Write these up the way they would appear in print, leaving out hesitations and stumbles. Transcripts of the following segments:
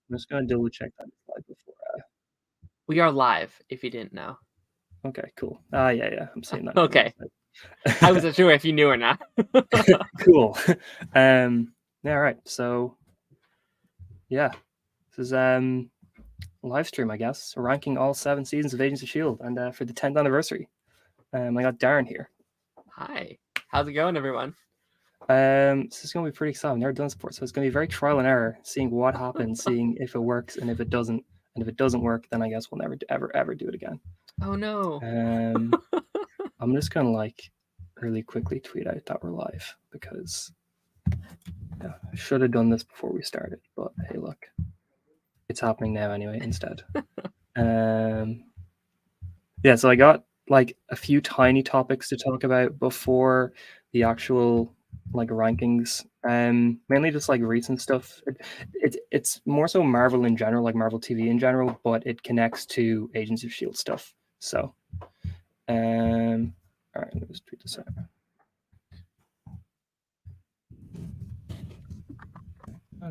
I'm just gonna double check that slide before. We are live, if you didn't know. Okay, cool. Yeah, I'm seeing that. Okay. I wasn't sure if you knew or not. Cool. Yeah, all right. So, yeah, this is live stream, I guess. We're ranking all 7 seasons of Agents of S.H.I.E.L.D. and for the 10th anniversary. I got Daren here. Hi. How's it going, everyone? This is going to be pretty exciting. I've never done this before, so it's going to be very trial and error, seeing what happens, seeing if it works, and if it doesn't. And if it doesn't work, then I guess we'll never, ever do it again. Oh, no. I'm just going to like really quickly tweet out that we're live because I should have done this before we started. But hey, look, it's happening now anyway instead. Yeah, so I got like a few tiny topics to talk about before the actual like rankings. Mainly just like recent stuff. It's more so Marvel in general, like Marvel TV in general, but it connects to Agents of S.H.I.E.L.D. stuff. So, all right, let me just tweet this out.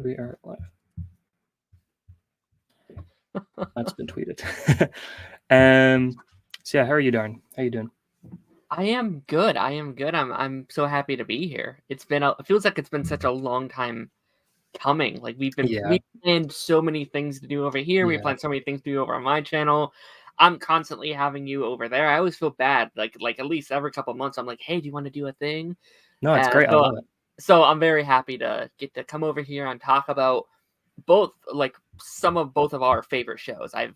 We are live. That's been tweeted. So yeah, how are you, Daren? How you doing? I am good. I'm so happy to be here. It feels like it's been such a long time coming. Like we planned so many things to do over here. We planned so many things to do over on my channel. I'm constantly having you over there. I always feel bad. Like at least every couple of months, I'm like, hey, do you want to do a thing? No, it's great. I love it. So I'm very happy to get to come over here and talk about both some of both of our favorite shows. I've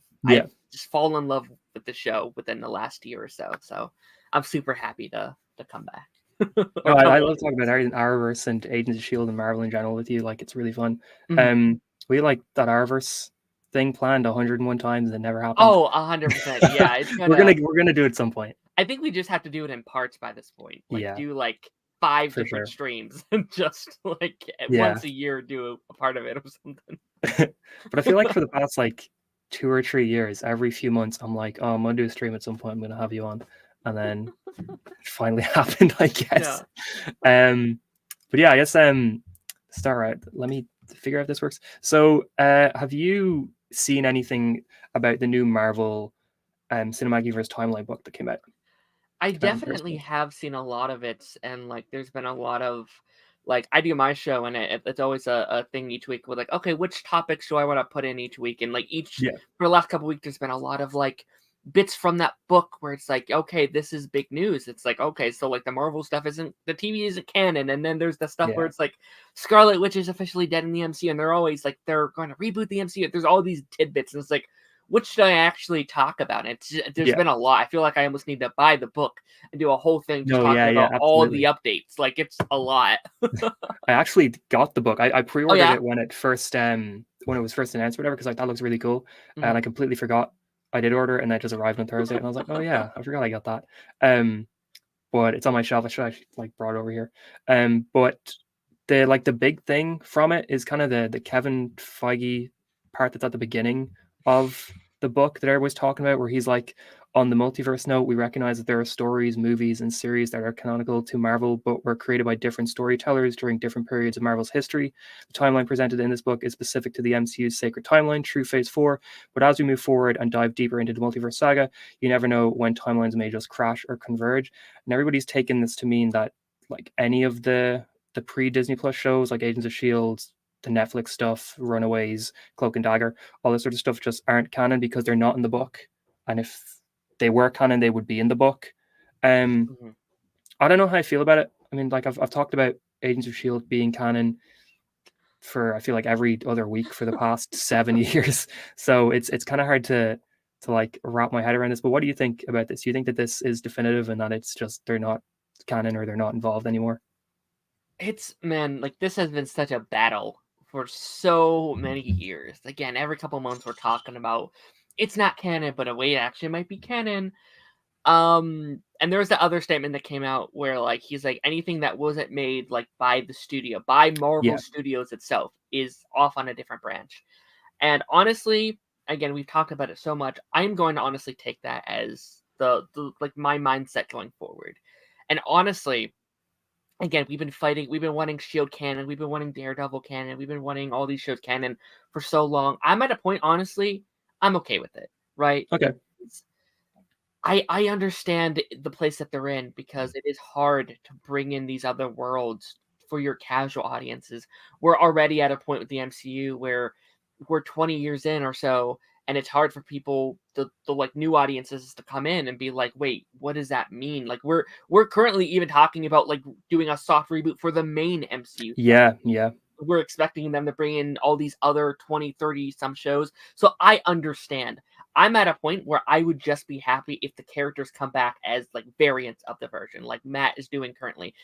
just fallen in love with the show within the last year or so. So I'm super happy to come back. I love talking about Arrowverse and Agents of S.H.I.E.L.D. and Marvel in general with you. Like, it's really fun. We like that Arrowverse thing planned 101 times and it never happened. Oh, 100%. Yeah, it's we're gonna do it at some point. I think we just have to do it in parts by this point. Do like 5 different streams and just like once a year do a part of it or something. But I feel like for the past like 2 or 3 years, every few months, I'm like, oh, I'm gonna do a stream at some point. I'm gonna have you on, and then it finally happened, I guess. Yeah. But yeah, I guess start right. Let me figure out if this works. So, have you seen anything about the new Marvel Cinematic Universe timeline book that came out? I definitely have seen a lot of it, and like there's been a lot of like I do my show and it's always a thing each week with like, okay, which topics do I want to put in each week? And like for the last couple of weeks there's been a lot of like bits from that book where it's like, okay, this is big news. It's like, okay, so like the Marvel stuff the TV isn't canon, and then there's the stuff where it's like Scarlet Witch is officially dead in the MCU, and they're always like they're going to reboot the MCU. There's all these tidbits, and it's like, which should I actually talk about? There's been a lot. I feel like I almost need to buy the book and do a whole thing just talking about all the updates. Like, it's a lot. I actually got the book. I pre-ordered it when it first when it was first announced, or whatever, because like that looks really cool. And I completely forgot I did order it, and that just arrived on Thursday, and I was like, oh yeah, I forgot I got that. But it's on my shelf. I should actually like brought it over here. But the big thing from it is kind of the Kevin Feige part that's at the beginning of the book that everybody's talking about, where he's like, on the multiverse note, we recognize that there are stories, movies, and series that are canonical to Marvel, but were created by different storytellers during different periods of Marvel's history. The timeline presented in this book is specific to the MCU's sacred timeline, True Phase 4, but as we move forward and dive deeper into the multiverse saga, you never know when timelines may just crash or converge. And everybody's taken this to mean that like any of the pre-Disney Plus shows, like Agents of S.H.I.E.L.D., the Netflix stuff, Runaways, Cloak and Dagger, all this sort of stuff just aren't canon because they're not in the book. And if they were canon, they would be in the book. I don't know how I feel about it. I mean, like I've talked about Agents of S.H.I.E.L.D. being canon for I feel like every other week for the past 7 years. So it's kind of hard to like wrap my head around this. But what do you think about this? Do you think that this is definitive and that it's just they're not canon or they're not involved anymore? Like this has been such a battle for so many years. Again, every couple months we're talking about it's not canon, but it actually might be canon. And there was the other statement that came out where like he's like anything that wasn't made like by the studio, by Marvel Studios itself, is off on a different branch. And honestly, again, we've talked about it so much. I'm going to honestly take that as the like my mindset going forward. And honestly, again, we've been wanting Shield canon, we've been wanting Daredevil canon, we've been wanting all these shows canon for so long. I'm at a point, honestly, I'm okay with it, right? Okay. I understand the place that they're in because it is hard to bring in these other worlds for your casual audiences. We're already at a point with the MCU where we're 20 years in or so, and it's hard for people, the like new audiences, to come in and be like, wait, what does that mean? Like we're currently even talking about like doing a soft reboot for the main MCU. Yeah. We're expecting them to bring in all these other 20, 30 some shows. So I understand. I'm at a point where I would just be happy if the characters come back as like variants of the version, like Matt is doing currently.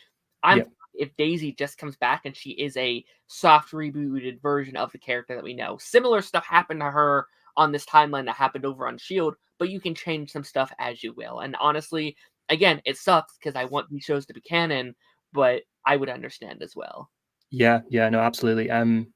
If Daisy just comes back and she is a soft rebooted version of the character that we know. Similar stuff happened to her on this timeline that happened over on Shield, but you can change some stuff as you will. And honestly, again, it sucks because I want these shows to be canon, but I would understand as well. Yeah, no, absolutely. I'm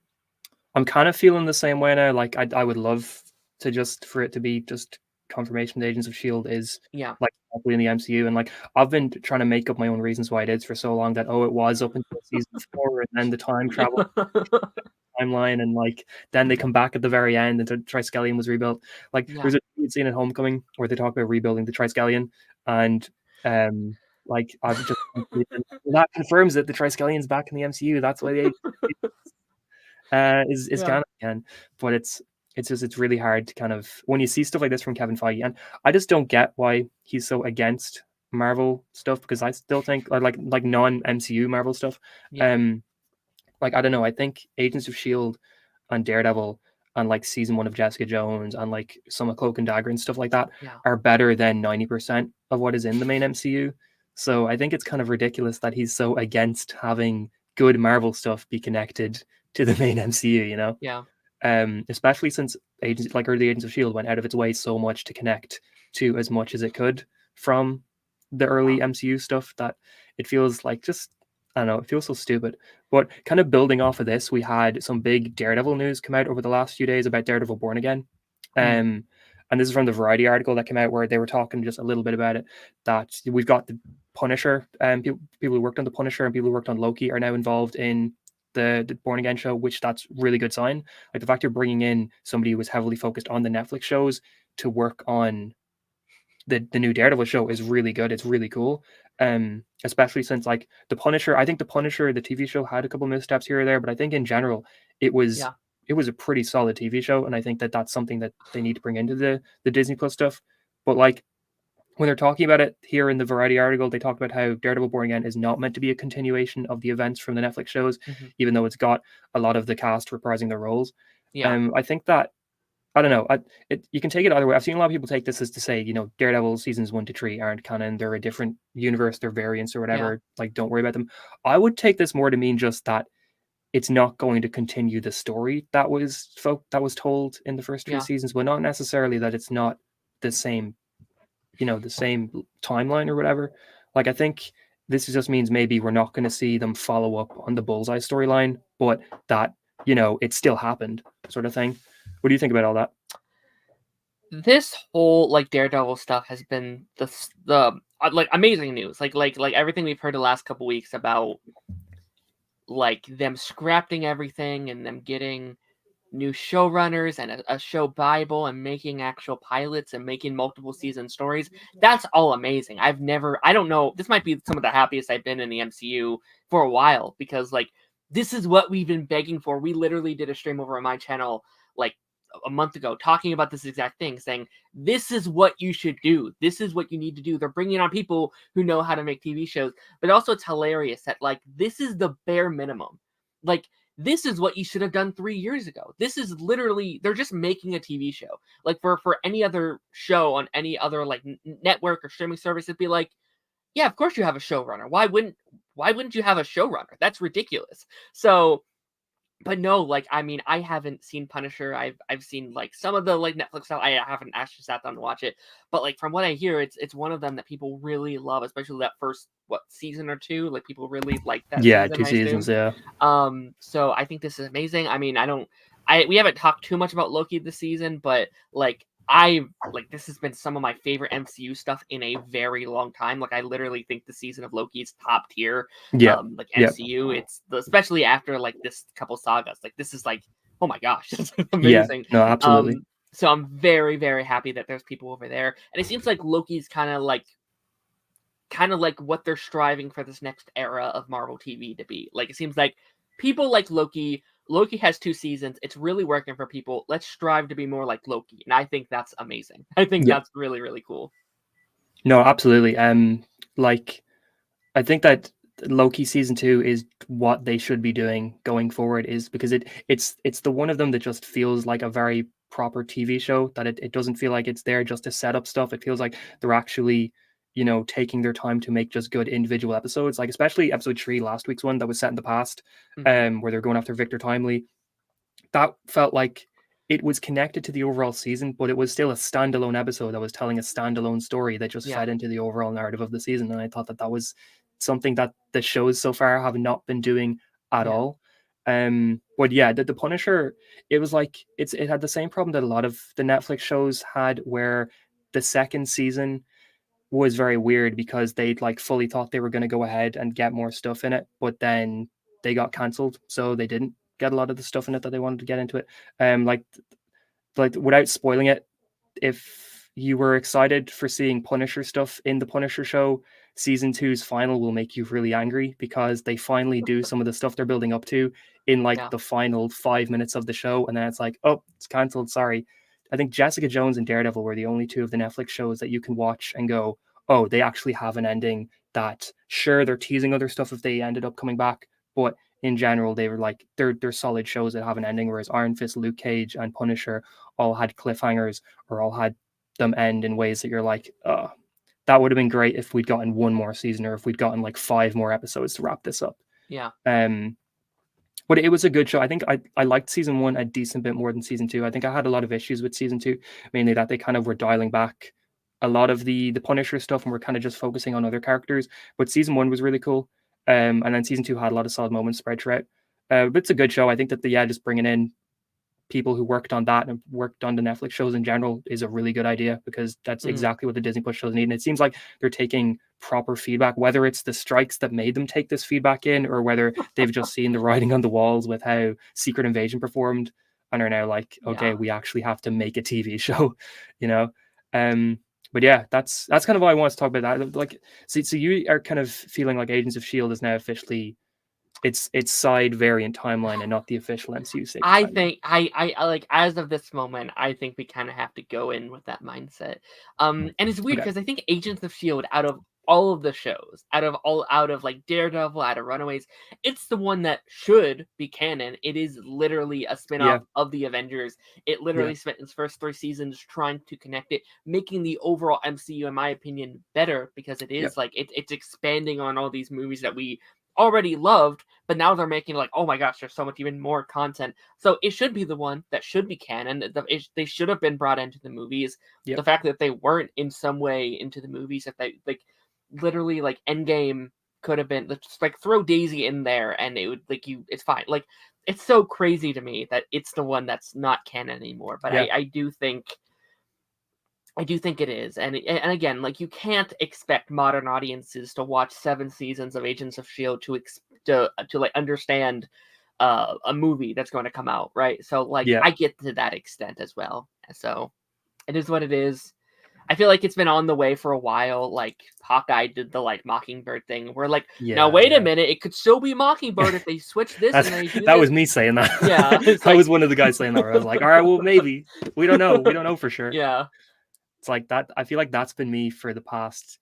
kind of feeling the same way now. Like I would love to just for it to be just confirmation that Agents of Shield is like in the MCU, and like I've been trying to make up my own reasons why it is for so long that it was up until season 4 and then the time travel timeline, and like then they come back at the very end and the Triskelion was rebuilt. Like there's a scene in Homecoming where they talk about rebuilding the Triskelion, and like I've just that confirms that the Triskellion's back in the MCU. That's why they is canon again. But it's really hard to kind of, when you see stuff like this from Kevin Feige, and I just don't get why he's so against Marvel stuff, because I still think like non-MCU Marvel stuff. Like I don't know, I think Agents of Shield and Daredevil and like season 1 of Jessica Jones and like some of Cloak and Dagger and stuff like that are better than 90% of what is in the main MCU. So I think it's kind of ridiculous that he's so against having good Marvel stuff be connected to the main MCU, you know? Yeah. Especially since the Agents of Shield went out of its way so much to connect to as much as it could from the early MCU stuff, that it feels like just, I don't know, it feels so stupid. But kind of building off of this, we had some big Daredevil news come out over the last few days about Daredevil Born Again. And this is from the Variety article that came out where they were talking just a little bit about it, that we've got the Punisher, and people who worked on the Punisher and people who worked on Loki are now involved in the Born Again show, which that's really good sign. Like the fact you're bringing in somebody who was heavily focused on the Netflix shows to work on the new Daredevil show is really good. It's really cool. Especially since like the Punisher, I think the Punisher, the TV show, had a couple missteps here or there, but I think in general it was a pretty solid TV show, and I think that that's something that they need to bring into the Disney Plus stuff. But like when they're talking about it here in the Variety article, they talk about how Daredevil Born Again is not meant to be a continuation of the events from the Netflix shows, even though it's got a lot of the cast reprising their roles. I think that, I don't know, you can take it either way. I've seen a lot of people take this as to say, you know, Daredevil seasons 1 to 3 aren't canon. They're a different universe. They're variants or whatever. Like, don't worry about them. I would take this more to mean just that it's not going to continue the story that was told in the first 3 seasons, but not necessarily that it's not the same, you know, the same timeline or whatever. Like, I think this just means maybe we're not going to see them follow up on the Bullseye storyline, but that, you know, it still happened, sort of thing. What do you think about all that? This whole like Daredevil stuff has been the like amazing news. Like everything we've heard the last couple weeks about like them scrapping everything and them getting new showrunners and a show Bible and making actual pilots and making multiple season stories. That's all amazing. I don't know, this might be some of the happiest I've been in the MCU for a while, because like this is what we've been begging for. We literally did a stream over on my channel like a month ago talking about this exact thing, saying this is what you should do, this is what you need to do. They're bringing on people who know how to make TV shows, but also it's hilarious that like this is the bare minimum. Like this is what you should have done 3 years ago. This is literally, they're just making a TV show. Like for any other show on any other like network or streaming service, it'd be like, yeah, of course you have a showrunner. Why wouldn't you have a showrunner? That's ridiculous. So, but no, like, I mean, I haven't seen Punisher. I've seen like some of the like Netflix stuff. I haven't actually sat down to watch it, but like from what I hear, it's one of them that people really love, especially that first season or 2. Like people really like that. Yeah, season, 2 seasons. Yeah. So I think this is amazing. I mean, we haven't talked too much about Loki this season, but like this has been some of my favorite MCU stuff in a very long time. Like, I literally think the season of Loki is top tier. Like MCU, it's especially after like this couple sagas. Like, this is like, oh my gosh, it's amazing. No, absolutely. So I'm very, very happy that there's people over there, and it seems like Loki's kind of like what they're striving for this next era of Marvel TV to be. Like, it seems like people like Loki. Loki has 2 seasons. It's really working for people. Let's strive to be more like Loki. And I think that's amazing. I think that's really, really cool. No, absolutely. Like, I think that Loki season 2 is what they should be doing going forward, is because it's the one of them that just feels like a very proper TV show, that it doesn't feel like it's there just to set up stuff. It feels like they're actually, taking their time to make just good individual episodes, like especially episode 3, last week's one that was set in the past, where they're going after Victor Timely. That felt like it was connected to the overall season, but it was still a standalone episode that was telling a standalone story that just fed into the overall narrative of the season. And I thought that was something that the shows so far have not been doing at all. But yeah, the Punisher, it was like it had the same problem that a lot of the Netflix shows had, where the second season was very weird because they like fully thought they were going to go ahead and get more stuff in it, but then they got cancelled, so they didn't get a lot of the stuff in it that they wanted to get into it. Like without spoiling it, if you were excited for seeing Punisher stuff in the Punisher show, season 2's final will make you really angry, because they finally do some of the stuff they're building up to in like the final 5 minutes of the show, and then it's like, oh, it's cancelled, sorry. I think Jessica Jones and Daredevil were the only 2 of the Netflix shows that you can watch and go, oh, they actually have an ending. That, sure, they're teasing other stuff if they ended up coming back, but in general, they were like, they're solid shows that have an ending, whereas Iron Fist, Luke Cage, and Punisher all had cliffhangers, or all had them end in ways that you're like, oh, that would have been great if we'd gotten 1 more season, or if we'd gotten like 5 more episodes to wrap this up. Yeah. But it was a good show. I think I liked season 1 a decent bit more than season 2. I think I had a lot of issues with season 2, mainly that they kind of were dialing back a lot of the Punisher stuff, and we're kind of just focusing on other characters. But season 1 was really cool. And then season 2 had a lot of solid moments spread throughout. But it's a good show. I think that just bringing in people who worked on that and worked on the Netflix shows in general is a really good idea, because that's exactly what the Disney Plus shows need. And it seems like they're taking proper feedback, whether it's the strikes that made them take this feedback in, or whether they've just seen the writing on the walls with how Secret Invasion performed and are now like, okay, we actually have to make a TV show, But yeah, that's kind of why I want to talk about that. Like, so you are kind of feeling like Agents of S.H.I.E.L.D. is now officially its side variant timeline and not the official MCU timeline. I think I like, as of this moment, I think we kind of have to go in with that mindset. And it's weird because I think Agents of S.H.I.E.L.D., out of all of the shows, out of like Daredevil, out of Runaways, it's the one that should be canon. It is literally a spin-off of the Avengers. It literally spent its first 3 seasons trying to connect it, making the overall MCU, in my opinion, better, because it is like it's expanding on all these movies that we already loved, but now they're making like, oh my gosh, there's so much even more content. So it should be the one that should be canon. They should have been brought into the movies. The fact that they weren't in some way into the movies, if they like literally like Endgame could have been, just like throw Daisy in there and it would like it's fine. Like, it's so crazy to me that it's the one that's not canon anymore. But I do think it is, and again, like, you can't expect modern audiences to watch 7 seasons of Agents of S.H.I.E.L.D. to like understand a movie that's going to come out, right? So like, I get to that extent as well. So it is what it is. I feel like it's been on the way for a while. Like, Hawkeye did the like Mockingbird thing. We're like, now wait a minute, it could still be Mockingbird if they switch this and they do that was me saying that. Yeah, I was one of the guys saying that. Where I was like, all right, well, maybe we don't know for sure. Yeah. It's like that. I feel like that's been me for the past,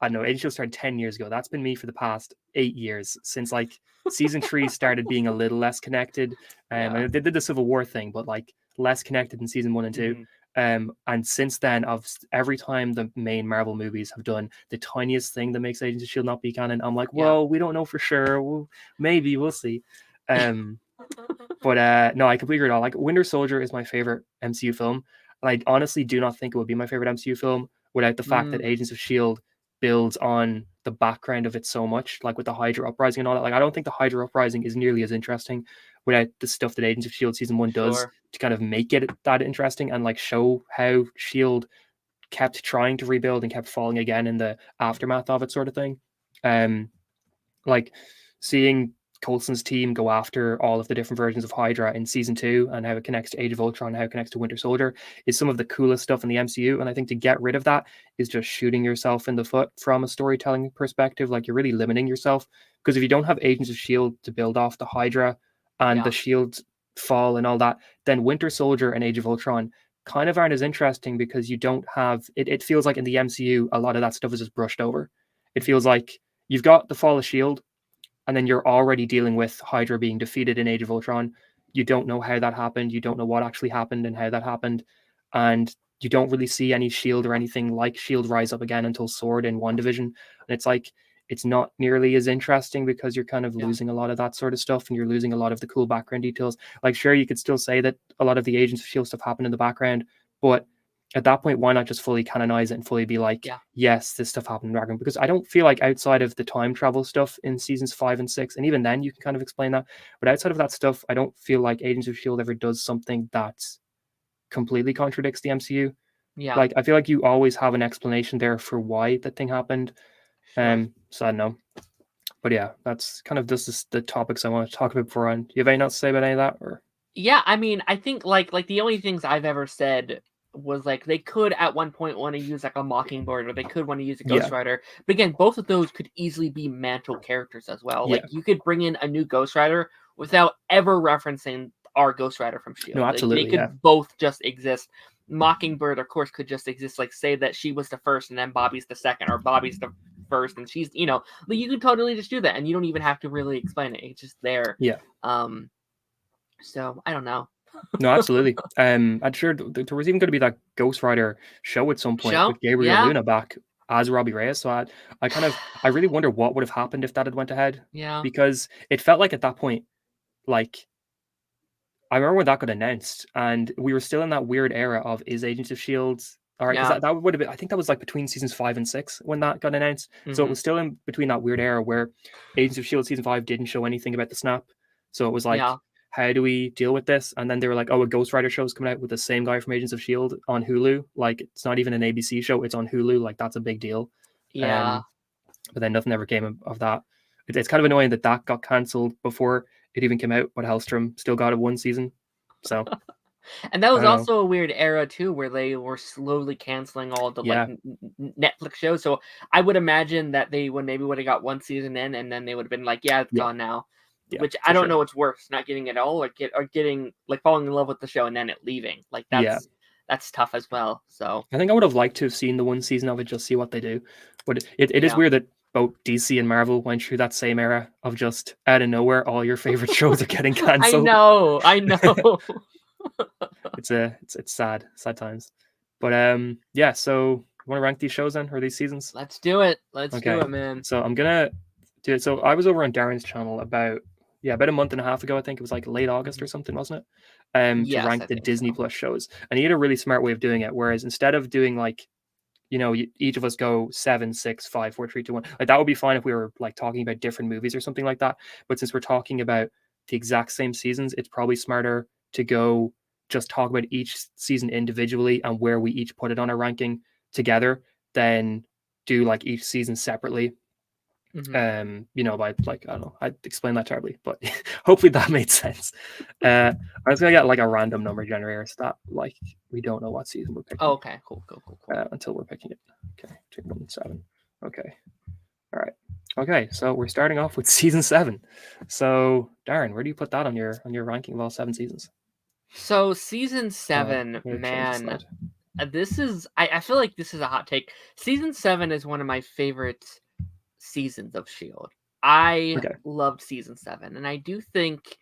I don't know, Agent of started 10 years ago. That's been me for the past 8 years, since like season 3 started being a little less connected. And they did the Civil War thing, but like less connected in season 1 and 2. And since then, every time the main Marvel movies have done the tiniest thing that makes Agents of S.H.I.E.L.D. not be canon, I'm like, well, we don't know for sure. Maybe we'll see. But no, I completely agree. Like, Winter Soldier is my favorite MCU film. And I honestly do not think it would be my favorite MCU film without the fact that Agents of S.H.I.E.L.D. builds on the background of it so much, like with the Hydra Uprising and all that. Like I don't think the Hydra Uprising is nearly as interesting without the stuff that Agents of S.H.I.E.L.D. season 1 does to kind of make it that interesting and like show how S.H.I.E.L.D. kept trying to rebuild and kept falling again in the aftermath of it, sort of thing. Like seeing Coulson's team go after all of the different versions of Hydra in season 2 and how it connects to Age of Ultron, how it connects to Winter Soldier is some of the coolest stuff in the MCU. And I think to get rid of that is just shooting yourself in the foot from a storytelling perspective. Like you're really limiting yourself, because if you don't have Agents of S.H.I.E.L.D. to build off the Hydra and the S.H.I.E.L.D. fall and all that, then Winter Soldier and Age of Ultron kind of aren't as interesting, because you don't have it. It feels like in the MCU, a lot of that stuff is just brushed over. It feels like you've got the fall of S.H.I.E.L.D., and then you're already dealing with Hydra being defeated in Age of Ultron. You don't know how that happened. You don't know what actually happened and how that happened. And you don't really see any S.H.I.E.L.D. or anything like S.H.I.E.L.D. rise up again until Sword in WandaVision. And it's like, it's not nearly as interesting, because you're kind of losing a lot of that sort of stuff, and you're losing a lot of the cool background details. Like, sure, you could still say that a lot of the Agents of S.H.I.E.L.D. stuff happened in the background, but at that point, why not just fully canonize it and fully be like, yes, this stuff happened in the background? Because I don't feel like outside of the time travel stuff in seasons 5 and 6, and even then you can kind of explain that, but outside of that stuff, I don't feel like Agents of S.H.I.E.L.D. ever does something that completely contradicts the MCU. Like, I feel like you always have an explanation there for why that thing happened. So I don't know. But yeah, that's kind of just the topics I want to talk about beforehand. Do you have anything else to say about any of that? Or I mean, I think like the only things I've ever said was like they could at one point want to use like a Mockingbird, or they could want to use a Ghost Rider. But again, both of those could easily be mantle characters as well. Like you could bring in a new Ghost Rider without ever referencing our Ghost Rider from S.H.I.E.L.D. No, absolutely. They could both just exist. Mockingbird, of course, could just exist. Like say that she was the first and then Bobby's the second, or Bobby's the first and she's, you could totally just do that, and you don't even have to really explain it. It's just there. So I don't know. No, absolutely. I'm sure there was even going to be that Ghost Rider show at some point with Gabriel Luna back as Robbie Reyes. So I really wonder what would have happened if that had went ahead. Because it felt like at that point, like I remember when that got announced, and we were still in that weird era of is Agents of S.H.I.E.L.D. All right, because that would have been, I think that was like between seasons 5 and 6 when that got announced. So it was still in between that weird era where Agents of S.H.I.E.L.D. season 5 didn't show anything about the snap. So it was like, how do we deal with this? And then they were like, oh, a Ghost Rider show is coming out with the same guy from Agents of S.H.I.E.L.D. on Hulu. Like, it's not even an ABC show, it's on Hulu. Like, that's a big deal. But then nothing ever came of that. It's kind of annoying that got cancelled before it even came out, but Hellstrom still got it one season. So and that was also a weird era too, where they were slowly canceling all the like Netflix shows. So I would imagine that they would have got one season in, and then they would have been like, it's gone now. Which I don't know what's worse, not getting it all, or getting like falling in love with the show and then it leaving. Like that's tough as well. So I think I would have liked to have seen the one season of it, just see what they do. But it is weird that both DC and Marvel went through that same era of just out of nowhere, all your favorite shows are getting canceled. I know. It's sad times. But so you want to rank these shows then, or these seasons? Let's do it. Let's do it, man. So I'm gonna do it. So I was over on Daren's channel about a month and a half ago. I think it was like late August or something, wasn't it? To rank the Disney Plus shows, and he had a really smart way of doing it. Whereas instead of doing like, each of us go 7, 6, 5, 4, 3, 2, 1. Like that would be fine if we were like talking about different movies or something like that. But since we're talking about the exact same seasons, it's probably smarter to go just talk about each season individually and where we each put it on our ranking together, than do like each season separately. By like, I don't know, I explained that terribly, but hopefully that made sense. I'm just gonna get like a random number generator so that like we don't know what season we're picking. Okay, cool. Until we're picking it. Okay, 2, 1, 7. Okay, all right. Okay, so we're starting off with season 7. So Daren, where do you put that on your ranking of all 7 seasons? So season 7, man, this is I feel like this is a hot take. Season 7 is one of my favorite seasons of S.H.I.E.L.D. I loved season 7, and I do think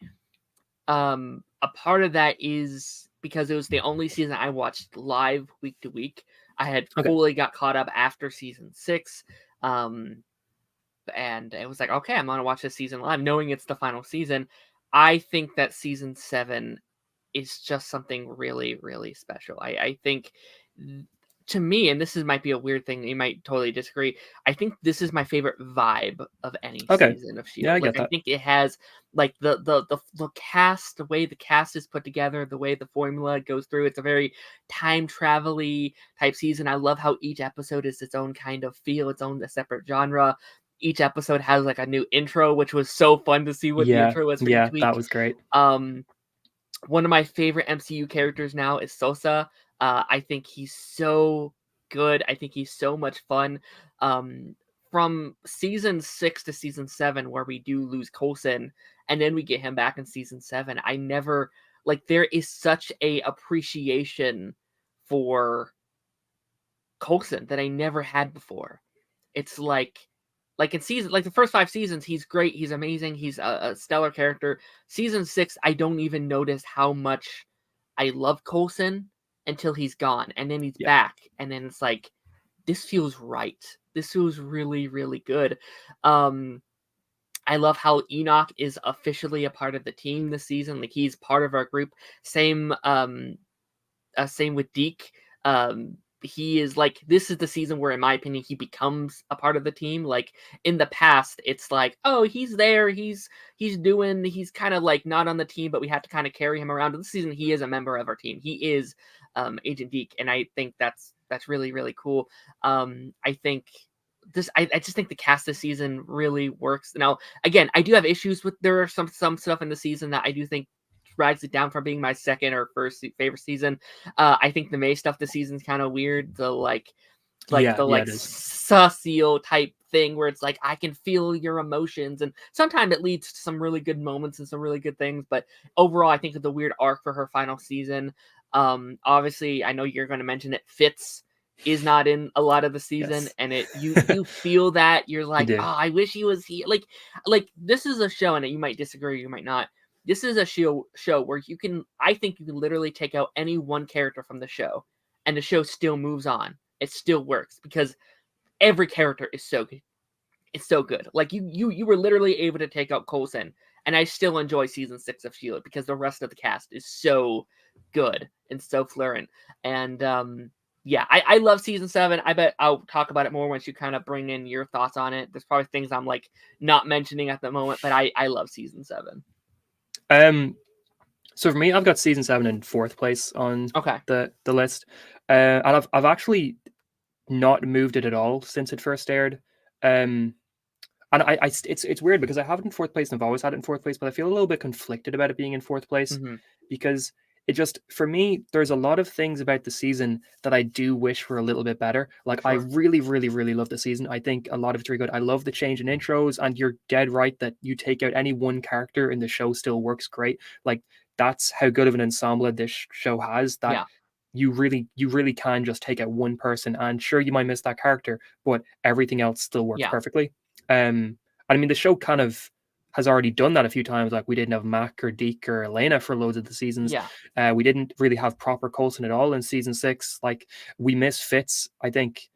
a part of that is because it was the only season I watched live week to week. I had fully got caught up after season 6, and it was like, okay, I'm gonna watch this season live, knowing it's the final season. I think that season 7 is just something really, really special. I think to me, and this might be a weird thing, you might totally disagree, I think this is my favorite vibe of any season of Yeah, S.H.I.E.L.D. I Like, get that. I think it has, like, the cast, the way the cast is put together, the way the formula goes through, it's a very time travel-y type season. I love how each episode is its own kind of feel, its own separate genre. Each episode has, like, a new intro, which was so fun to see what the intro was for each week. That was great. One of my favorite MCU characters now is Sosa. I think he's so good. I think he's so much fun. From season 6 to season 7, where we do lose Coulson, and then we get him back in season 7, I never, like, there is such a appreciation for Coulson that I never had before. It's like in season, like the first 5 seasons, he's great, he's amazing, he's a stellar character. Season 6, I don't even notice how much I love Coulson until he's gone, and then he's back, and then it's like, this feels right. This feels really, really good. I love how Enoch is officially a part of the team this season. Like, he's part of our group. Same with Deke. He is like, this is the season where, in my opinion, he becomes a part of the team. Like, in the past, it's like, oh, he's there, he's kind of like not on the team, but we have to kind of carry him around. This season, he is a member of our team. He is Agent Deke, and I think that's really, really cool. I think I just think the cast this season really works. Now, again, I do have issues with, there are some stuff in the season that I do think drags it down from being my second or first favorite season. I think the May stuff this season's kind of weird. The Sussio type thing where it's like, I can feel your emotions, and sometimes it leads to some really good moments and some really good things. But overall, I think it's a weird arc for her final season. Obviously, I know you're going to mention it. Fitz is not in a lot of the season, and you feel that you're like, oh, I wish he was here. Like this is a show, and you might disagree, you might not. This is a show where I think you can literally take out any one character from the show, and the show still moves on. It still works because every character is so good. It's so good. Like, you were literally able to take out Coulson, and I still enjoy season 6 of S.H.I.E.L.D. because the rest of the cast is so good and so fluent. And yeah, I love season 7. I bet I'll talk about it more once you kind of bring in your thoughts on it. There's probably things I'm like not mentioning at the moment, but I love season 7. So for me, I've got season 7 in 4th place on the list, and I've actually not moved it at all since it first aired. And it's weird because I have it in 4th place and I've always had it in 4th place, but I feel a little bit conflicted about it being in 4th place because it just, for me, there's a lot of things about the season that I do wish were a little bit better. Like, I really, really, really love the season. I think a lot of it's really good. I love the change in intros, and you're dead right that you take out any one character and the show still works great. Like, that's how good of an ensemble this show has, that you really can just take out one person, and sure, you might miss that character, but everything else still works perfectly. I mean, the show kind of has already done that a few times. Like, we didn't have Mac or Deke or Elena for loads of the seasons. We didn't really have proper Coulson at all in season 6. Like, we miss Fitz, I think,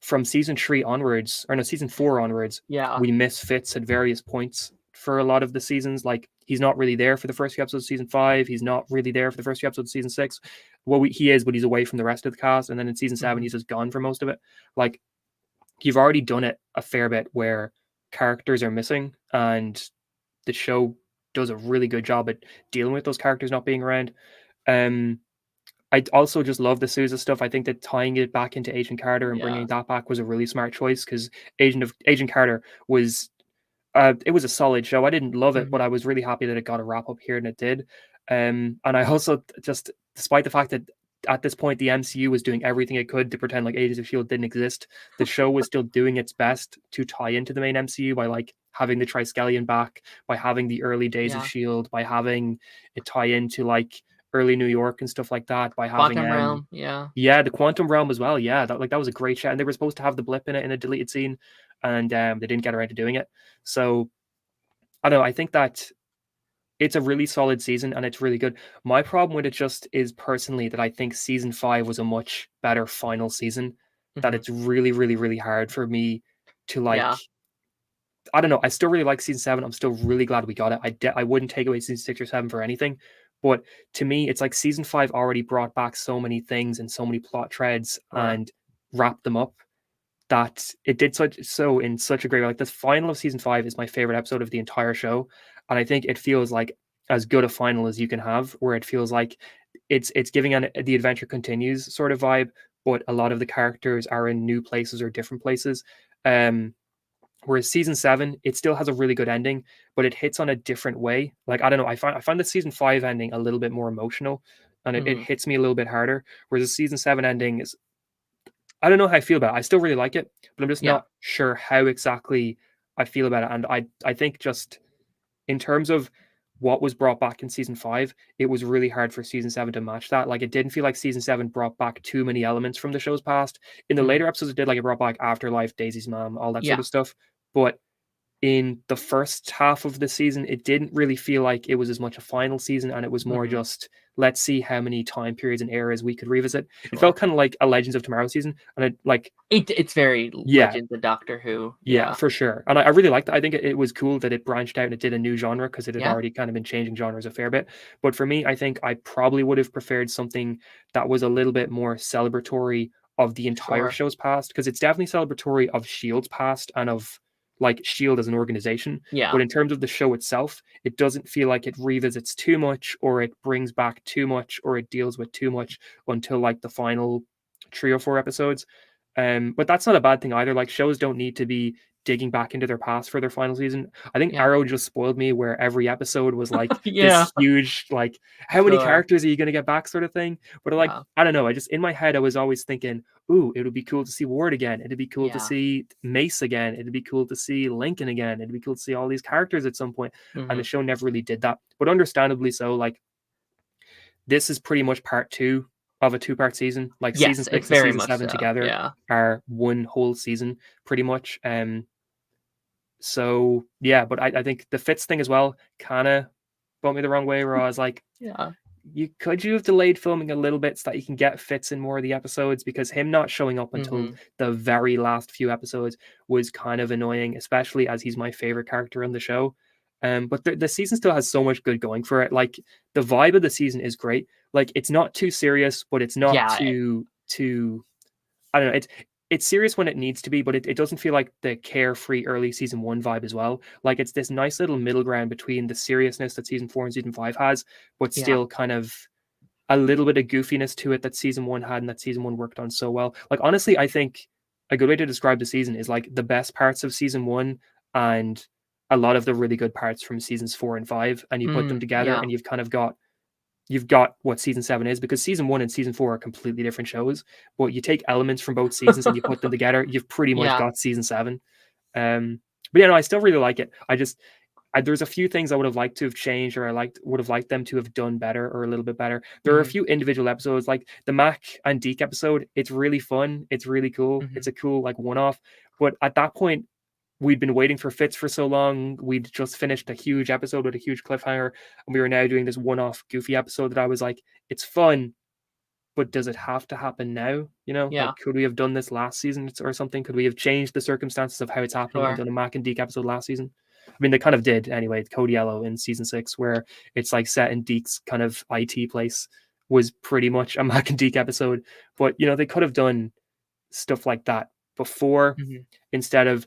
from season 3 onwards, or no, season 4 onwards. We miss Fitz at various points for a lot of the seasons. Like, he's not really there for the first few episodes of season 5. He's not really there for the first few episodes of season 6. Well, he is, but he's away from the rest of the cast. And then in season 7, he's just gone for most of it. Like, you've already done it a fair bit where characters are missing, and the show does a really good job at dealing with those characters not being around. I also just love the Sousa stuff. I think that tying it back into Agent Carter and bringing that back was a really smart choice, because Agent Carter was it was a solid show. I didn't love it, but I was really happy that it got a wrap up here, and it did. And I also just, despite the fact that at this point the MCU was doing everything it could to pretend like Agents of S.H.I.E.L.D. didn't exist, the show was still doing its best to tie into the main MCU by like having the Triskelion back, by having the early days of S.H.I.E.L.D., by having it tie into like early New York and stuff like that, by having Quantum Realm, the Quantum Realm as well. That was a great shot, and they were supposed to have the blip in it in a deleted scene, and they didn't get around to doing it. So I don't know, I think that it's a really solid season and it's really good. My problem with it just is personally that I think season 5 was a much better final season, that it's really, really, really hard for me to like, I don't know. I still really like season 7. I'm still really glad we got it. I wouldn't take away season 6 or 7 for anything. But to me, it's like season 5 already brought back so many things and so many plot threads, and wrap them up, that it did so in such a great way. Like the final of season 5 is my favorite episode of the entire show, and I think it feels like as good a final as you can have, where it feels like it's giving the adventure continues sort of vibe, but a lot of the characters are in new places or different places. Whereas season 7, it still has a really good ending, but it hits on a different way. Like, I don't know, I find the season 5 ending a little bit more emotional, and it hits me a little bit harder. Whereas the season 7 ending is, I don't know how I feel about it. I still really like it, but I'm just not sure how exactly I feel about it. And I think just in terms of what was brought back in season 5, it was really hard for season 7 to match that. Like, it didn't feel like season 7 brought back too many elements from the show's past. In the later episodes, it did, like, it brought back Afterlife, Daisy's mom, all that sort of stuff. But in the first half of the season, it didn't really feel like it was as much a final season, and it was more just, let's see how many time periods and eras we could revisit. It felt kind of like a Legends of Tomorrow season, and it's very Legends of Doctor Who. Yeah, for sure. And I really liked it. I think it was cool that it branched out and it did a new genre, because it had already kind of been changing genres a fair bit. But for me, I think I probably would have preferred something that was a little bit more celebratory of the entire show's past, because it's definitely celebratory of S.H.I.E.L.'s past and of like S.H.I.E.L.D. as an organization. But in terms of the show itself, it doesn't feel like it revisits too much, or it brings back too much, or it deals with too much until like the final 3 or 4 episodes. But that's not a bad thing either. Like, shows don't need to be digging back into their past for their final season. I think Arrow just spoiled me, where every episode was like this huge, like, how many characters are you going to get back sort of thing. But like, I don't know. I just, in my head, I was always thinking, ooh, it would be cool to see Ward again. It'd be cool to see Mace again. It'd be cool to see Lincoln again. It'd be cool to see all these characters at some point. And the show never really did that. But understandably so. Like, this is pretty much part 2 of a 2-part season. Like, season 6 and season 7 together are one whole season pretty much. So yeah, but I think the Fitz thing as well kind of bumped me the wrong way, where I was like, you have delayed filming a little bit so that you can get Fitz in more of the episodes, because him not showing up until the very last few episodes was kind of annoying, especially as he's my favorite character in the show. But the season still has so much good going for it. Like, the vibe of the season is great. Like, it's not too serious, but it's not too I don't know. It's serious when it needs to be, but it doesn't feel like the carefree early season 1 vibe as well. Like, it's this nice little middle ground between the seriousness that season 4 and season 5 has, but still kind of a little bit of goofiness to it that season 1 had, and that season 1 worked on so well. Like, honestly, I think a good way to describe the season is like the best parts of season 1 and a lot of the really good parts from seasons 4 and 5, and you put them together, and you've got what season 7 is, because season 1 and season 4 are completely different shows, but you take elements from both seasons and you put them together, you've pretty much got season 7. But yeah, no, I still really like it. There's a few things I would have liked to have changed, or would have liked them to have done better, or a little bit better. There are a few individual episodes, like the Mac and Deke episode. It's really fun. It's really cool. It's a cool, like, one-off. But at that point, we'd been waiting for Fitz for so long. We'd just finished a huge episode with a huge cliffhanger, and we were now doing this one-off goofy episode that I was like, it's fun, but does it have to happen now? Like, could we have done this last season or something? Could we have changed the circumstances of how it's happening and done a Mac and Deke episode last season? I mean, they kind of did anyway. Code Yellow in season 6, where it's like set in Deke's kind of IT place, was pretty much a Mac and Deke episode. But they could have done stuff like that before, instead of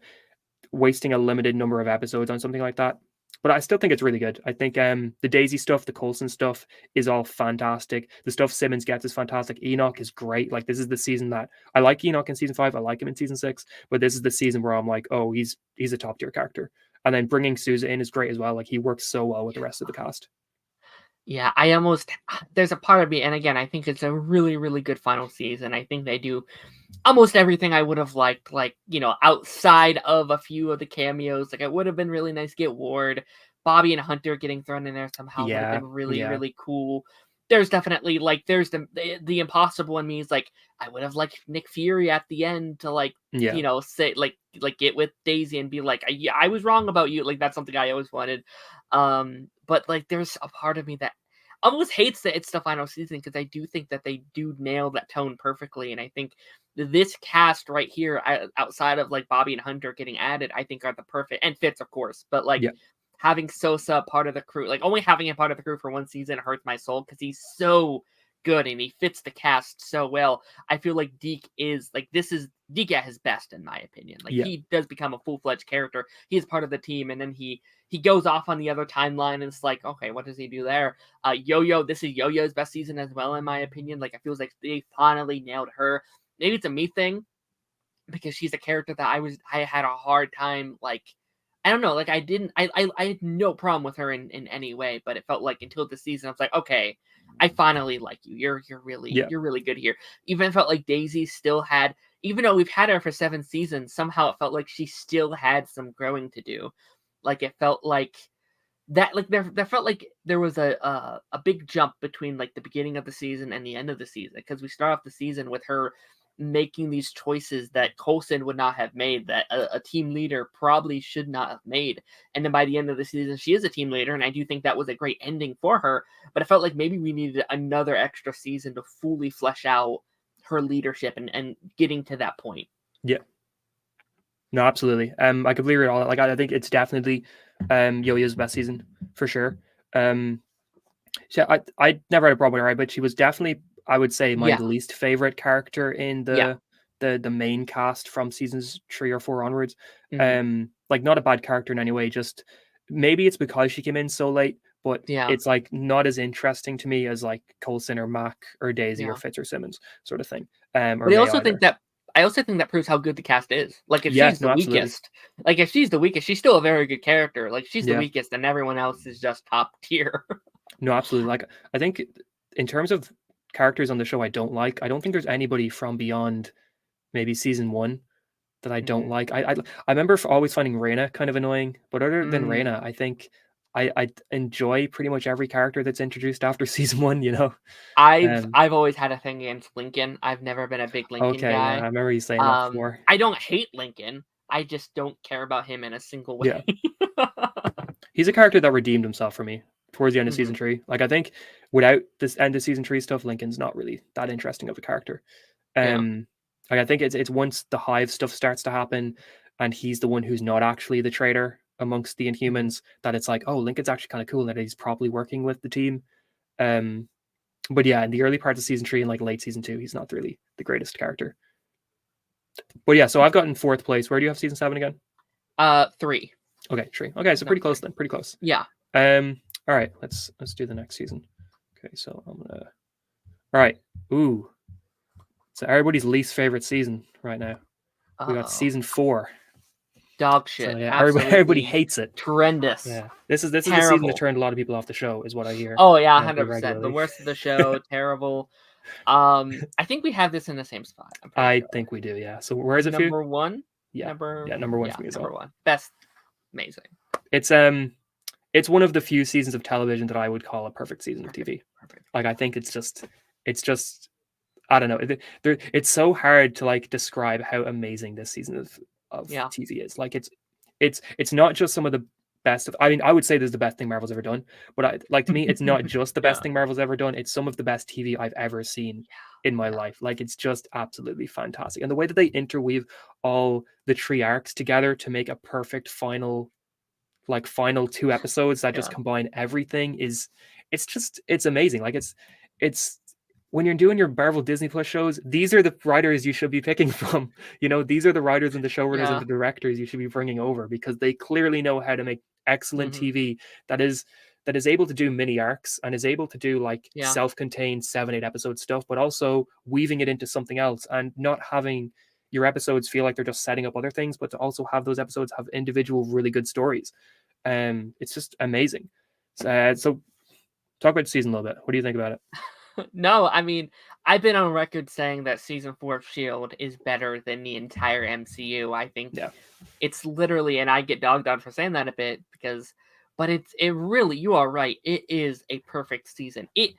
wasting a limited number of episodes on something like that. But I still think it's really good. I think the Daisy stuff, the Coulson stuff is all fantastic. The stuff Simmons gets is fantastic. Enoch is great. Like, this is the season that I like Enoch in season 5. I like him in season 6. But this is the season where I'm like, oh, he's a top tier character. And then bringing Sousa in is great as well. Like, he works so well with the rest of the cast. Yeah, there's a part of me, and again, I think it's a really, really good final season. I think they do almost everything I would have liked, like, outside of a few of the cameos. Like, it would have been really nice to get Ward, Bobby and Hunter getting thrown in there somehow would have been really, really cool. There's definitely, like, there's the impossible in me is like, I would have liked Nick Fury at the end to, like, say, like get with Daisy and be like, I was wrong about you. Like, that's something I always wanted. But like, there's a part of me that almost hates that it's the final season, because I do think that they do nail that tone perfectly. And I think this cast right here, outside of like Bobby and Hunter getting added, I think are the perfect, and Fitz, of course, but like, having Sousa part of the crew, like only having him part of the crew for one season hurts my soul, because he's so good and he fits the cast so well. I feel like Deke is like Deke at his best, in my opinion. Like he does become a full-fledged character. He is part of the team, and then he goes off on the other timeline, and it's like, okay, what does he do there? Yo-Yo, this is Yo-Yo's best season as well, in my opinion. Like, it feels like they finally nailed her. Maybe it's a me thing, because she's a character that I had a hard time, like, I don't know, like, I had no problem with her in any way, but it felt like until the season, I was like, okay, I finally like you. You're really good here. Even felt like Daisy still had, even though we've had her for 7 seasons, somehow it felt like she still had some growing to do. Like, it felt like that, like, there felt like there was a big jump between, like, the beginning of the season and the end of the season, because we start off the season with her making these choices that Coulson would not have made, that a team leader probably should not have made. And then by the end of the season, she is a team leader, and I do think that was a great ending for her. But it felt like maybe we needed another extra season to fully flesh out her leadership and getting to that point. Yeah. No, absolutely. I completely agree with all that. Like, I think it's definitely Yo-Yo's best season for sure. So I never had a problem with her, but she was definitely, I would say, my least favorite character in the main cast from seasons 3 or 4 onwards. Like, not a bad character in any way, just maybe it's because she came in so late, but it's like not as interesting to me as like Coulson or Mac or Daisy or Fitz or Simmons sort of thing. But I also think that proves how good the cast is. Like, if she's the weakest, like, if she's the weakest, she's still a very good character. Like, she's the weakest, and everyone else is just top tier. No, absolutely. Like, I think in terms of characters on the show I don't think there's anybody from beyond maybe season 1 that I don't like. I remember always finding Reyna kind of annoying, but other than Reyna, I think I enjoy pretty much every character that's introduced after season 1, you know. I've always had a thing against Lincoln. I've never been a big Lincoln guy. Yeah, I remember you saying that before. I don't hate Lincoln. I just don't care about him in a single way. Yeah. He's a character that redeemed himself for me towards the end of season 3. Like, I think without this end of season 3 stuff, Lincoln's not really that interesting of a character. Like, I think it's once the Hive stuff starts to happen and he's the one who's not actually the traitor amongst the Inhumans, that it's like, oh, Lincoln's actually kind of cool that he's probably working with the team. But yeah, in the early parts of season 3 and like late season 2, he's not really the greatest character. But yeah, so I've gotten 4th place. Where do you have season 7 again? 3. Okay, 3. Okay, so pretty close then. Pretty close. Yeah. All right, let's do the next season. Okay, so I'm gonna. All right. Ooh. So everybody's least favorite season right now. We got season 4. Dog shit. So, yeah, everybody hates it. Horrendous. Yeah. This is the season that turned a lot of people off the show, is what I hear. Oh yeah, 100%. The worst of the show. Terrible. I think we have this in the same spot. I think we do. Yeah. So where is it? Number 1. Yeah. Number 1 for me as well. Number 1. Best. Amazing. It's one of the few seasons of television that I would call a perfect season of TV. Perfect. Like, I think it's just I don't know. It's so hard to like describe how amazing this season of TV is. Like, it's not just some of the best of. I mean, I would say this is the best thing Marvel's ever done. But to me, it's not just the best thing Marvel's ever done. It's some of the best TV I've ever seen in my life. Like, it's just absolutely fantastic, and the way that they interweave all the 3 arcs together to make a perfect final 2 episodes that just combine everything it's amazing. Like, it's when you're doing your Marvel Disney Plus shows, these are the writers you should be picking from. You know, these are the writers and the showrunners and the directors you should be bringing over, because they clearly know how to make excellent TV that is able to do mini arcs and is able to do like self-contained 7-8 episode stuff, but also weaving it into something else and not having your episodes feel like they're just setting up other things, but to also have those episodes have individual really good stories. It's just amazing. So talk about the season a little bit. What do you think about it? No, I mean, I've been on record saying that season 4 of S.H.I.E.L.D. is better than the entire MCU. I think it's literally, and I get dogged on for saying that a bit, but it really, you are right. It is a perfect season. It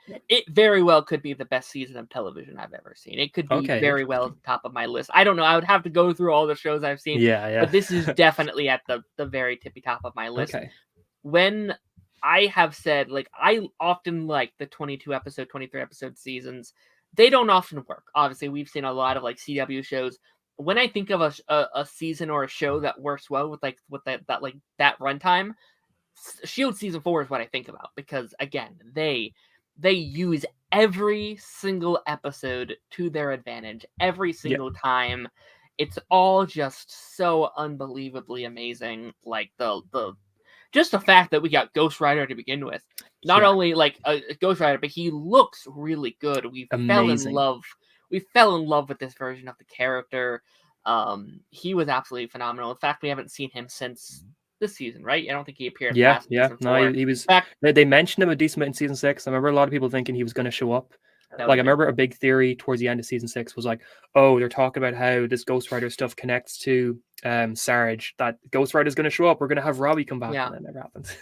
very well could be the best season of television I've ever seen. It could be very well at the top of my list. I don't know. I would have to go through all the shows I've seen. But this is definitely at the very tippy top of my list. When I have said, like, I often like the 22 episode, 23 episode seasons. They don't often work. Obviously, we've seen a lot of like CW shows. When I think of a season or a show that works well with that runtime, S.H.I.E.L.D. season 4 is what I think about, because again, they use every single episode to their advantage. Every single time. It's all just so unbelievably amazing. Like just the fact that we got Ghost Rider to begin with. Not only like a Ghost Rider, but he looks really good. Amazing. We fell in love with this version of the character. He was absolutely phenomenal. In fact, we haven't seen him since this season, right? I don't think he appeared past season 4. No, he was. They mentioned him a decent bit in season 6. I remember a lot of people thinking he was going to show up. Like, I remember a big theory towards the end of season 6 was like, oh, they're talking about how this Ghost Rider stuff connects to Sarge, that Ghost Rider is going to show up. We're going to have Robbie come back, and that never happens.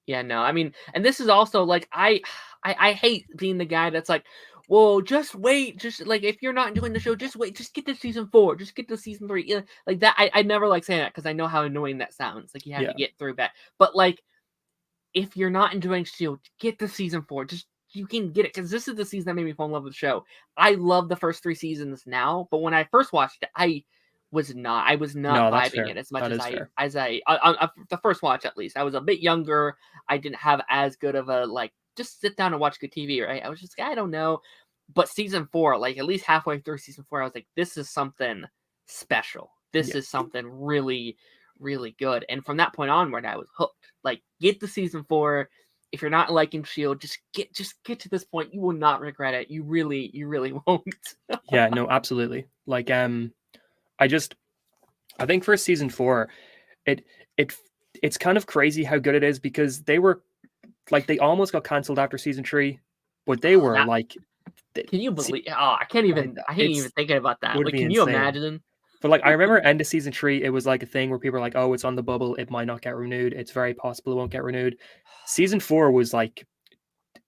Yeah, no, I mean, and this is also like, I hate being the guy that's like, well, just wait, just like, if you're not doing the show, just wait, just get to season 4, just get to season 3. Like that, I never like saying that because I know how annoying that sounds. Like, you have to get through that. But like, if you're not enjoying S.H.I.E.L.D., get to season 4. Just, you can get it, because this is the season that made me fall in love with the show. I love the first 3 seasons now, but when I first watched it, I was not vibing it as much as I the first watch, at least. I was a bit younger. I didn't have as good of a, like, just sit down and watch good TV, right? I was just, I don't know. But season 4, like, at least halfway through season 4, I was like, this is something special. This is something really, really good. And from that point onward, I was hooked. Like, get to season 4. If you're not liking S.H.I.E.L.D., just get to this point. You will not regret it. You really won't. Yeah, no, absolutely. Like, I think for season 4, it's kind of crazy how good it is, because they were like, they almost got cancelled after season 3, but they were like, can you believe? Oh, I can't even thinking about that. Like, can you imagine? But like, I remember end of season 3, it was like a thing where people were like, oh, it's on the bubble, it might not get renewed, it's very possible it won't get renewed. Season 4 was like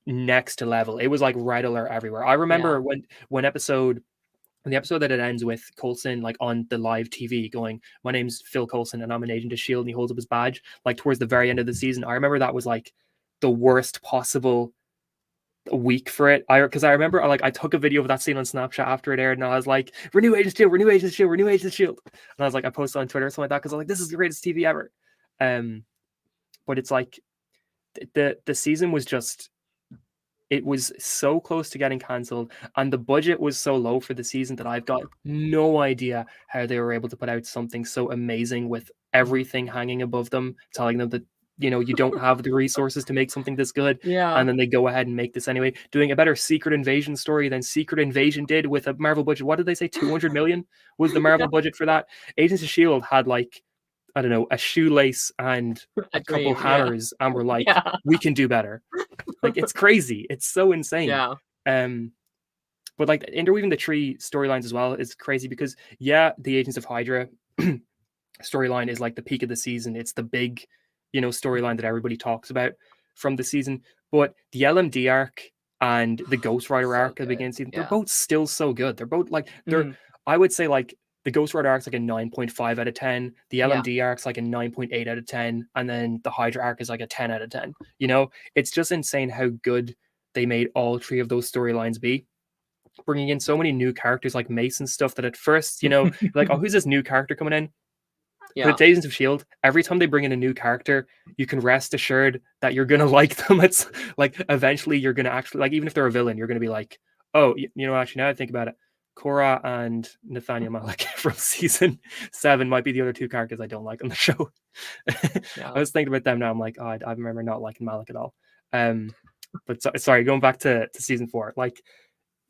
next to level. It was like red alert everywhere. I remember when the episode that it ends with Coulson, like, on the live TV going, my name's Phil Coulson and I'm an agent of S.H.I.E.L.D., and he holds up his badge, like, towards the very end of the season. I remember that was like the worst possible week for it. Because I remember I took a video of that scene on Snapchat after it aired, and I was like, renew Agents of S.H.I.E.L.D., renew Agents of S.H.I.E.L.D., renew Agents of S.H.I.E.L.D. And I was like, I posted on Twitter or something like that, because I was like, this is the greatest TV ever. But it's like, the season was just, it was so close to getting cancelled, and the budget was so low for the season that I've got no idea how they were able to put out something so amazing with everything hanging above them, telling them that, you don't have the resources to make something this good. And then they go ahead and make this anyway, doing a better Secret Invasion story than Secret Invasion did with a Marvel budget. What did they say? 200 million was the Marvel budget for that. Agents of S.H.I.E.L.D. had, like, I don't know, a shoelace and a couple hammers, and we're like, we can do better. Like, it's crazy. It's so insane. But like, interweaving the 3 storylines as well is crazy, because the Agents of Hydra storyline is like the peak of the season. It's the big, storyline that everybody talks about from the season. But the LMD arc and the Ghost Rider arc at the beginning of the season, they're both still so good. They're both like, I would say, like, the Ghost Rider arc's like a 9.5 out of 10. The LMD arc's like a 9.8 out of 10. And then the Hydra arc is like a 10 out of 10. It's just insane how good they made all 3 of those storylines be. Bringing in so many new characters like Mace and stuff that at first, like, oh, who's this new character coming in? But it's Agents of S.H.I.E.L.D. Every time they bring in a new character, you can rest assured that you're going to like them. It's like, eventually you're going to actually, like, even if they're a villain, you're going to be like, oh, actually, now I think about it, Cora and Nathaniel Malik from season 7 might be the other 2 characters I don't like on the show. I was thinking about them now. I'm like, oh, I remember not liking Malik at all. But sorry, going back to season 4, like,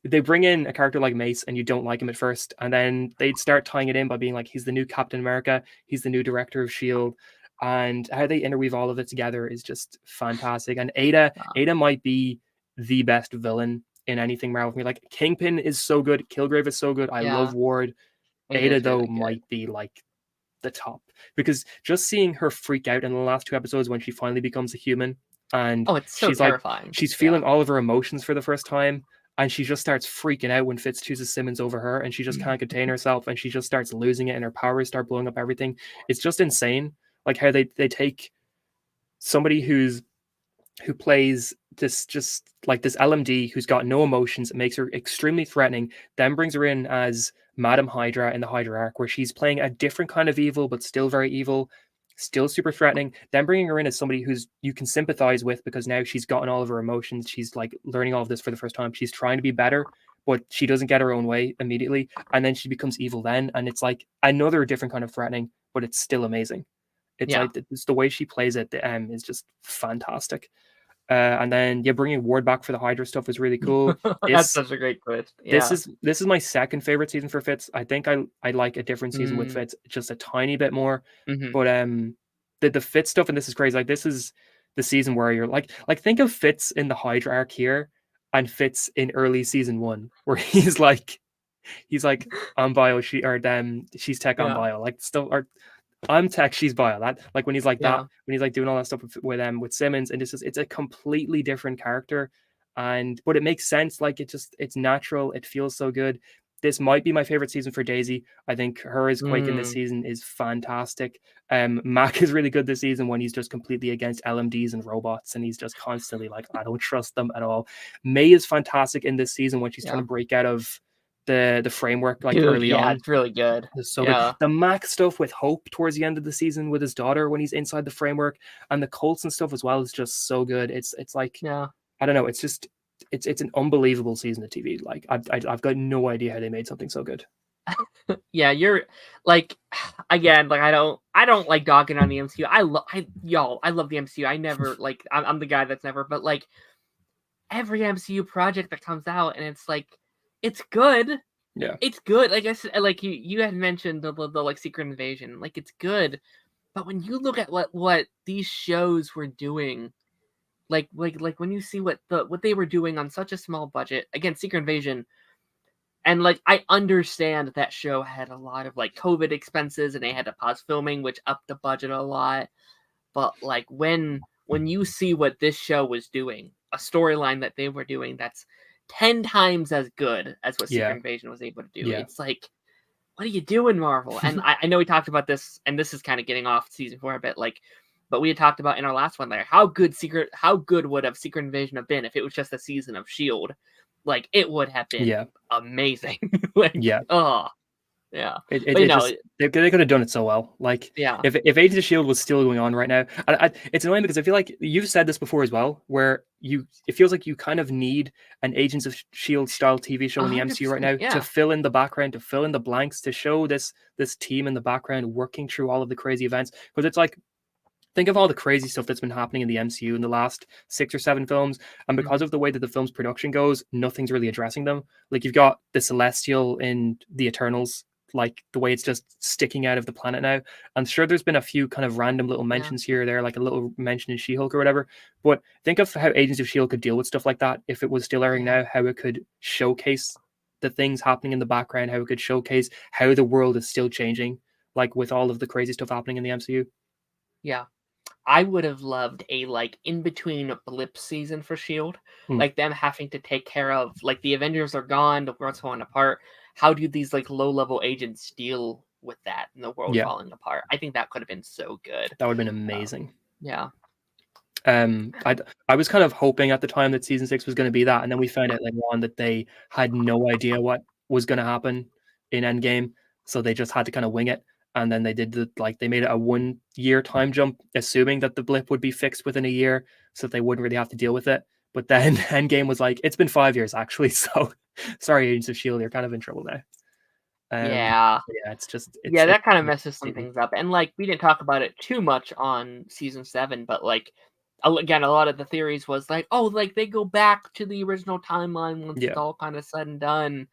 they bring in a character like Mace and you don't like him at first, and then they'd start tying it in by being like, he's the new Captain America, he's the new director of S.H.I.E.L.D., and how they interweave all of it together is just fantastic. And Ada might be the best villain in anything Marvel for me. Like, Kingpin is so good, Kilgrave is so good, I love Ward. Ada, though, might be like the top, because just seeing her freak out in the last 2 episodes when she finally becomes a human, and it's so she's terrifying. Like, she's feeling all of her emotions for the first time, and she just starts freaking out when Fitz chooses Simmons over her, and she just can't contain herself, and she just starts losing it, and her powers start blowing up everything. It's just insane, like, how they take somebody who plays this, just like this LMD who's got no emotions, it makes her extremely threatening, then brings her in as Madam Hydra in the Hydra arc, where she's playing a different kind of evil but still very evil, still super threatening. Then bringing her in as somebody who's you can sympathize with because now she's gotten all of her emotions. She's like learning all of this for the first time. She's trying to be better, but she doesn't get her own way immediately, and then she becomes evil then, and it's like another different kind of threatening, but it's still amazing. It's like it's the way she plays it is just fantastic. And then bringing Ward back for the Hydra stuff was really cool. That's such a great twist. This is my second favorite season for Fitz. I think I like a different season with Fitz just a tiny bit more. But the Fitz stuff, and this is crazy. Like this is the season where you're like think of Fitz in the Hydra arc here and Fitz in early season 1, where he's like I'm bio, she's tech, on bio, like stuff, or I'm tech, she's bio. That like when he's like that, when he's like doing all that stuff with Simmons, and it's a completely different character, but it makes sense. Like it's natural. It feels so good. This might be my favorite season for Daisy. I think her as Quake in this season is fantastic. Mac is really good this season when he's just completely against LMDs and robots, and he's just constantly like, I don't trust them at all. May is fantastic in this season when she's trying to break out of the framework early on. It's really good. It's so good. The Mac stuff with Hope towards the end of the season with his daughter when he's inside the framework, and the Coulson stuff as well is just so good. It's like I don't know. It's just it's an unbelievable season of TV. Like I've got no idea how they made something so good. You're like, again, like I don't like dogging on the MCU. I love the MCU. I never like I'm the guy that's never, but like every MCU project that comes out, and it's like it's good. Yeah, it's good. Like I said, like you had mentioned the like Secret Invasion. Like it's good, but when you look at what these shows were doing, like when you see what they were doing on such a small budget, again, Secret Invasion, and like I understand that show had a lot of like COVID expenses and they had to pause filming, which upped the budget a lot. But like when you see what this show was doing, a storyline that they were doing that's 10 times as good as what Secret Invasion was able to do. It's like, what are you doing, Marvel? And I know we talked about this, and this is kind of getting off season 4 a bit, like, but we had talked about in our last one there, how good would have Secret Invasion have been if it was just a season of S.H.I.E.L.D.? Like, it would have been amazing. Like, they could have done it so well. Like, if Agents of S.H.I.E.L.D. was still going on right now, it's annoying because I feel like you've said this before as well, where it feels like you kind of need an Agents of S.H.I.E.L.D. style TV show in the MCU right now to fill in the background, to fill in the blanks, to show this team in the background working through all of the crazy events. Because it's like, think of all the crazy stuff that's been happening in the MCU in the last 6 or 7 films. And because of the way that the film's production goes, nothing's really addressing them. Like you've got the Celestial in the Eternals, like the way it's just sticking out of the planet now. I'm sure there's been a few kind of random little mentions here or there, like a little mention in She-Hulk or whatever. But think of how Agents of S.H.I.E.L.D. could deal with stuff like that if it was still airing now, how it could showcase the things happening in the background, how it could showcase how the world is still changing, like with all of the crazy stuff happening in the MCU. Yeah. I would have loved a like in between blip season for S.H.I.E.L.D. Like them having to take care of like the Avengers are gone, the world's falling apart. How do these like low level agents deal with that and the world falling apart? I think that could have been so good. That would have been amazing. I was kind of hoping at the time that season 6 was going to be that, and then we found out later on that they had no idea what was going to happen in Endgame, so they just had to kind of wing it. And then they did they made it a 1-year time jump, assuming that the blip would be fixed within a year, so that they wouldn't really have to deal with it. But then Endgame was like, it's been 5 years actually. So sorry, Agents of S.H.I.E.L.D., you're kind of in trouble now. That kind of messes some things up. And like we didn't talk about it too much on season 7, but like again, a lot of the theories was like, oh, like they go back to the original timeline once it's all kind of said and done.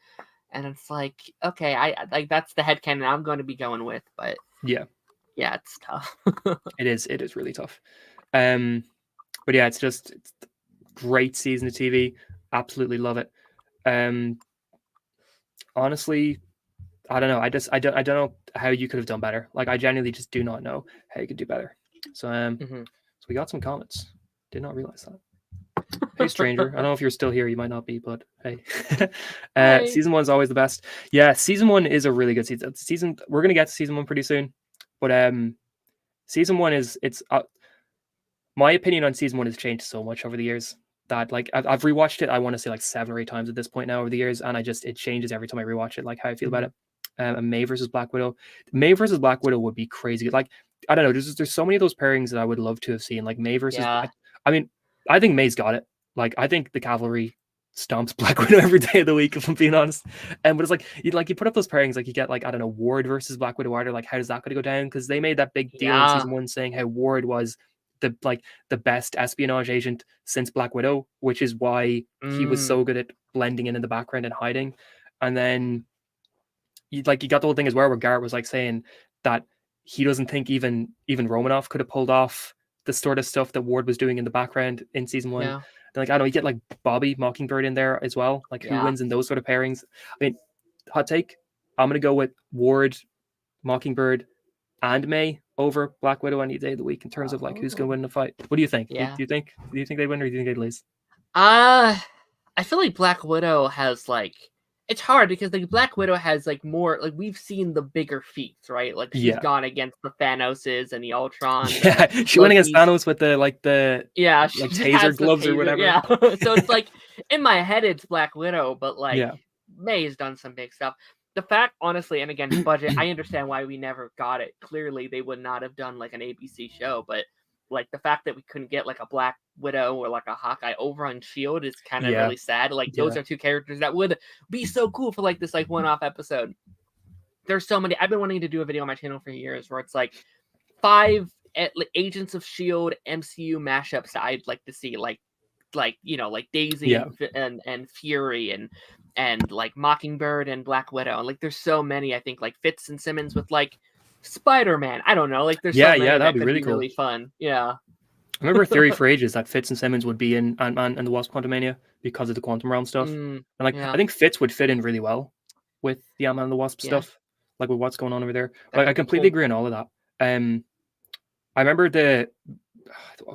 And it's like, okay, I like that's the headcanon I'm going to be going with, but it's tough. It is really tough. But yeah, it's great season of TV. Absolutely love it. Honestly, I don't know. I don't know how you could have done better. Like I genuinely just do not know how you could do better. So so we got some comments. Did not realize that. Hey, stranger. I don't know if you're still here. You might not be, but hey. Season 1 is always the best. Yeah, season 1 is a really good season. We're going to get to season 1 pretty soon. But season 1 is... my opinion on season 1 has changed so much over the years that like I've rewatched it, I want to say like 7 or 8 times at this point now over the years, and it changes every time I rewatch it, like how I feel about it. May versus Black Widow. May versus Black Widow would be crazy. Like I don't know. There's so many of those pairings that I would love to have seen, like May versus. Yeah. I mean, I think May's got it. Like, I think the Cavalry stomps Black Widow every day of the week, if I'm being honest. But it's like you put up those pairings, like you get like, I don't know, Ward versus Black Widow. Like, how does that going to go down? Because they made that big deal in season 1 saying how Ward was the best espionage agent since Black Widow, which is why he was so good at blending in the background and hiding. And then you got the whole thing as well where Garrett was like saying that he doesn't think even Romanoff could have pulled off the sort of stuff that Ward was doing in the background in season 1. Yeah. And like, I don't know, you get like Bobby Mockingbird in there as well. Like, who wins in those sort of pairings? I mean, hot take, I'm gonna go with Ward, Mockingbird, and May over Black Widow any day of the week in terms of like who's gonna win the fight. What do you think? Yeah. Do you think they win, or do you think they lose? I feel like Black Widow has like, it's hard because like Black Widow has like more, like we've seen the bigger feats, right? Like she's gone against the Thanoses and the Ultron. Yeah, she went against Thanos with the like taser gloves or whatever. Yeah, so it's like in my head it's Black Widow, but like May has done some big stuff. The fact, honestly, and again, budget, I understand why we never got it. Clearly, they would not have done like an ABC show, but like the fact that we couldn't get like a Black Widow or like a Hawkeye over on S.H.I.E.L.D. is kind of really sad. Like those are two characters that would be so cool for like this like one-off episode. There's so many. I've been wanting to do a video on my channel for years where it's like 5 Agents of S.H.I.E.L.D. MCU mashups that I'd like to see, like you know, like Daisy and Fury and like Mockingbird and Black Widow. And like there's so many. I think like Fitz and Simmons with like Spider-Man. I don't know. Like there's so many that'd be really cool. Really fun. Yeah. I remember a theory for ages that Fitz and Simmons would be in Ant-Man and the Wasp: Quantumania because of the quantum realm stuff. And like I think Fitz would fit in really well with the Ant-Man and the Wasp stuff, like with what's going on over there. Like I completely agree on all of that. I remember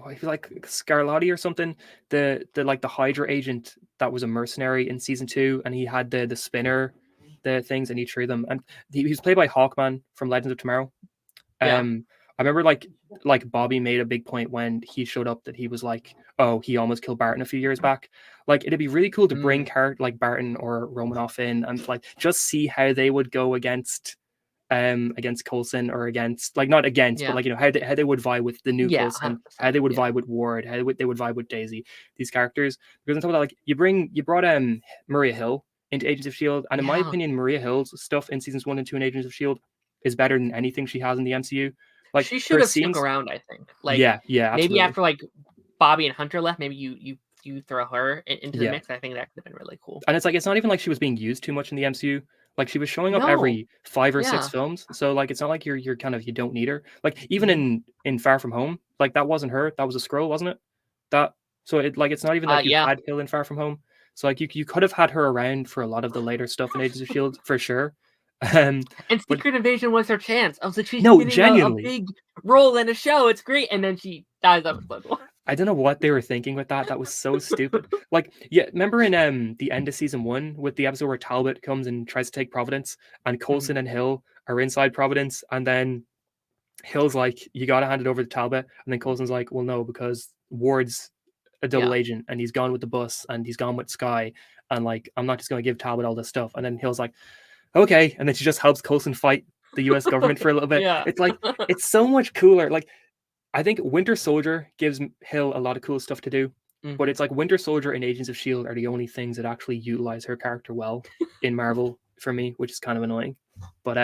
I feel like Scarlatti or something, the Hydra agent that was a mercenary in season 2, and he had the spinner, the things, and he threw them, and he was played by Hawkman from Legends of Tomorrow. I remember like Bobby made a big point when he showed up that he was like, oh, he almost killed Barton a few years back. Like it'd be really cool to bring characters like Barton or Romanoff in and like just see how they would go against Coulson, or against, like, not against, but like, you know, how they would vibe with the new Coulson, how they would vibe with Ward, how they would vibe with Daisy, these characters. Because on top of that, like you brought Maria Hill into Agents of S.H.I.E.L.D. and in my opinion, Maria Hill's stuff in seasons 1 and 2 in Agents of S.H.I.E.L.D. is better than anything she has in the MCU. Like she should have stuck around, I think. Like maybe absolutely. After like Bobby and Hunter left, maybe you throw her into the mix. I think that could have been really cool. And it's like, it's not even like she was being used too much in the MCU. Like she was showing up every 5 or 6 films, so like it's not like you're kind of, you don't need her. Like even in Far From Home, like that wasn't her, that was a Skrull, wasn't it? So it's not even like you had Hill in Far From Home. So like you could have had her around for a lot of the later stuff in Agents of S.H.I.E.L.D. for sure. And Secret Invasion was her chance. I was like, she's genuinely a big role in a show. It's great, and then she dies up. I don't know what they were thinking with that. That was so stupid. Like, remember in the end of season 1 with the episode where Talbot comes and tries to take Providence, and Coulson and Hill are inside Providence, and then Hill's like, you gotta hand it over to Talbot, and then Coulson's like, well, no, because Ward's a double agent, and he's gone with the bus, and he's gone with Sky, and like, I'm not just gonna give Talbot all this stuff. And then Hill's like, okay, and then she just helps Coulson fight the US government for a little bit. It's like, it's so much cooler. Like, I think Winter Soldier gives Hill a lot of cool stuff to do, but it's like Winter Soldier and Agents of S.H.I.E.L.D. are the only things that actually utilize her character well in Marvel for me, which is kind of annoying. But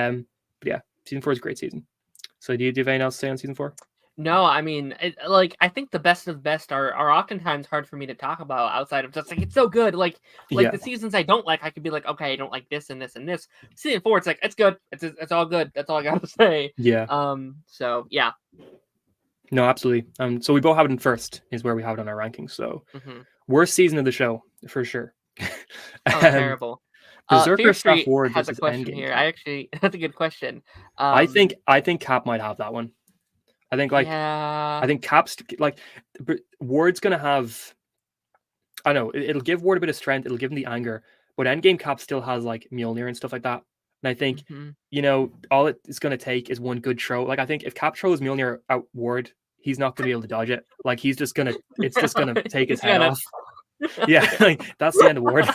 yeah, season 4 is a great season. So do you have anything else to say on season 4? No, I mean, I think the best of the best are oftentimes hard for me to talk about outside of just like, it's so good. Like the seasons I don't like, I could be like, okay, I don't like this and this and this. Season 4, it's like, it's good. It's all good. That's all I gotta say. Yeah. So yeah. No, absolutely. So we both have it in first, is where we have it on our rankings. So worst season of the show for sure. Terrible. Berserker Staff Ward has a question Endgame. here. That's a good question. I think Cap might have that one. I think I think Cap's like, Ward's gonna have, I don't know, it'll give Ward a bit of strength, it'll give him the anger, but Endgame Cap still has like Mjolnir and stuff like that. And I think, you know, all it's going to take is one good throw. Like, I think if Cap throws Mjolnir at Ward, he's not going to be able to dodge it. Like, it's just going to take his head off. Yeah, like, that's the end of Ward.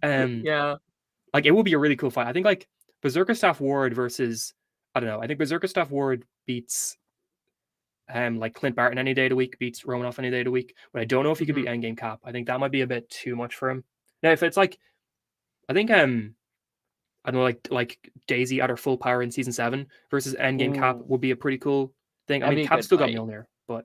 Like, it would be a really cool fight. I think, like, Berserker Staff Ward versus, I don't know, I think Berserker Staff Ward beats like Clint Barton any day of the week beats Romanoff any day of the week. But I don't know if he could beat Endgame Cap. I think that might be a bit too much for him. Now, if it's like, I think I don't know, like Daisy at her full power in season 7 versus Endgame Cap would be a pretty cool thing. I mean, Cap still got Mjolnir, but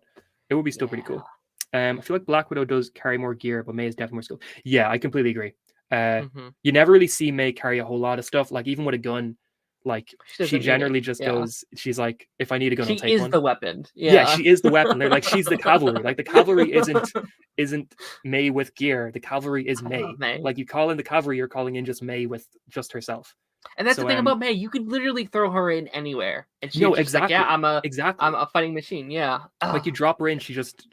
it would be still pretty cool. I feel like Black Widow does carry more gear, but May is definitely more skilled. Yeah, I completely agree. You never really see May carry a whole lot of stuff. Like even with a gun, like she generally just goes. She's like, if I need a gun, I'll take one. She is the weapon. Yeah, she is the weapon. They're like, she's the cavalry. Like the cavalry isn't May with gear. The cavalry is May. Like you call in the cavalry, you're calling in just May with just herself. And that's the thing about May. You could literally throw her in anywhere, and she's exactly. Like, yeah, I'm a fighting machine. Yeah, like you drop her in, she just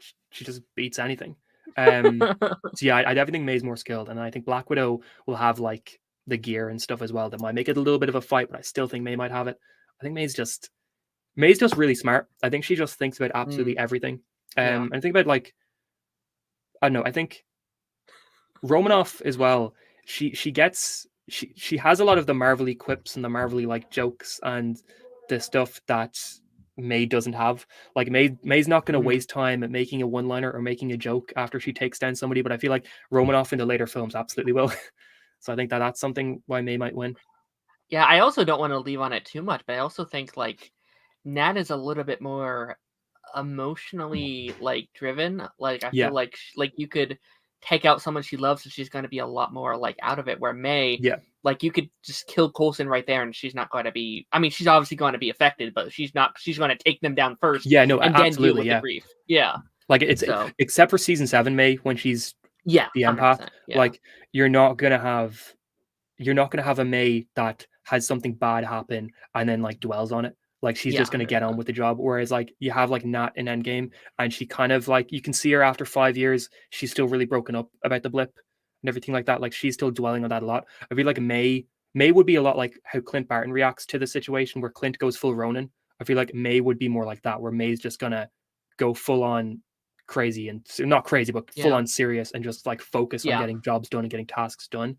beats anything. So yeah, I definitely think May's more skilled, and I think Black Widow will have like the gear and stuff as well that might make it a little bit of a fight, but I still think May might have it. I think May's just really smart. I think she just thinks about absolutely everything. And think about like, I don't know, I think Romanoff as well, she has a lot of the Marvel-y quips and the Marvel-y like jokes and the stuff that May doesn't have. Like May's not going to waste time at making a one-liner or making a joke after she takes down somebody, but I feel like Romanoff in the later films absolutely will. So I think that's something why May might win. Yeah, I also don't want to leave on it too much, but I also think like Nat is a little bit more emotionally like driven. Like I feel like you could take out someone she loves and she's going to be a lot more like out of it, where May, like you could just kill Coulson right there and she's not going to be, I mean, she's obviously going to be affected, but she's going to take them down first. Yeah, no, and absolutely, then deal with the grief. Yeah. Like except for season 7 May, when she's the empath, like you're not going to have a May that has something bad happen and then like dwells on it. Like she's just going to get on with the job. Whereas like you have like Nat in Endgame, and she kind of like, you can see her after 5 years, she's still really broken up about the blip and everything like that. Like she's still dwelling on that a lot. I feel like May would be a lot like how Clint Barton reacts to the situation where Clint goes full Ronin. I feel like May would be more like that, where May's just going to go full on crazy, and not crazy, but full on serious, and just like focus on getting jobs done and getting tasks done.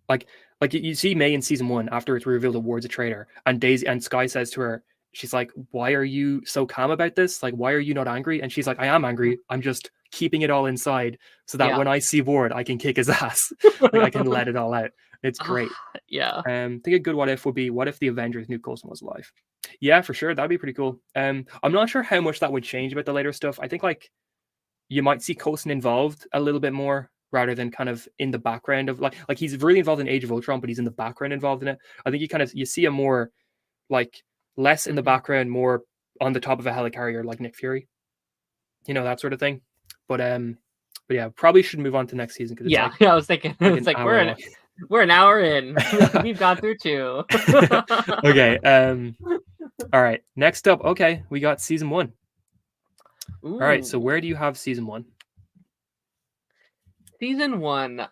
Like you see May in season 1 after it's revealed the Ward's a traitor, and Daisy and Skye says to her, she's like, why are you so calm about this? Like, why are you not angry? And she's like, I am angry. I'm just keeping it all inside so that when I see Ward, I can kick his ass. Like I can let it all out. It's great. I think a good what if would be, what if the Avengers knew Coulson was alive? Yeah, for sure. That'd be pretty cool. I'm not sure how much that would change about the later stuff. I think like you might see Coulson involved a little bit more, rather than kind of in the background of like he's really involved in Age of Ultron, but he's in the background involved in it. I think you see him more like less in the background, more on the top of a helicarrier like Nick Fury, that sort of thing. But yeah, probably should move on to next season, because I was thinking it's like we're an hour in. We've gone through 2. Okay. All right. Next up, okay, we got season 1. All right. So where do you have season 1? Season 1.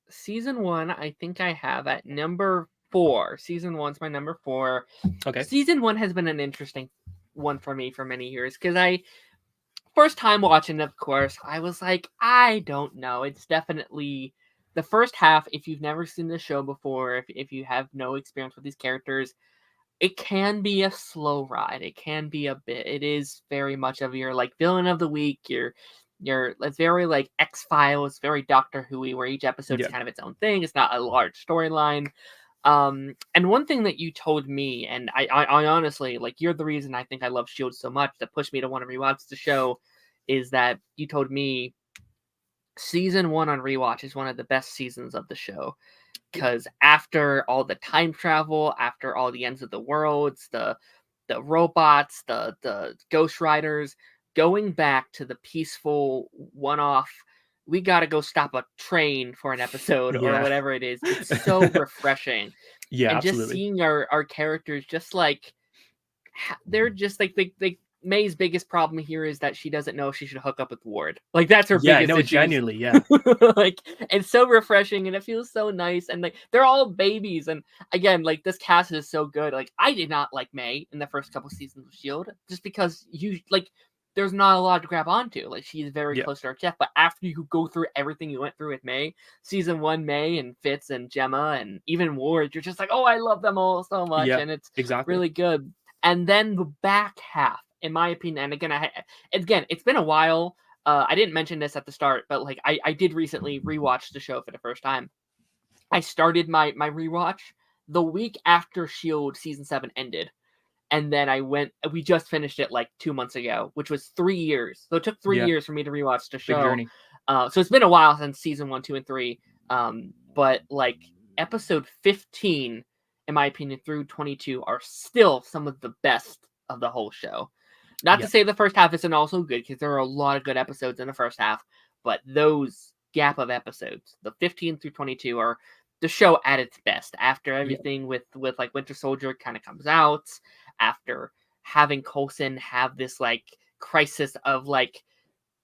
Season 1, I think I have at number 4. Season 1's my number 4. Okay. Season 1 has been an interesting one for me for many years, because first time watching, of course, I was like, I don't know. It's definitely the first half. If you've never seen the show before, if you have no experience with these characters, it can be a slow ride. It can be a bit. It is very much of your like villain of the week. It's very like X-Files, very Doctor Who-y, where each episode is kind of its own thing. It's not a large storyline. And one thing that you told me, and I honestly, like, you're the reason I think I love S.H.I.E.L.D. so much, that pushed me to want to rewatch the show, is that you told me season 1 on rewatch is one of the best seasons of the show. Because after all the time travel, after all the ends of the worlds, the robots, the Ghost Riders, going back to the peaceful one-off, we got to go stop a train for an episode or whatever it is. It's so refreshing. Yeah, and absolutely. Just seeing our characters just like, they're just like, May's biggest problem here is that she doesn't know if she should hook up with Ward. Like, that's her biggest issue. Genuinely, yeah. Like, it's so refreshing, and it feels so nice, and like they're all babies, and again, like, this cast is so good. Like, I did not like May in the first couple seasons of S.H.I.E.L.D. just because there's not a lot to grab onto. Like, she's very close to our chest, but after you go through everything you went through with May, season 1 May and Fitz and Gemma and even Ward, you're just like, oh, I love them all so much, and it's really good. And then the back half, in my opinion, and again, it's been a while. I didn't mention this at the start, but like I did recently rewatch the show for the first time. I started my rewatch the week after S.H.I.E.L.D. season 7 ended. And then we just finished it like 2 months ago, which was 3 years. So it took 3 years for me to rewatch the show. Big journey. So it's been a while since season 1, 2, and 3. But like episode 15, in my opinion, through 22 are still some of the best of the whole show. Not to say the first half isn't also good, because there are a lot of good episodes in the first half, but those gap of episodes, the 15 through 22, are the show at its best after everything with like Winter Soldier kind of comes out, after having Coulson have this like crisis of like,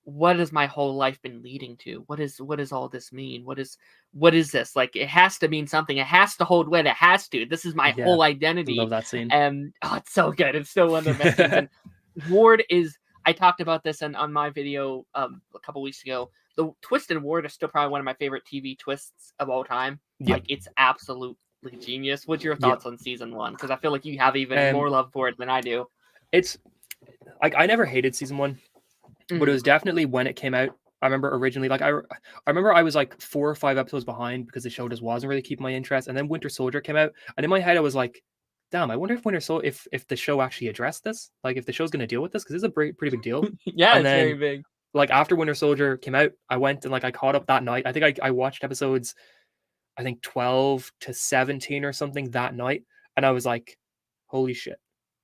what has my whole life been leading to? What does all this mean? What is this? Like, it has to mean something. It has to hold weight. It has to. This is my whole identity. I love that scene. And it's so good. It's still one of the best things. And Ward is, I talked about this on my video a couple weeks ago. The twist in Ward is still probably one of my favorite TV twists of all time. Like, it's absolutely genius. What's your thoughts on season 1? Because I feel like you have even more love for it than I do. It's like, I never hated season 1, but it was definitely when it came out. I remember originally, like I remember I was like 4 or 5 episodes behind because the show just wasn't really keeping my interest. And then Winter Soldier came out, and in my head I was like, damn, I wonder if the show actually addressed this, like if the show's going to deal with this, because it's a pretty big deal. It's very big. Like after Winter Soldier came out, I went and like I caught up that night. I think I watched episodes, I think 12 to 17 or something that night, and I was like, holy shit,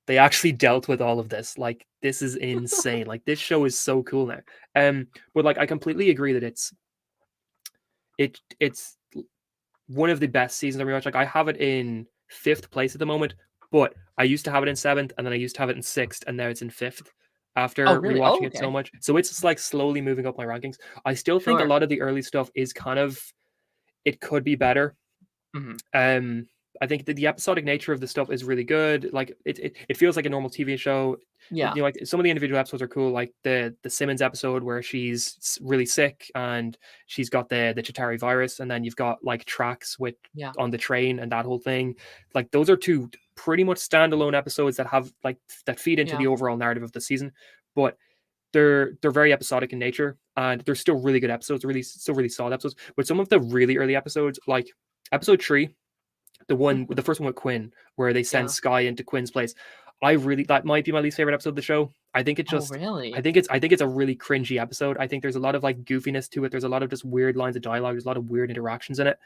they actually dealt with all of this. Like, this is insane. Like, this show is so cool now. But like, I completely agree that it's one of the best seasons I rewatched. Like, I have it in 5th place at the moment, but I used to have it in 7th, and then I used to have it in 6th, and now it's in 5th after rewatching it so much. So it's just like slowly moving up my rankings. I still think a lot of the early stuff is kind of, it could be better. I think the episodic nature of the stuff is really good. Like it feels like a normal TV show. Yeah. You know, like some of the individual episodes are cool. Like the Simmons episode where she's really sick and she's got the Chitauri virus, and then you've got like tracks with on the train and that whole thing. Like those are 2 pretty much standalone episodes that have like that feed into the overall narrative of the season. But they're very episodic in nature, and they're still really good episodes, really solid episodes. But some of the really early episodes, like episode 3, the first one with Quinn, where they send Sky into Quinn's place, that might be my least favorite episode of the show. I think it just, I think it's a really cringy episode. I think there's a lot of like goofiness to it. There's a lot of just weird lines of dialogue. There's a lot of weird interactions in it.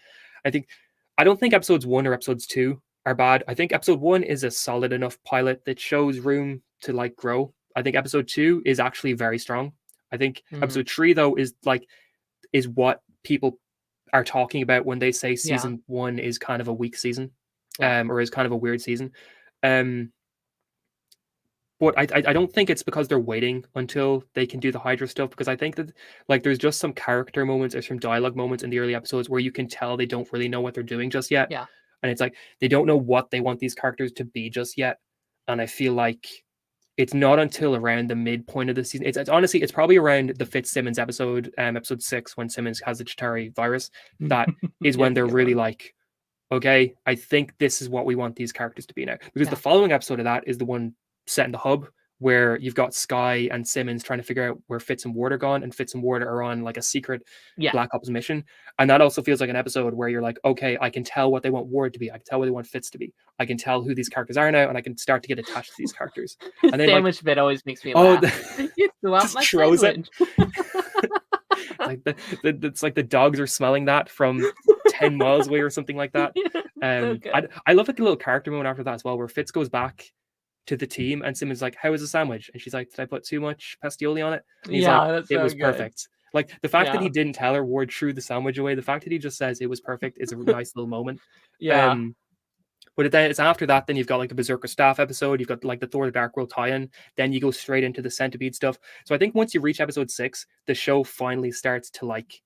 I don't think episodes 1 or episodes 2 are bad. I think episode 1 is a solid enough pilot that shows room to like grow. I think episode 2 is actually very strong. I think episode 3 though is what people are talking about when they say season 1 is kind of a weak season, or is kind of a weird season. But I don't think it's because they're waiting until they can do the Hydra stuff, because I think that like there's just some character moments or some dialogue moments in the early episodes where you can tell they don't really know what they're doing just yet. Yeah. And it's like they don't know what they want these characters to be just yet. And I feel like it's not until around the midpoint of the season. It's honestly, it's probably around the Fitz Simmons episode, episode 6, when Simmons has the Chitauri virus, that is when they're really like, okay, I think this is what we want these characters to be now. Because the following episode of that is the one set in the hub, where you've got Sky and Simmons trying to figure out where Fitz and Ward are gone, and Fitz and Ward are on like a secret Black Ops mission. And that also feels like an episode where you're like, okay, I can tell what they want Ward to be. I can tell what they want Fitz to be. I can tell who these characters are now, and I can start to get attached to these characters. And then sandwich bit always makes me laugh. You threw out my sandwich. Like it's like the dogs are smelling that from 10 miles away or something like that. So I love like the little character moment after that as well, where Fitz goes back to the team and Simmons like, how was the sandwich? And she's like, did I put too much pastioli on it? And he's like, it was perfect. Like the fact that he didn't tell her Ward threw the sandwich away, the fact that he just says it was perfect is a nice little moment. But it's after that, then you've got like the Berserker staff episode, you've got like the Thor the Dark World tie-in, then you go straight into the Centipede stuff. So I think once you reach episode 6, the show finally starts to like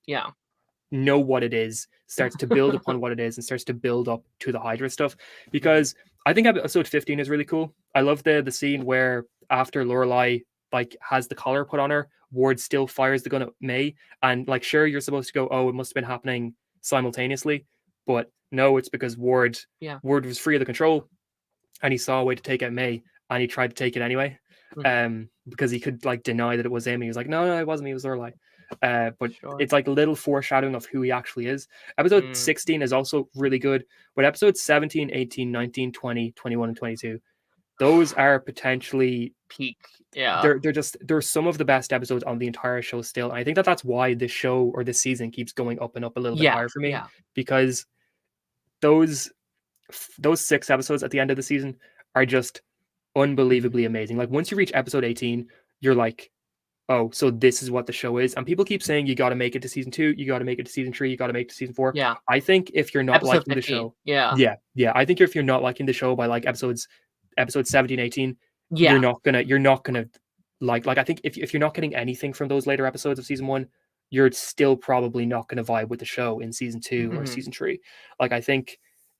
know what it is, starts to build upon what it is, and starts to build up to the Hydra stuff. Because I think episode 15 is really cool. I love the scene where after Lorelai like has the collar put on her, Ward still fires the gun at May, and like sure, you're supposed to go, oh, it must have been happening simultaneously, but no, it's because Ward was free of the control, and he saw a way to take out May, and he tried to take it anyway, because he could like deny that it was him. He was like, no, it wasn't me, it was Lorelai. But it's like little foreshadowing of who he actually is. Episode 16 is also really good, but episodes 17, 18, 19, 20, 21, and 22, those are potentially peak. Yeah, they're some of the best episodes on the entire show still. And I think that's why this show or this season keeps going up and up a little bit higher for me, because those 6 episodes at the end of the season are just unbelievably amazing. Like once you reach episode 18, you're like, oh, so this is what the show is. And people keep saying you got to make it to season 2, you got to make it to season 3, you got to make it to season 4. Yeah, I think if you're not episode liking 15, the show, yeah, I think if you're not liking the show by like episode 17, 18, you're not gonna like I think if you're not getting anything from those later episodes of season 1, you're still probably not gonna vibe with the show in season 2 or season 3. Like I think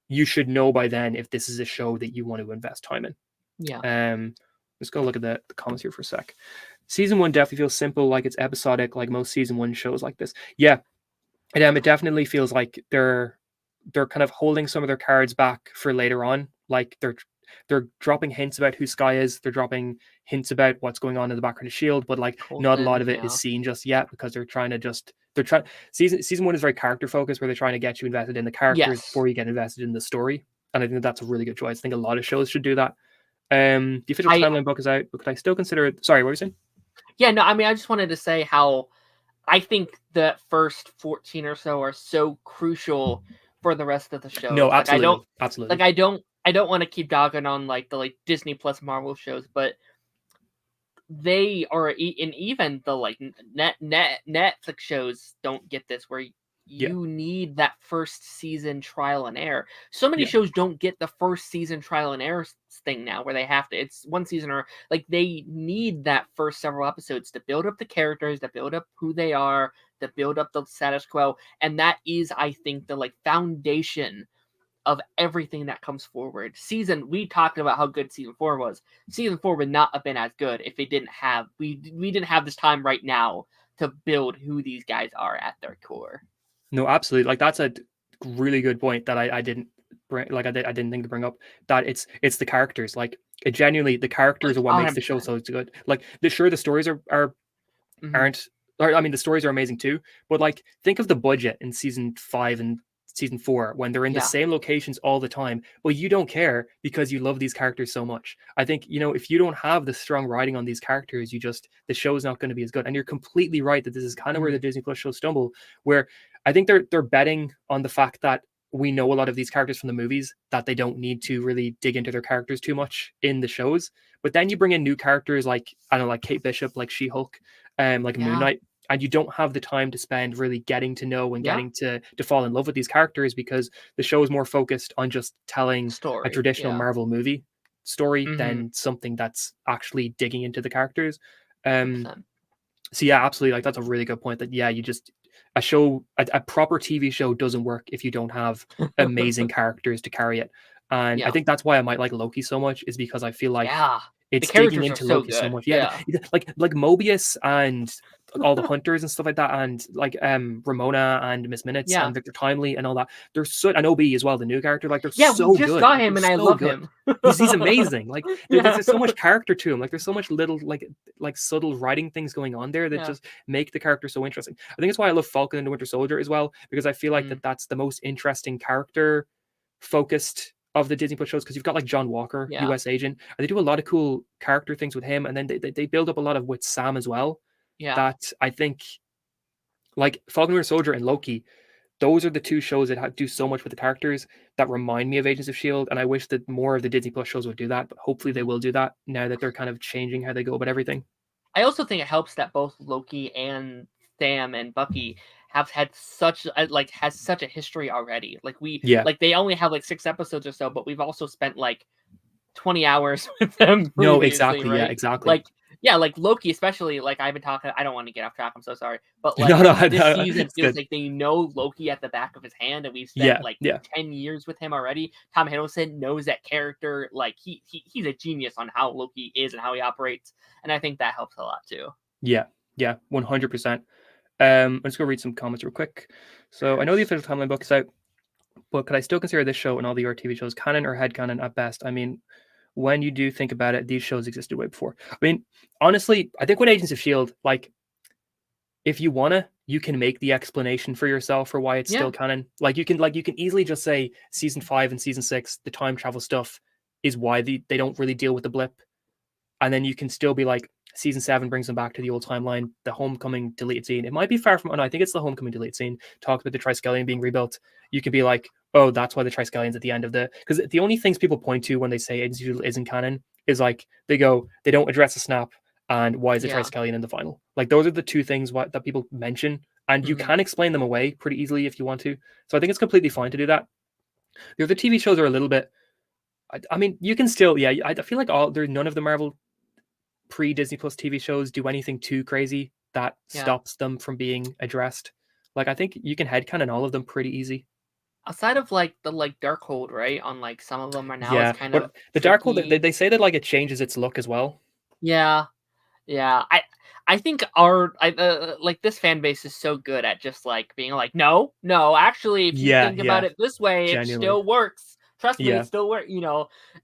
you should know by then if this is a show that you want to invest time in. Let's go look at the comments here for a sec. Season 1 definitely feels simple, like it's episodic, like most season 1 shows like this. Yeah, and it definitely feels like they're kind of holding some of their cards back for later on. Like they're dropping hints about who Skye is. They're dropping hints about what's going on in the background of S.H.I.E.L.D., but like Coulson, not a lot of it is seen just yet, because they're trying season 1 is very character focused, where they're trying to get you invested in the characters before you get invested in the story. And I think that's a really good choice. I think a lot of shows should do that. The official timeline book is out, but could I still consider it? Sorry, what were you saying? Yeah, no, I mean, I just wanted to say how I think the first 14 or so are so crucial for the rest of the show. No, absolutely. Absolutely. Like, I don't want to keep dogging on like the like Disney Plus Marvel shows, but they are, and even the like Netflix shows don't get this, where you need that first season trial and error. So many shows don't get the first season trial and error thing now, where they have to, it's one season, or like they need that first several episodes to build up the characters, to build up who they are, to build up the status quo. And that is, I think, the like foundation of everything that comes forward. We talked about how good season 4 was. Season 4 would not have been as good if it didn't have, we didn't have this time right now to build who these guys are at their core. No, absolutely. Like that's a really good point that I didn't bring. Like I didn't think to bring up, that it's the characters. Like it genuinely, the characters are what makes the show so good. Like the stories aren't. Or, I mean, the stories are amazing too. But like, think of the budget in season 5 and season 4 when they're in the same locations all the time. Well, you don't care because you love these characters so much. I think, if you don't have the strong writing on these characters, the show is not going to be as good. And you're completely right that this is kind of where the Disney Plus shows stumble, where I think they're betting on the fact that we know a lot of these characters from the movies, that they don't need to really dig into their characters too much in the shows. But then you bring in new characters like, I don't know, like Kate Bishop, like She-Hulk, like Moon Knight, and you don't have the time to spend really getting to know and getting to fall in love with these characters, because the show is more focused on just telling a traditional Marvel movie story than something that's actually digging into the characters. So yeah, absolutely. Like that's a really good point, that a proper TV show doesn't work if you don't have amazing characters to carry it. And I think that's why I might like Loki so much, is because I feel like it's digging into Loki so much. Like Mobius and all the hunters and stuff like that, and like Ramona and Miss Minutes and Victor Timely and all that. They're so, and OB as well, the new character. Like they're so we just good. got him, and I love him. He's amazing. Like there's so much character to him. Like there's so much little like subtle writing things going on there that just make the character so interesting. I think it's why I love Falcon and the Winter Soldier as well, because I feel like that's the most interesting character focused of the Disney Plus shows, because you've got like John Walker, US agent, and they do a lot of cool character things with him, and then they build up a lot of with Sam as well. That I think, like Falcon and Winter Soldier and Loki, those are the two shows that do so much with the characters that remind me of Agents of S.H.I.E.L.D., and I wish that more of the Disney Plus shows would do that, but hopefully they will do that now that they're kind of changing how they go about everything. I also think it helps that both Loki and Sam and Bucky have had such a history already. Like like they only have like 6 episodes or so, but we've also spent like 20 hours with them. No, exactly. Right? Yeah, exactly. Like Loki, especially, like I've been talking, I don't want to get off track, I'm so sorry. But like this season feels like they know Loki at the back of his hand, and we've spent 10 years with him already. Tom Hiddleston knows that character. Like he's a genius on how Loki is and how he operates. And I think that helps a lot too. Yeah, 100%. Let's go read some comments real quick. So I know the official timeline book is out, but could I still consider this show and all the other TV shows canon or headcanon at best? I mean, when you do think about it, these shows existed way before. I mean, honestly, I think with Agents of S.H.I.E.L.D., like, if you wanna, you can make the explanation for yourself for why it's still canon. Like you can easily just say season 5 and season 6, the time travel stuff is why they don't really deal with the blip. And then you can still be like, season 7 brings them back to the old timeline, the homecoming deleted scene. It might be far from, no, I think it's the homecoming deleted scene. Talk about the Triskelion being rebuilt. You could be like, oh, that's why the Triskelions at the end of because the only things people point to when they say Agents of S.H.I.E.L.D. isn't canon is like, they don't address the snap, and why is the Triskelion in the final? Like, those are the two things that people mention, and you can explain them away pretty easily if you want to. So I think it's completely fine to do that. The other TV shows are a little bit, I mean, you can still, I feel like none of the Marvel pre-Disney Plus TV shows do anything too crazy that stops them from being addressed. Like, I think you can headcanon all of them pretty easy. Aside of like the Darkhold, right? On like some of them are now it's kind of the Darkhold. They say that like it changes its look as well. Yeah. I think our like this fan base is so good at just like being like, no, actually, if you think about it this way, genuinely. It still works. Trust me, it still works.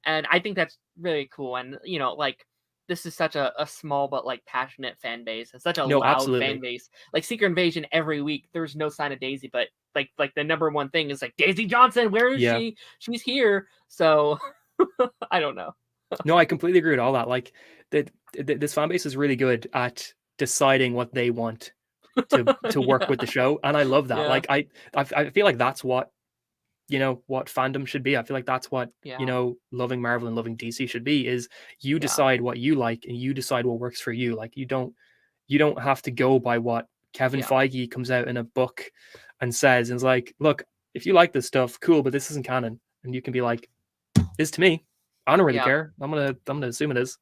And I think that's really cool. And like, this is such a small but like passionate fan base and such a loud fan base. Like Secret Invasion every week, there's no sign of Daisy, but like the number one thing is like, Daisy Johnson, where is she? She's here. So I don't know. No, I completely agree with all that. Like, this fan base is really good at deciding what they want to work with the show, and I love that. Like, I feel like that's what what fandom should be. I feel like that's what loving Marvel and loving DC should be. Is you decide what you like and you decide what works for you. Like, you don't have to go by what Kevin Feige comes out in a book and says, and is like, look, if you like this stuff, cool, but this isn't canon. And you can be like, it's to me. I don't really care. I'm gonna assume it is.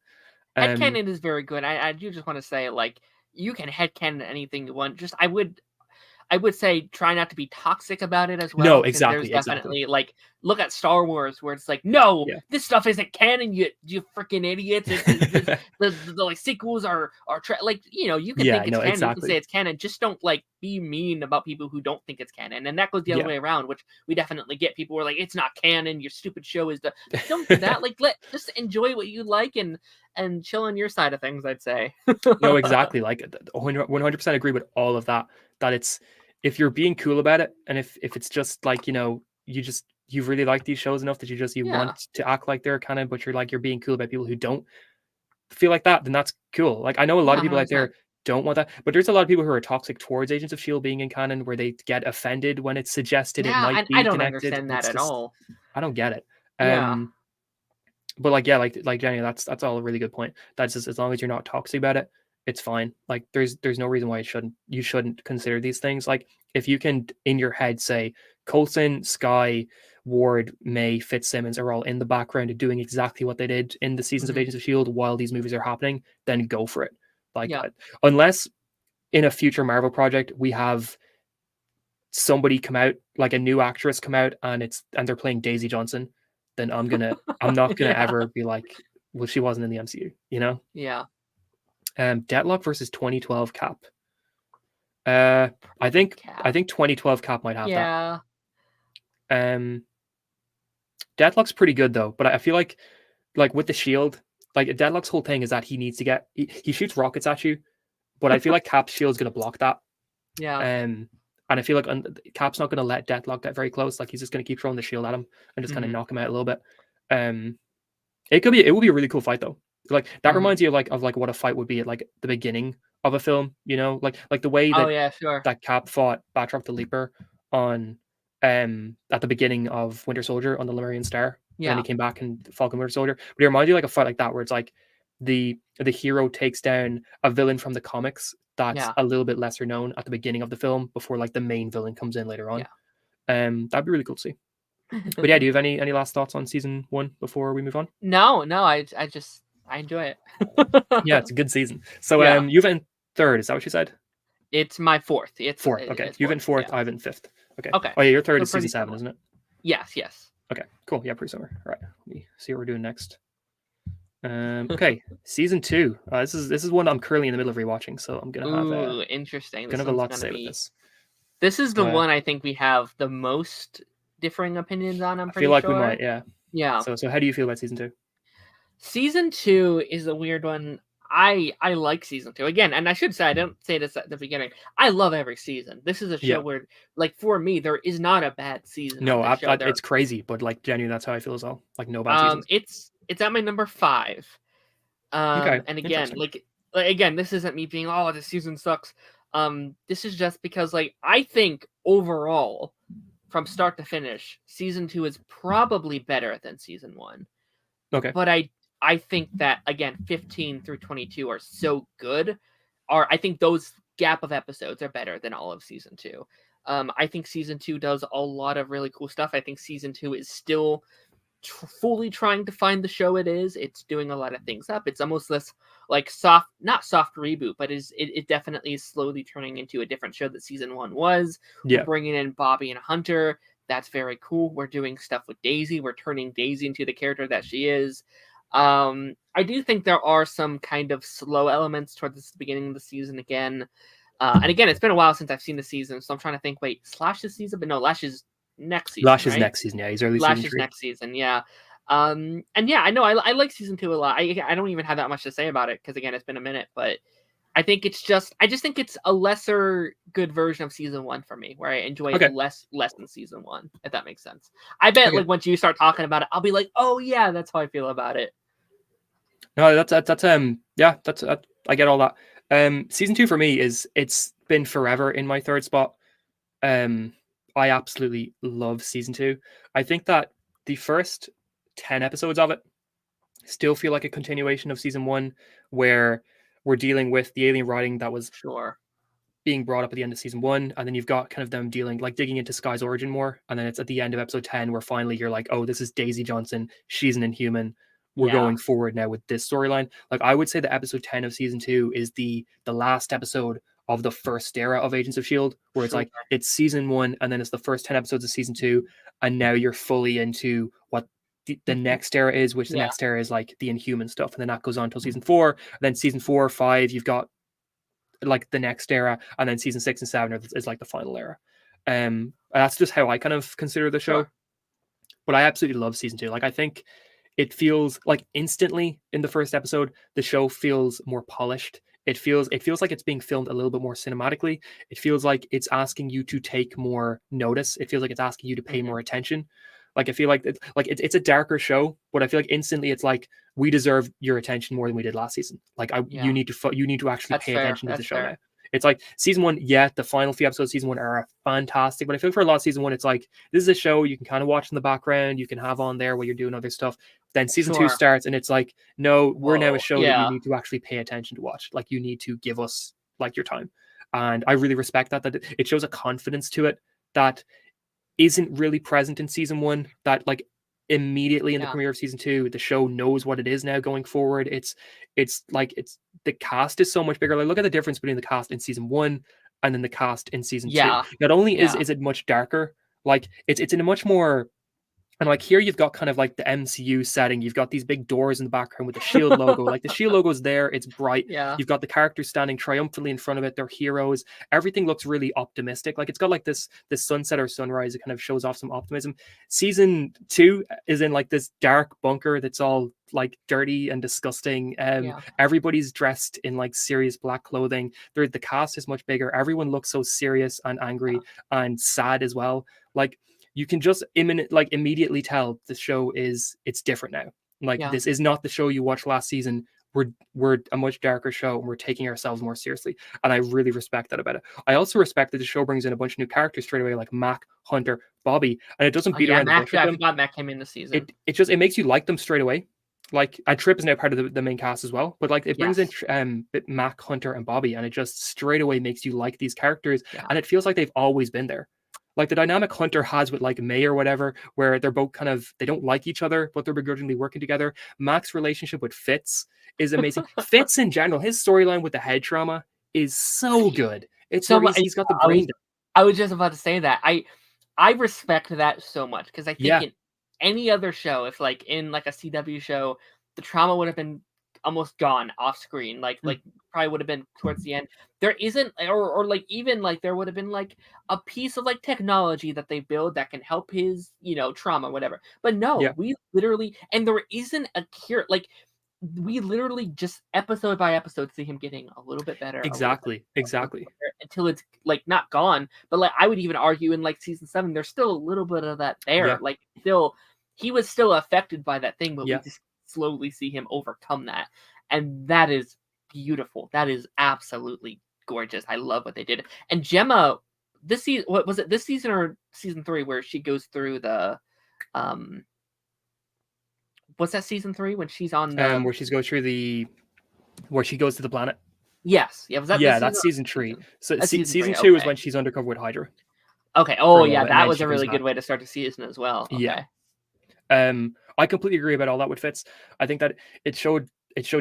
Headcanon is very good. I do just want to say, like, you can headcanon anything you want. Just I would say try not to be toxic about it as well. No, exactly. There's definitely like, look at Star Wars where it's like, no, this stuff isn't canon. You freaking idiots! The like sequels are like, you can think it's canon. Exactly. You can say it's canon. Just don't like be mean about people who don't think it's canon. And that goes the other way around, which we definitely get. People who are like, it's not canon. Your stupid show is don't do that. Like, just enjoy what you like and chill on your side of things, I'd say. No, exactly. Like, 100% agree with all of that. That it's, if you're being cool about it, and if it's just like, you really like these shows enough that you want to act like they're canon, but you're being cool about people who don't feel like that, then that's cool. Like, I know a lot of people out there don't want that, but there's a lot of people who are toxic towards Agents of S.H.I.E.L.D. being in canon, where they get offended when it's suggested it might be connected. I don't understand that at all. I don't get it. But like Jenny, that's all a really good point. That's just, as long as you're not toxic about it, it's fine. Like, there's no reason why you shouldn't consider these things. Like, if you can in your head say Coulson, Skye, Ward, May, Fitz, Simmons are all in the background doing exactly what they did in the seasons of Agents of S.H.I.E.L.D. while these movies are happening, then go for it. Like, unless in a future Marvel project we have somebody come out, like a new actress come out, and they're playing Daisy Johnson, then I'm not gonna ever be like, well, she wasn't in the MCU, Yeah. Deadlock versus 2012 Cap. I think 2012 Cap might have that. Deadlock's pretty good though, but I feel like with the shield, like Deadlock's whole thing is that he needs to he shoots rockets at you, but I feel like Cap's shield's gonna block that. And I feel like Cap's not gonna let Deadlock get very close. Like, he's just gonna keep throwing the shield at him and just kind of knock him out a little bit. It will be a really cool fight though. Like, that reminds you of what a fight would be at like the beginning of a film, like the way that that Cap fought Batroc the Leaper on at the beginning of Winter Soldier on the Lemurian Star. And then he came back in Falcon Winter Soldier. But it reminds you like a fight like that, where it's like the hero takes down a villain from the comics that's a little bit lesser known at the beginning of the film before like the main villain comes in later on. That'd be really cool to see. But yeah, do you have any last thoughts on season 1 before we move on? No, I enjoy it. Yeah, it's a good season. So you've in 3rd, is that what you said? It's my 4th. It's 4th. Okay. You've in 4th, I've in 5th. Okay. Okay. Oh yeah, your 3rd is season 7, isn't it? Yes. Okay, cool. Yeah, pretty similar. All right. Let me see what we're doing next. Okay, season 2. This is one I'm currently in the middle of rewatching, so I'm gonna have interesting. Gonna have a lot to say with this. This is the one I think we have the most differing opinions on. I feel like we might, yeah. So how do you feel about season 2? Season 2 is a weird one. I like season 2 again, and I should say, I didn't say this at the beginning. I love every season. This is a show where, like, for me, there is not a bad season on this show. It's crazy, but like genuinely, that's how I feel as well. Like no bad seasons. It's at my number 5. Okay, and again, like again, this isn't me being, oh, this season sucks. This is just because, like, I think overall, from start to finish, season 2 is probably better than season 1. Okay, but I think that, again, 15 through 22 are so good. I think those gap of episodes are better than all of season 2. I think season 2 does a lot of really cool stuff. I think season 2 is still fully trying to find the show it is. It's doing a lot of things up. It's almost this, like, not soft reboot, but it definitely is slowly turning into a different show that season 1 was. yeah. We're bringing in Bobby and Hunter. That's very cool. We're doing stuff with Daisy. We're turning Daisy into the character that she is. I do think there are some kind of slow elements towards the beginning of the season again. And again, it's been a while since I've seen the season, so I'm trying to think, wait, Slash this season? But no, Lash is next season, Lash is right? next season, yeah. He's early Lash season is 3. next season, yeah. And yeah, I know, I like season 2 a lot. I don't even have that much to say about it, because again, it's been a minute, but I just think it's a lesser good version of season 1 for me, where I enjoy it less than season 1, if that makes sense. I bet like once you start talking about it, I'll be like, oh yeah, that's how I feel about it. No, that's I get all that. Season 2 for me it's been forever in my third spot. I absolutely love season 2. I think that the first 10 episodes of it still feel like a continuation of season 1, where we're dealing with the alien writing that was being brought up at the end of season 1, and then you've got kind of them digging into Sky's origin more, and then it's at the end of episode 10 where finally you're like, oh, this is Daisy Johnson, she's an Inhuman, we're going forward now with this storyline. Like, I would say that episode 10 of season 2 is the last episode of the first era of Agents of S.H.I.E.L.D., where it's like, it's season 1, and then it's the first 10 episodes of season 2, and now you're fully into what the next era is, which the next era is like the Inhuman stuff, and then that goes on till season 4, and then season 4, 5, you've got like the next era, and then season 6 and 7 is like the final era. That's just how I kind of consider the show. But I absolutely love season 2. Like, I think it feels like instantly in the first episode, the show feels more polished. It feels like it's being filmed a little bit more cinematically. It feels like it's asking you to take more notice. It feels like it's asking you to pay more attention. Like, I feel like it's a darker show, but I feel like instantly it's like, we deserve your attention more than we did last season. Like, you need to actually pay attention to the show now. It's like season 1, the final few episodes of season 1 are fantastic, but I feel for a lot of season 1, it's like, this is a show you can kind of watch in the background, you can have on there while you're doing other stuff. Then season 2 starts, and it's like, no, we're now a show that you need to actually pay attention to watch. Like, you need to give us like your time. And I really respect that it shows a confidence to it that isn't really present in season 1, that like immediately in the premiere of season 2, the show knows what it is now going forward. It's the cast is so much bigger. Like, look at the difference between the cast in season 1 and then the cast in season 2. Not only is it much darker, like it's in a much more, and like here you've got kind of like the MCU setting. You've got these big doors in the background with the S.H.I.E.L.D. logo. Like, the S.H.I.E.L.D. logo is there. It's bright. You've got the characters standing triumphantly in front of it. They're heroes. Everything looks really optimistic. Like, it's got like this sunset or sunrise. It kind of shows off some optimism. Season 2 is in like this dark bunker that's all like dirty and disgusting. Everybody's dressed in like serious black clothing. The cast is much bigger. Everyone looks so serious and angry and sad as well. Like, you can just immediately tell the show it's different now. Like, this is not the show you watched last season. We're a much darker show, and we're taking ourselves more seriously. And I really respect that about it. I also respect that the show brings in a bunch of new characters straight away, like Mac, Hunter, Bobby, and it doesn't beat around the bush with them. I forgot Mac came in the season. It makes you like them straight away. Like, and Trip is now part of the main cast as well, but like, it brings in Mac, Hunter, and Bobby, and it just straight away makes you like these characters, and it feels like they've always been there. Like, the dynamic Hunter has with like May or whatever, where they're both kind of, they don't like each other, but they're begrudgingly working together. Mac's relationship with Fitz is amazing. Fitz in general, his storyline with the head trauma is so good. It's so he's got the brain. I was just about to say that. I respect that so much, because I think in any other show, if like in like a CW show, the trauma would have been almost gone off screen. Like probably would have been towards the end. There isn't, or like even like there would have been like a piece of like technology that they build that can help his trauma, whatever. But no, we literally, and there isn't a cure. Like, we literally just episode by episode see him getting a little bit better. Exactly. Until it's like not gone. But like I would even argue in like season 7, there's still a little bit of that there. Yeah. Like still, he was still affected by that thing, but Yeah. we just slowly see him overcome that, and that is beautiful. That is absolutely gorgeous. I love what they did. And Gemma, this season, what was it? This season or season 3, where she goes through the what's that, season 3 when she's on the where she goes to the planet. Yes. Yeah, was that that's season 3. So that's season 2 okay. is when she's undercover with Hydra. Okay. Oh yeah, that was a really good way to start the season as well. Okay. Yeah. I completely agree about all that with Fitz. I think that it showed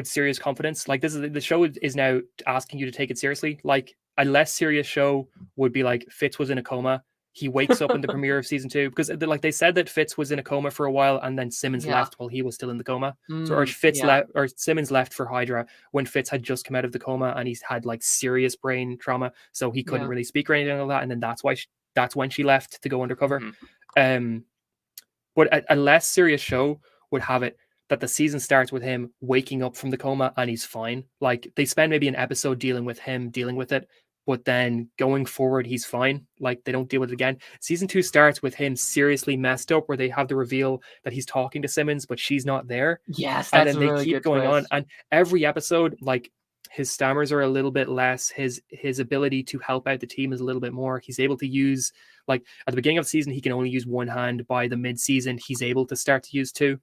serious confidence. Like the show is now asking you to take it seriously. Like a less serious show would be like Fitz was in a coma. He wakes up in the premiere of season 2 because like they said that Fitz was in a coma for a while and then Simmons left while he was still in the coma. Or Simmons left for Hydra when Fitz had just come out of the coma and he's had like serious brain trauma, so he couldn't really speak or anything like that. And then that's when she left to go undercover. But a less serious show would have it that the season starts with him waking up from the coma and he's fine. Like they spend maybe an episode dealing with him dealing with it, but then going forward, he's fine. Like they don't deal with it again. Season 2 starts with him seriously messed up, where they have the reveal that he's talking to Simmons, but she's not there. Yes, that's and then they keep going on. And every episode, like his stammers are a little bit less. His ability to help out the team is a little bit more. He's able to use, like at the beginning of the season, he can only use one hand. By the mid-season, he's able to start to use 2.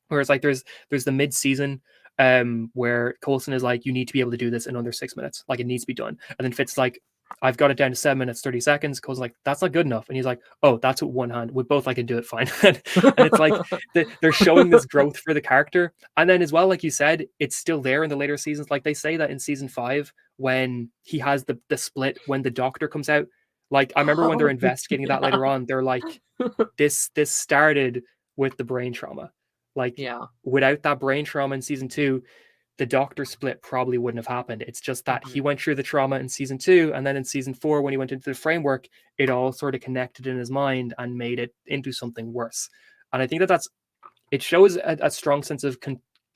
Whereas like there's the mid-season where Coulson is like, you need to be able to do this in under 6 minutes. Like it needs to be done. And then Fitz like, I've got it down to 7 minutes, 30 seconds. Coulson's like, that's not good enough. And he's like, oh, that's with one hand. With both, I can do it fine. And it's like, they're showing this growth for the character. And then as well, like you said, it's still there in the later seasons. Like they say that in season 5, when he has the split, when the doctor comes out, like I remember when they're investigating that later on, they're like, this started with the brain trauma. Like without that brain trauma in season 2, the doctor split probably wouldn't have happened. It's just that he went through the trauma in season 2, and then in season 4, when he went into the framework, it all sort of connected in his mind and made it into something worse. And I think it shows a strong sense of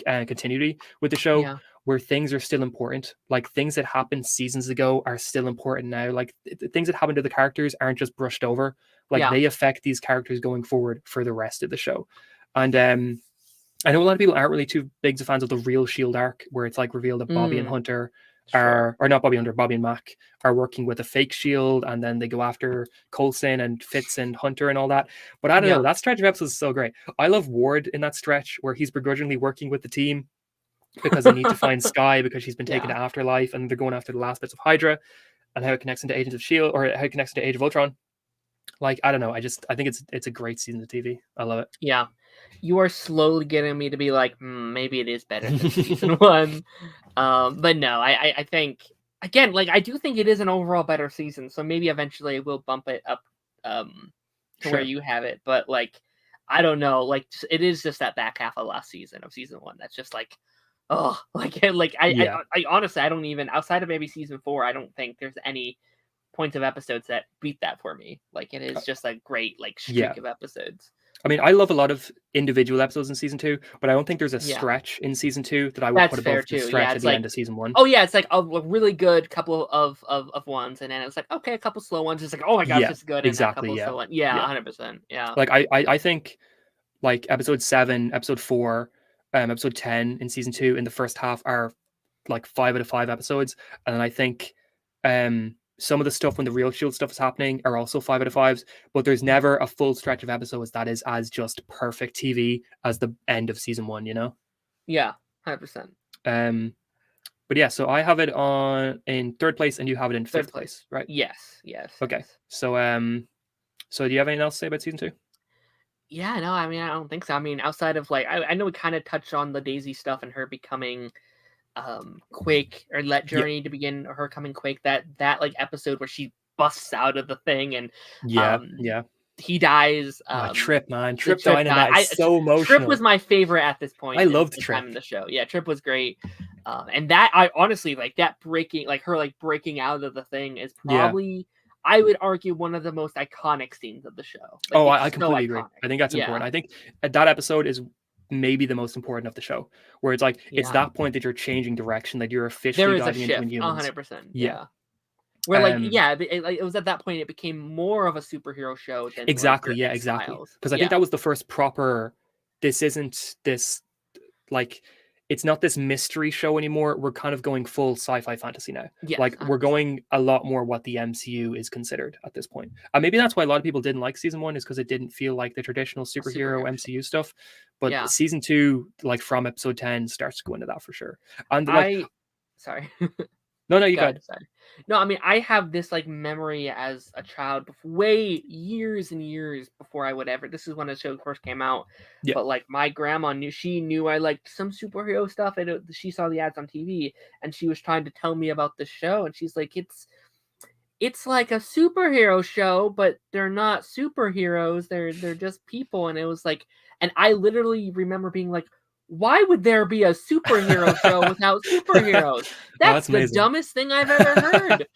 continuity with the show, where things are still important. Like things that happened seasons ago are still important now. Like things that happen to the characters aren't just brushed over. Like they affect these characters going forward for the rest of the show. And I know a lot of people aren't really too big fans of the real S.H.I.E.L.D. arc, where it's like revealed that Bobby and Hunter or not Bobby Hunter, Bobby and Mac are working with a fake S.H.I.E.L.D. and then they go after Coulson and Fitz and Hunter and all that. But I don't know, that stretch of episodes is so great. I love Ward in that stretch where he's begrudgingly working with the team because they need to find Skye because she's been taken to Afterlife, and they're going after the last bits of Hydra and how it connects into Agents of S.H.I.E.L.D. or how it connects into Age of Ultron. Like, I don't know. I think it's a great season of TV. I love it. Yeah. You are slowly getting me to be like, maybe it is better than season 1. But no, I think, again, like, I do think it is an overall better season. So maybe eventually we'll bump it up to where you have it. But, like, I don't know. Like, it is just that back half of last season of season 1 that's just like, oh, I honestly, I don't even, outside of maybe season 4, I don't think there's any points of episodes that beat that for me. Like, it is just a great, like, streak of episodes. I mean, I love a lot of individual episodes in season 2, but I don't think there's a stretch in season 2 that I would put above the stretch at the end of season 1. Oh yeah, it's like a really good couple of ones, and then it's like, okay, a couple slow ones. It's like, oh my gosh, this is good. Exactly. And a couple slow ones. Yeah, 100%. Yeah. Like I think like episode 7, episode 4, episode 10 in season 2 in the first half are like 5 out of 5 episodes, and I think some of the stuff when the real S.H.I.E.L.D. stuff is happening are also 5 out of 5s, but there's never a full stretch of episodes that is as just perfect TV as the end of season 1, you know? Yeah, 100%. But yeah, so I have it in 3rd place and you have it in 5th place, right? Yes. Okay. Yes. So do you have anything else to say about season 2? Yeah, no, I mean, I don't think so. I mean, outside of like, I know we kind of touched on the Daisy stuff and her becoming Quake, or Let Journey to begin, or her coming Quake, that like episode where she busts out of the thing and he dies. Trip dying, and that is so emotional. Trip was my favorite at this point. I loved Trip time in the show. Yeah, Trip was great. And that, I honestly, like, that breaking, like her like breaking out of the thing is probably, I would argue, one of the most iconic scenes of the show. Like, I completely agree. I think that's important. I think that episode is maybe the most important of the show, where it's like it's that point that you're changing direction, that you're officially diving into Inhumans. 100%. Yeah. Where it was at that point it became more of a superhero show than exactly because I think that was the first proper. This isn't this like it's not this mystery show anymore. We're kind of going full sci-fi fantasy now. Yes, like 100%. We're going a lot more what the MCU is considered at this point. Maybe that's why a lot of people didn't like season 1 is because it didn't feel like the traditional superhero MCU stuff. But season 2, like from episode 10, starts to go into that for sure. And sorry. No, you got it. No, I mean, I have this like memory as a child, way years and years before I would ever. This is when the show first came out. Yeah. But like my grandma knew I liked some superhero stuff, and she saw the ads on TV, and she was trying to tell me about the show, and she's like, it's like a superhero show, but they're not superheroes. They're just people, and it was like, and I literally remember being like, why would there be a superhero show without superheroes? That's the dumbest thing I've ever heard.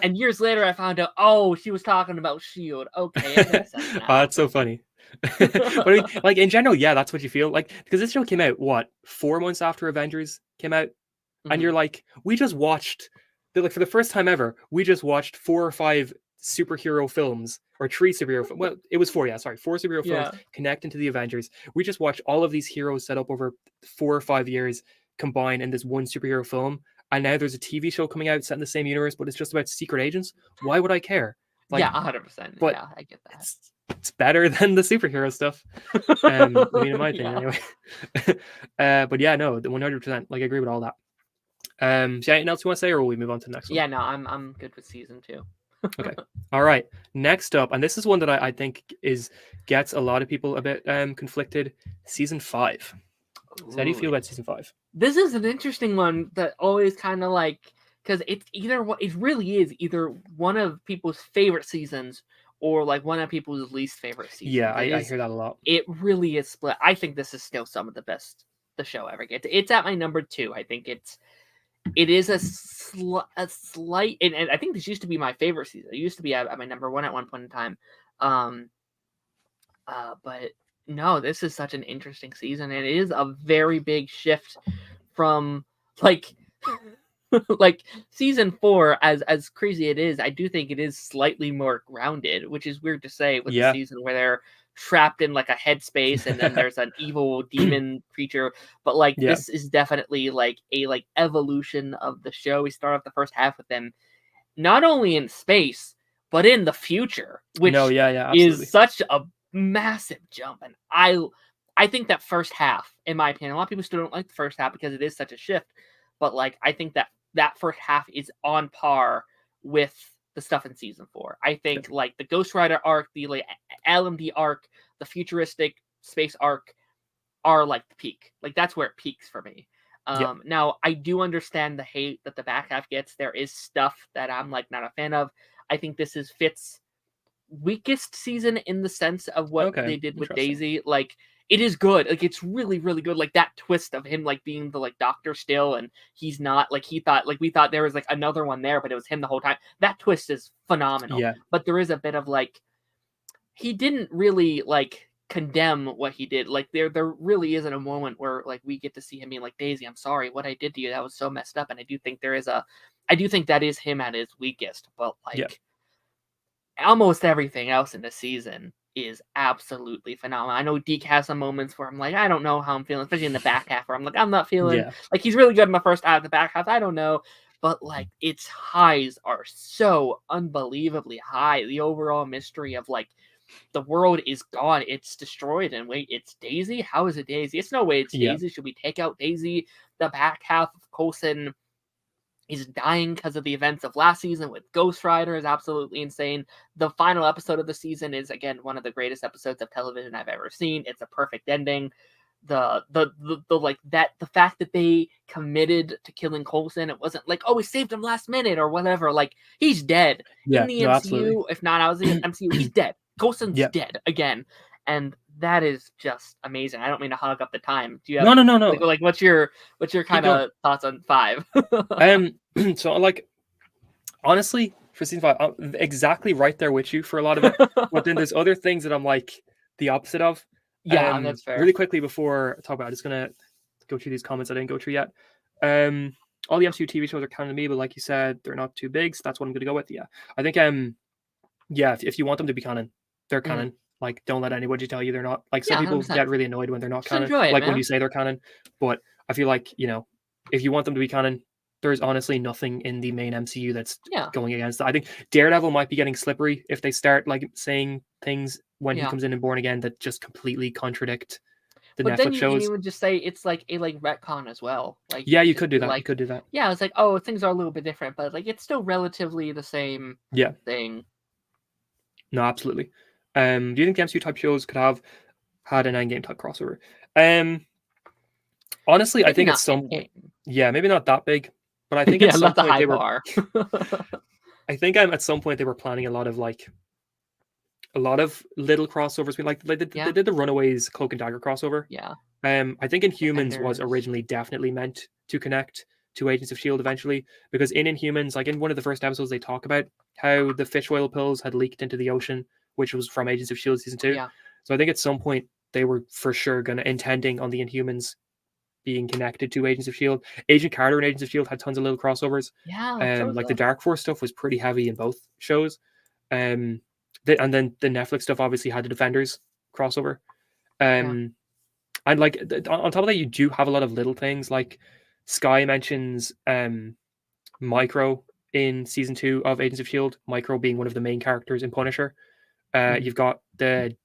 And years later, I found out, she was talking about S.H.I.E.L.D. Okay, it makes sense now. That's so funny. But I mean, like in general, yeah, that's what you feel like, because this show came out 4 months after Avengers came out, and you're like, we just watched, for the first time ever, we just watched 4 or 5 superhero films, or 3 superhero films. Well, it was 4 superhero films connecting to the Avengers. We just watched all of these heroes set up over 4 or 5 years combined in this one superhero film, and now there's a TV show coming out set in the same universe, but it's just about secret agents. Why would I care? 100%. But yeah, I get that. It's better than the superhero stuff. I mean, in my opinion, anyway. But yeah, no, 100%. Like, I agree with all that. So anything else you want to say, or will we move on to the next one? Yeah, no, I'm good with season 2. Okay. All right. Next up, and this is one that I think gets a lot of people a bit conflicted. Season 5. So how do you feel about season 5? This is an interesting one that always kind of like, because it really is either one of people's favorite seasons or like one of people's least favorite seasons. Yeah, I hear that a lot. It really is split. I think this is still some of the best the show ever gets. It's at my number 2. I think it is a slight, and I think this used to be my favorite season. It used to be at my number 1 at one point in time. But no, this is such an interesting season, and it is a very big shift from like season 4. As crazy it is, I do think it is slightly more grounded, which is weird to say with the season where they're trapped in like a headspace and then there's an evil demon creature, but this is definitely like a evolution of the show. We start off the first half with them not only in space but in the future, which is such a massive jump. And I think that first half, in my opinion, a lot of people still don't like the first half because it is such a shift, but I think that first half is on par with the stuff in season 4. I think the Ghost Rider arc, the LMD arc, the futuristic space arc are the peak. That's where it peaks for me. Now I do understand the hate that the back half gets. There is stuff that I'm not a fan of. I think this is Fitz' weakest season in the sense of what they did with Daisy. It is good. It's really, really good. That twist of him being the doctor still, and he's not. He thought we thought there was another one there, but it was him the whole time. That twist is phenomenal. Yeah. But there is a bit of he didn't really condemn what he did. There really isn't a moment where we get to see him being Daisy, I'm sorry, what I did to you, that was so messed up. And I do think that is him at his weakest. But almost everything else in the season is absolutely phenomenal. I know Deke has some moments where I'm I don't know how I'm feeling, especially in the back half where I'm I'm not feeling he's really good in the first half. The back half, I don't know. But its highs are so unbelievably high. The overall mystery of the world is gone, it's destroyed, and wait, it's Daisy? How is it Daisy? It's no way it's Daisy. Should we take out Daisy? The back half of Coulson is dying because of the events of last season with Ghost Rider is absolutely insane. The final episode of the season is again one of the greatest episodes of television I've ever seen. It's a perfect ending. The fact that they committed to killing Coulson, it wasn't we saved him last minute or whatever. He's dead in the MCU. Absolutely. If not, I was in the MCU. He's dead. Coulson's dead again, and that is just amazing. I don't mean to hog up the time. Do you have no? What's your kind of thoughts on 5? So honestly, for season 5, I'm exactly right there with you for a lot of it. But then there's other things that I'm the opposite of. Yeah, that's fair. Really quickly before I talk about it, I'm just gonna go through these comments I didn't go through yet. All the MCU TV shows are canon to me, but like you said, they're not too big, so that's what I'm gonna go with. Yeah. I think yeah, if you want them to be canon, they're canon. Like, don't let anybody tell you they're not. Like, some people 100%. get really annoyed when they're not Just canon. enjoy it, like man. when you say they're canon. But I feel like, if you want them to be canon, there's honestly nothing in the main MCU that's going against that. I think Daredevil might be getting slippery if they start like saying things when he comes in and Born Again that just completely contradict the Netflix shows. But then you would just say it's like a retcon as well. Like, yeah, you could do that. Like, you could do that. Yeah, it's like, oh, things are a little bit different, but like it's still relatively the same thing. No, absolutely. Do you think the MCU type shows could have had an Endgame type crossover? Honestly, maybe I think at some point, maybe not that big, but I think at some point they were. I think at some point they were planning a lot of little crossovers. Like they did the Runaways Cloak and Dagger crossover. Yeah. I think Inhumans was originally definitely meant to connect to Agents of S.H.I.E.L.D. eventually, because in Inhumans, like in one of the first episodes, they talk about how the fish oil pills had leaked into the ocean, which was from Agents of S.H.I.E.L.D. season 2. Yeah. So I think at some point they were for sure intending on the Inhumans being connected to Agents of S.H.I.E.L.D. Agent Carter and Agents of S.H.I.E.L.D. had tons of little crossovers. Yeah. Like the Dark Force stuff was pretty heavy in both shows. And then the Netflix stuff obviously had the Defenders crossover. And like on top of that, you do have a lot of little things. Like Sky mentions Micro in season 2 of Agents of S.H.I.E.L.D., Micro being one of the main characters in Punisher. You've got the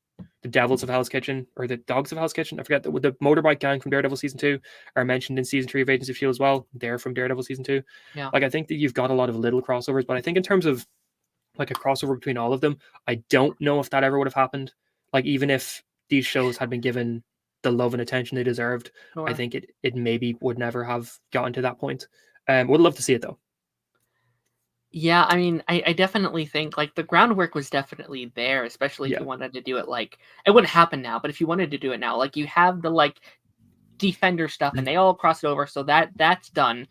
Devils of Hell's Kitchen, or the Dogs of Hell's Kitchen. I forget. The motorbike gang from Daredevil season 2 are mentioned in season 3 of Agents of S.H.I.E.L.D. as well. They're from Daredevil season 2. Yeah. Like, I think that you've got a lot of little crossovers, but I think in terms of like a crossover between all of them, I don't know if that ever would have happened. Like, even if these shows had been given the love and attention they deserved, I think it maybe would never have gotten to that point. Would love to see it though. Yeah, I mean, I definitely think like the groundwork was definitely there, especially if you wanted to do it. Like, it wouldn't happen now, but if you wanted to do it now, like you have the like Defender stuff and they all crossed over, so that's done.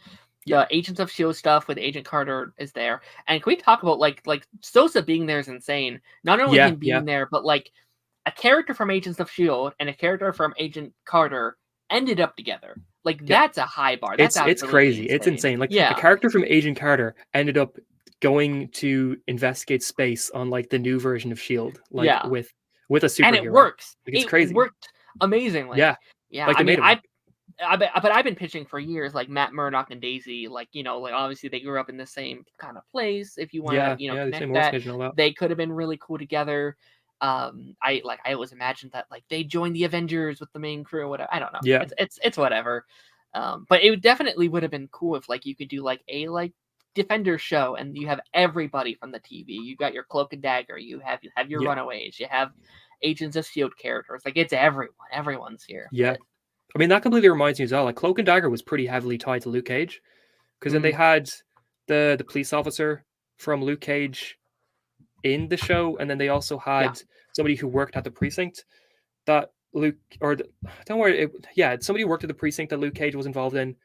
The Agents of S.H.I.E.L.D. stuff with Agent Carter is there. And can we talk about like Sosa being there is insane. Not only him being there, but like a character from Agents of S.H.I.E.L.D. and a character from Agent Carter ended up together. Like, that's a high bar. That's it's crazy. Insane. It's insane. Like, a character from Agent Carter ended up going to investigate space on like the new version of S.H.I.E.L.D. Like with a superhero. And it works. Like, it's crazy. It worked amazingly. Yeah. Like, I mean, but I've been pitching for years, like Matt Murdock and Daisy, like, like obviously they grew up in the same kind of place. If you want to, connect that, they could have been really cool together. I always imagined that like they joined the Avengers with the main crew or whatever. I don't know. Yeah. It's whatever. But it definitely would have been cool if like you could do like a like Defender show and you have everybody from the TV. You got your Cloak and Dagger. You have your Runaways. You have Agents of S.H.I.E.L.D. characters. Like, it's everyone. Everyone's here. Yeah. I mean, that completely reminds me as well. Like, Cloak and Dagger was pretty heavily tied to Luke Cage, because then they had the police officer from Luke Cage in the show, and then they also had somebody who worked at the precinct that somebody who worked at the precinct that Luke Cage was involved in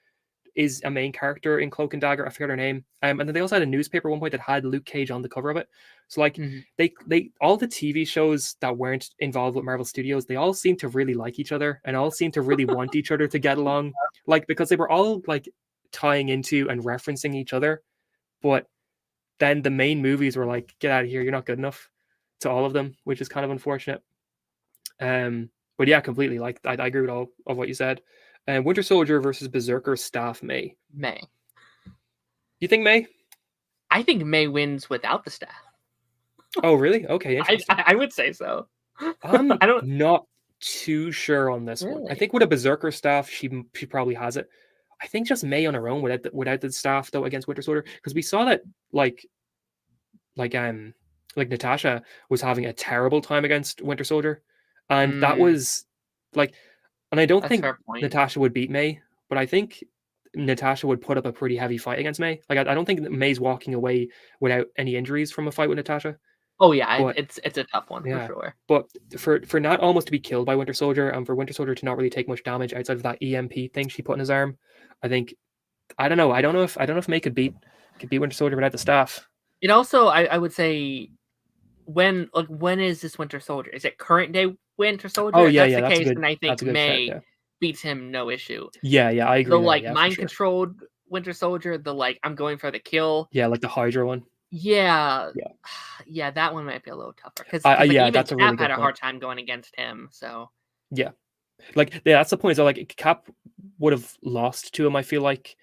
is a main character in Cloak and Dagger. I forget her name. And then they also had a newspaper at one point that had Luke Cage on the cover of it. So like they all the TV shows that weren't involved with Marvel Studios, they all seem to really like each other and all seem to really want each other to get along. Like, because they were all like tying into and referencing each other. But then the main movies were like, get out of here, you're not good enough, to all of them, which is kind of unfortunate. But yeah, completely. Like, I agree with all of what you said. Winter Soldier versus Berserker staff May. You think May? I think May wins without the staff. Oh, really? Okay, interesting. I would say so. I'm not too sure on this one. I think with a Berserker staff, she probably has it. I think just May on her own without the staff though against Winter Soldier, because we saw that like Natasha was having a terrible time against Winter Soldier, and that was like. And I don't think Natasha would beat May, but I think Natasha would put up a pretty heavy fight against May. Like, I don't think that May's walking away without any injuries from a fight with Natasha. Oh yeah, but, it's a tough one for sure. But for Nat almost to be killed by Winter Soldier, and for Winter Soldier to not really take much damage outside of that EMP thing she put in his arm, I don't know if May could beat Winter Soldier without the staff. It also, I would say, when is this Winter Soldier? Is it current day Winter Soldier. Oh If yeah, that's yeah, the that's a case, good then I think shout. May Yeah, beats him no issue. yeah, I The agree there. like Yeah, for mind sure. controlled Winter Soldier, the like I'm going for the kill. Yeah, like the Hydra one. Yeah, Yeah, yeah, that one might be a little tougher because like yeah, even that's a really Cap had good a point. hard time going against him. So Yeah, like yeah, that's the point. So like Cap would have lost to him, I feel like,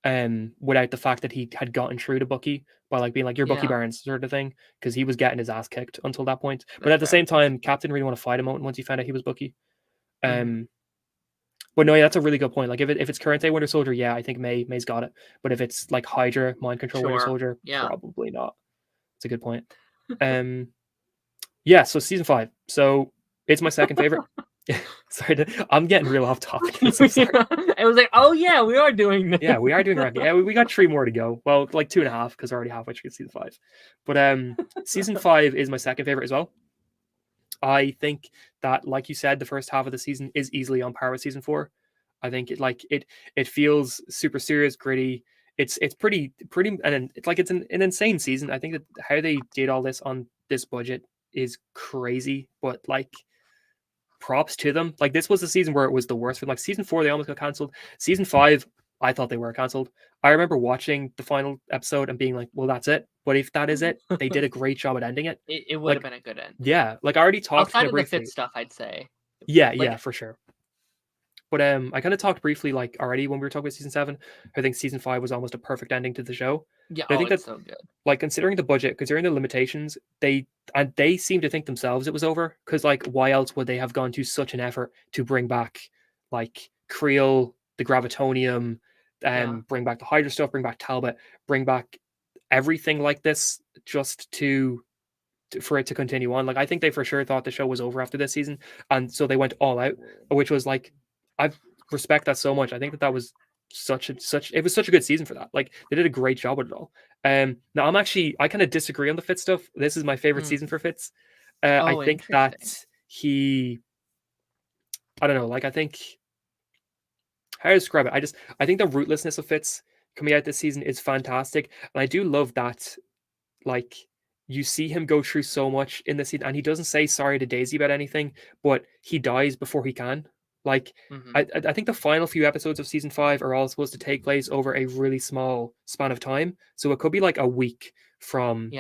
without the fact that he had gotten through to Bucky by like being like you're Bucky yeah, Barnes sort of thing, because he was getting his ass kicked until that point. But that's at the fair. same time, Cap didn't really want to fight him once he found out he was Bucky. Mm-hmm. But no, yeah, that's a really good point. Like if it's current day Winter Soldier, yeah, I think May's got it. But if it's like Hydra, Mind Control Winter Sure. Soldier, Yeah. probably not. It's a good point. Yeah, so season 5. So it's my second favorite. Sorry, I'm getting real off topic. I'm so sorry. I was like, oh yeah, we are doing this. Yeah, we are doing ranking. Yeah, we got 3 more to go. Well, like 2.5 because we're already halfway through season 5. But season 5 is my second favorite as well. I think that, like you said, the first half of the season is easily on par with season 4. I think it feels super serious, gritty. It's pretty, and it's like it's an insane season. I think that how they did all this on this budget is crazy, but like props to them. Like this was the season where it was the worst for them. Like season 4, they almost got cancelled. Season 5, I thought they were cancelled. I remember watching the final episode and being like, well, that's it. But if that is it, they did a great job at ending it. It would have been a good end. Yeah, like I already talked outside of briefly. the Fitz stuff, I'd say. Yeah, yeah, for sure. But I kind of talked briefly like already when we were talking about season 7. I think season 5 was almost a perfect ending to the show. Yeah, I think that's so good. Like considering the budget, considering the limitations, they seem to think themselves it was over, because like why else would they have gone to such an effort to bring back like Creel, the Gravitonium, bring back the Hydra stuff, bring back Talbot, bring back everything like this just for it to continue on. Like I think they for sure thought the show was over after this season, and so they went all out, which was like I respect that so much. I think that was it was such a good season for that. Like they did a great job with it all. Now I kind of disagree on the Fitz stuff. This is my favorite season for Fitz. I think that I don't know, like I think how to describe it. I think the rootlessness of Fitz coming out this season is fantastic, and I do love that. Like you see him go through so much in the scene, and he doesn't say sorry to Daisy about anything, but he dies before he can. Like I think the final few episodes of season 5 are all supposed to take place over a really small span of time, so it could be like a week from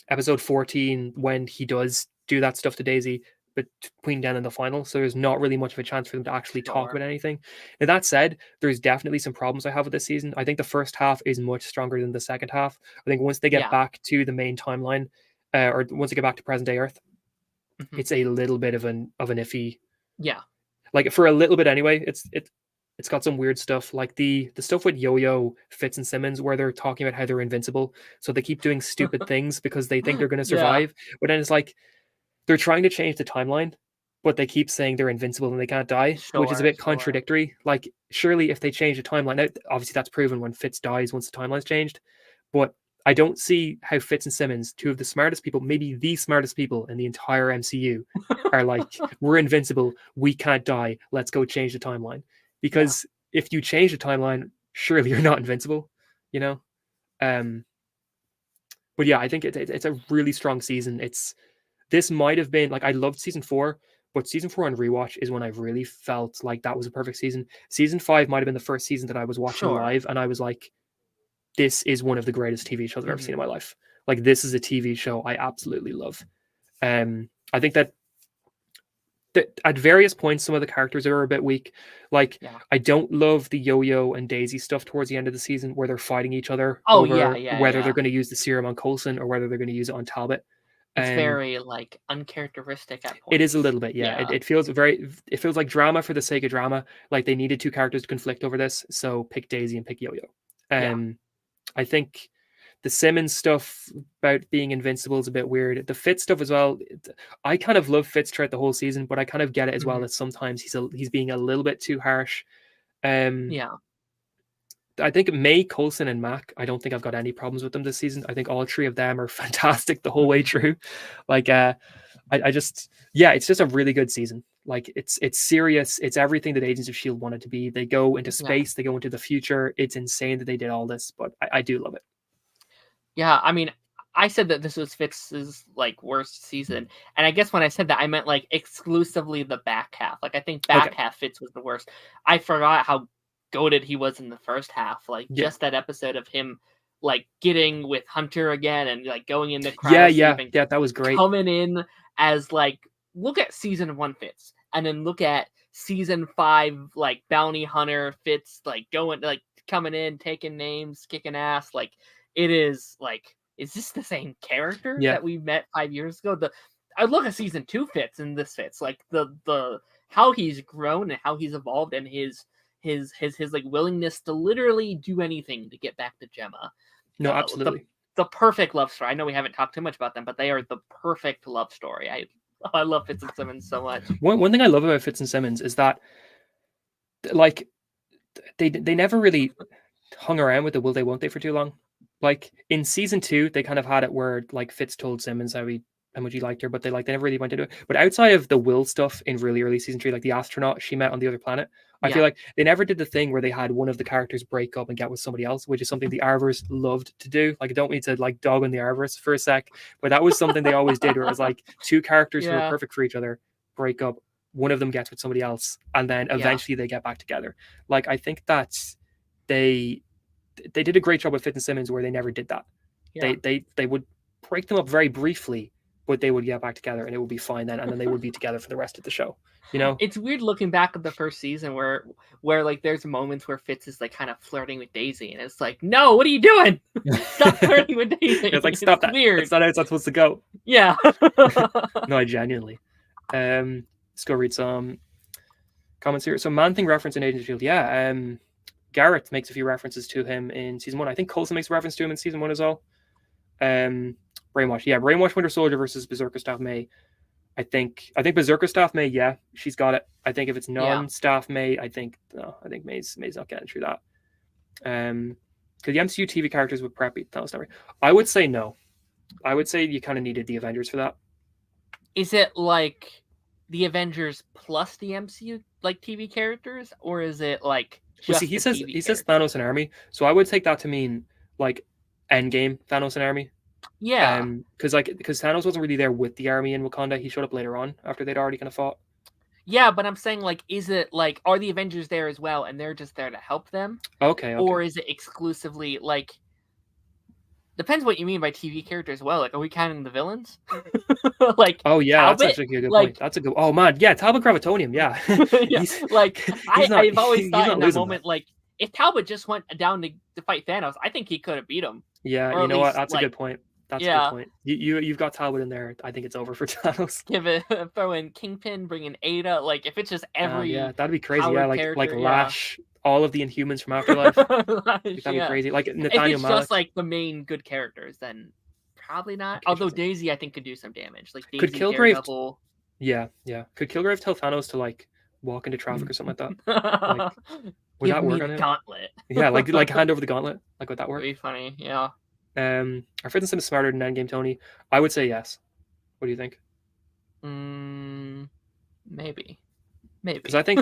episode 14 when he does do that stuff to Daisy between then and the final. So there's not really much of a chance for them to actually talk about anything. Now that said, there's definitely some problems I have with this season. I think the first half is much stronger than the second half. I think once they get back to the main timeline, or once they get back to present day Earth, it's a little bit of an iffy. Yeah. Like for a little bit anyway, it's got some weird stuff, like the stuff with Yo-Yo, Fitz, and Simmons, where they're talking about how they're invincible. So they keep doing stupid things because they think they're going to survive. But then it's like they're trying to change the timeline, but they keep saying they're invincible and they can't die, which is a bit contradictory. Like surely if they change the timeline, now, obviously that's proven when Fitz dies once the timeline's changed. But I don't see how Fitz and Simmons, two of the smartest people, maybe the smartest people in the entire MCU, are like, we're invincible, we can't die, let's go change the timeline. Because if you change the timeline, surely you're not invincible, you know? But yeah, I think it's a really strong season. This might have been, like, I loved season 4, but season 4 on rewatch is when I really felt like that was a perfect season. Season 5 might have been the first season that I was watching live, and I was like, this is one of the greatest TV shows I've ever seen in my life. Like, this is a TV show I absolutely love. I think that at various points, some of the characters are a bit weak. Like, I don't love the Yo-Yo and Daisy stuff towards the end of the season where they're fighting each other over whether they're going to use the serum on Coulson or whether they're going to use it on Talbot. It's very like uncharacteristic at points. It is a little bit, yeah. It feels like drama for the sake of drama. Like they needed two characters to conflict over this, so pick Daisy and pick Yo-Yo. I think the Simmons stuff about being invincible is a bit weird. The Fitz stuff as well. I kind of love Fitz throughout the whole season, but I kind of get it as well that sometimes he's being a little bit too harsh. I think May, Coulson, and Mac, I don't think I've got any problems with them this season. I think all 3 of them are fantastic the whole way through. Like, it's just a really good season. Like, it's serious. It's everything that Agents of S.H.I.E.L.D. wanted to be. They go into space. They go into the future. It's insane that they did all this, but I do love it. Yeah, I mean, I said that this was Fitz's like worst season, and I guess when I said that I meant like exclusively the back half. Like I think back half Fitz was the worst. I forgot how goated he was in the first half. Like just that episode of him like getting with Hunter again and like going into cryo. Yeah, that was great. Coming in as like, look at season 1 Fitz, and then look at season 5 like bounty hunter Fitz, like going like coming in, taking names, kicking ass. Like it is like, is this the same character that we met 5 years ago? I look at season 2 Fitz and this Fitz, like the how he's grown and how he's evolved, and his like willingness to literally do anything to get back to Gemma. No, absolutely. The perfect love story. I know we haven't talked too much about them, but they are the perfect love story. I love Fitz and Simmons so much. One thing I love about Fitz and Simmons is that like they never really hung around with the will they won't they for too long. Like in season 2, they kind of had it where like Fitz told Simmons how much he liked her, but they never really went into it. But outside of the will stuff in really early season 3, like the astronaut she met on the other planet, I feel like they never did the thing where they had one of the characters break up and get with somebody else, which is something the Arvors loved to do. Like I don't mean to like dog on the Arvors for a sec, but that was something they always did, where it was like two characters who were perfect for each other break up, one of them gets with somebody else, and then eventually they get back together. Like I think that's they did a great job with Fitz and Simmons where they never did that. They would break them up very briefly, but they would get back together and it would be fine then, and then they would be together for the rest of the show. You know, it's weird looking back at the first season where like there's moments where Fitz is like kind of flirting with Daisy, and it's like, no, what are you doing? Stop flirting with Daisy. It's like, stop that. Weird. It's not how it's not supposed to go. Yeah. No, I genuinely. Let's go read some comments here. So Man Thing reference in Agents of Shield. Yeah. Garrett makes a few references to him in season 1. I think Coulson makes a reference to him in season 1 as well. Brainwash. Yeah, Brainwash Winter Soldier versus Berserker Staff May. I think Berserker Staff May, yeah, she's got it. I think if it's non-Staff May, I think May's not getting through that. Because the MCU TV characters would prep Thanos never. I would say no. I would say you kind of needed the Avengers for that. Is it like the Avengers plus the MCU like TV characters, or is it like just he says Thanos and Army, so I would take that to mean like Endgame Thanos and Army. Yeah, because Thanos wasn't really there with the army in Wakanda. He showed up later on after they'd already kind of fought. Yeah, but I'm saying, like, is it like, are the Avengers there as well, and they're just there to help them? Okay. Or is it exclusively like? Depends what you mean by TV character as well. Like, are we counting the villains? Like, oh yeah, Talbot? That's actually a good point. That's a good. Oh man, yeah, Talbot Gravitonium, yeah. I've always thought in that moment, like, if Talbot just went down to fight Thanos, I think he could have beat him. Yeah, you know what? That's a good point. That's a good point. You've got Talbot in there. I think it's over for Thanos. Throw in Kingpin, bring in Ada. Like if it's just every that'd be crazy. Yeah, like Lash, all of the Inhumans from Afterlife. That'd be crazy. Like Nathaniel if it's Malick. Just like the main good characters, then probably not. Although Daisy, I think, could do some damage. Like Daisy, could Kilgrave? Yeah. Could Kilgrave tell Thanos to like walk into traffic or something like that? Like, would that work on him? Gauntlet. Yeah, like hand over the gauntlet. Like would that work? That'd be funny. Yeah. Are Fitz and Simmons smarter than Endgame Tony? I would say yes. What do you think? Maybe. Because I think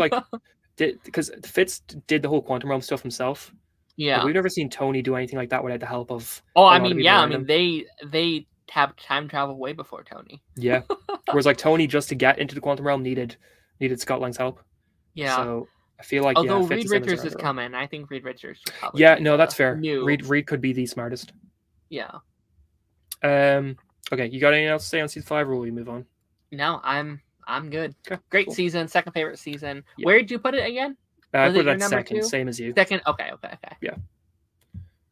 because Fitz did the whole quantum realm stuff himself. Yeah. Like, we've never seen Tony do anything like that without the help of. Oh, I mean, yeah. I mean, they have time travel way before Tony. Yeah. Whereas like Tony, just to get into the quantum realm, needed Scott Lang's help. Yeah. So I feel like although Reed Richards is coming, I think Reed Richards should probably. Yeah, no, that's fair. Reed could be the smartest. Yeah. Okay, you got anything else to say on season 5, or will we move on? No, I'm good. Okay, great season, second favorite season. Yeah. Where did you put it again? I put it at second, same as you. Second. Okay. Yeah.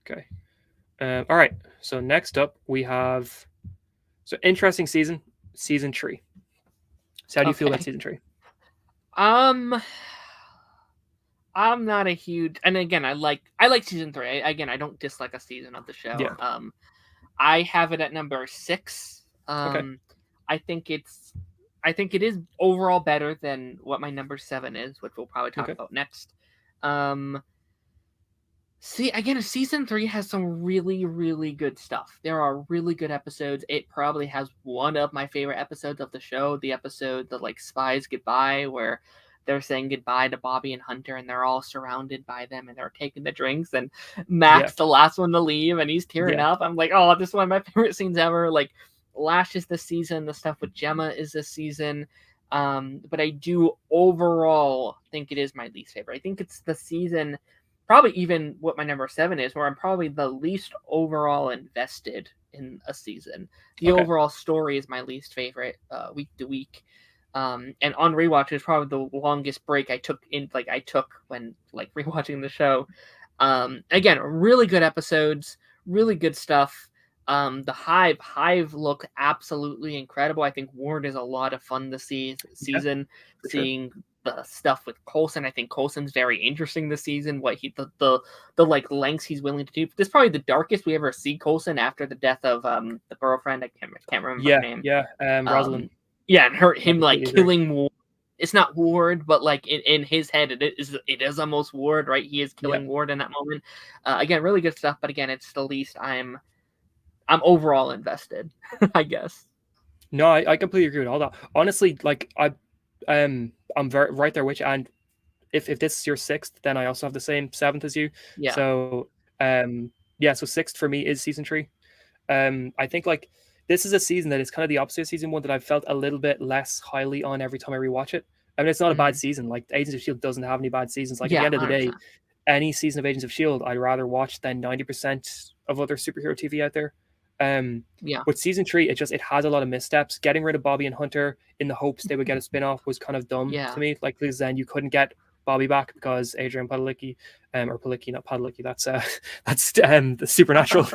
Okay. All right. So next up we have interesting season 3. So how do you feel about season 3? I'm not a huge, and again, I like season 3. I don't dislike a season of the show. Yeah. I have it at number 6. Okay. I think it is overall better than what my number 7 is, which we'll probably talk about next. Season 3 has some really, really good stuff. There are really good episodes. It probably has one of my favorite episodes of the show, the episode that like Spies Goodbye, where they're saying goodbye to Bobby and Hunter, and they're all surrounded by them, and they're taking the drinks, and Mac's the last one to leave, and he's tearing up. I'm like, oh, this is one of my favorite scenes ever. Like, Lash is this season, the stuff with Gemma is this season. But I do overall think it is my least favorite. I think it's the season, probably even what my number 7 is, where I'm probably the least overall invested in a season. The overall story is my least favorite week to week. And on rewatch is probably the longest break I took when like rewatching the show. Again, really good episodes, really good stuff. The Hive look absolutely incredible. I think Ward is a lot of fun this season. Seeing the stuff with Coulson, I think Coulson's very interesting this season. What the like lengths he's willing to do. This is probably the darkest we ever see Coulson after the death of the girlfriend. I can't remember her name. Rosalind. And him like killing Ward. It's not Ward, but like in his head, it is almost Ward, right? He is killing Ward in that moment. Again, really good stuff. But again, it's the least I'm overall invested, I guess. No, I completely agree with all that. Honestly, like I'm very right there with you. And if this is your 6th, then I also have the same 7th as you. Yeah. So so 6th for me is season 3. I think like this is a season that is kind of the opposite of season 1 that I've felt a little bit less highly on every time I rewatch it. I mean, it's not a bad season. Like Agents of S.H.I.E.L.D. doesn't have any bad seasons. Like at the end of the day, any season of Agents of S.H.I.E.L.D. I'd rather watch than 90% of other superhero TV out there. With season 3, it has a lot of missteps. Getting rid of Bobby and Hunter in the hopes they would get a spin-off was kind of dumb to me. Like, because then you couldn't get Bobby back because Adrian Padalecki, or Palicki, not Padalecki, that's the Supernatural.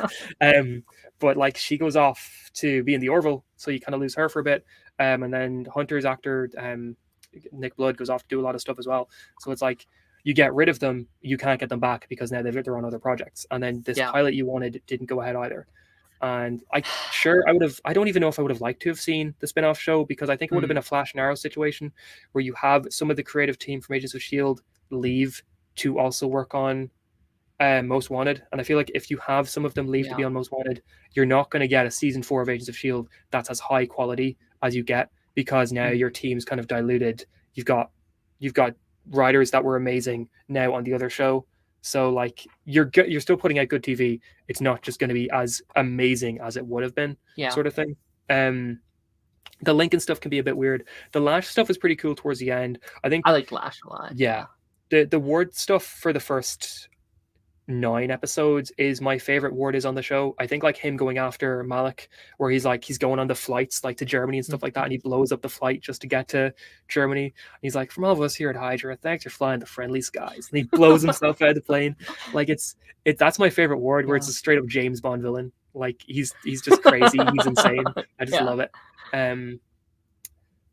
But like she goes off to be in the Orville, so you kind of lose her for a bit. And then Hunter's actor, Nick Blood, goes off to do a lot of stuff as well. So it's like you get rid of them, you can't get them back because now they're on other projects. And then this pilot you wanted didn't go ahead either. And I don't even know if I would have liked to have seen the spin-off show, because I think it would have been a Flash and Arrow situation where you have some of the creative team from Agents of S.H.I.E.L.D. leave to also work on Most Wanted. And I feel like if you have some of them leave to be on Most Wanted, you're not going to get a season 4 of Agents of S.H.I.E.L.D. that's as high quality as you get, because now your team's kind of diluted. You've got writers that were amazing now on the other show. So like you're still putting out good TV. It's not just going to be as amazing as it would have been, sort of thing. The Lincoln stuff can be a bit weird. The Lash stuff is pretty cool towards the end. I think I like Lash a lot. Yeah, the Ward stuff for the first 9 episodes is my favorite. Ward is on the show. I think like him going after Malik, where he's going on the flights like to Germany and stuff like that, and he blows up the flight just to get to Germany. And he's like, from all of us here at Hydra, thanks for flying the friendly skies, and he blows himself out of the plane. Like that's my favorite Ward, where it's a straight up James Bond villain. Like he's just crazy. He's insane. I just love it.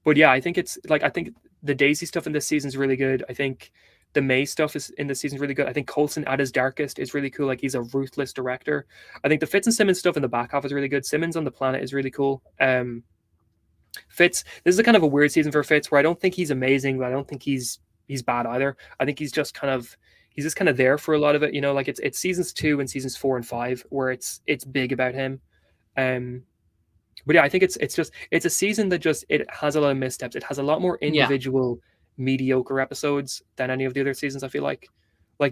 But yeah, I think the Daisy stuff in this season is really good. I think the May stuff is in the season really good. I think Coulson at his darkest is really cool. Like he's a ruthless director. I think the Fitz and Simmons stuff in the back half is really good. Simmons on the planet is really cool. Fitz, this is a kind of a weird season for Fitz, where I don't think he's amazing, but I don't think he's bad either. I think he's just kind of there for a lot of it. You know, like it's seasons 2 and seasons 4 and 5 where it's big about him. But yeah, I think it's a season that it has a lot of missteps. It has a lot more individual mediocre episodes than any of the other seasons. I feel like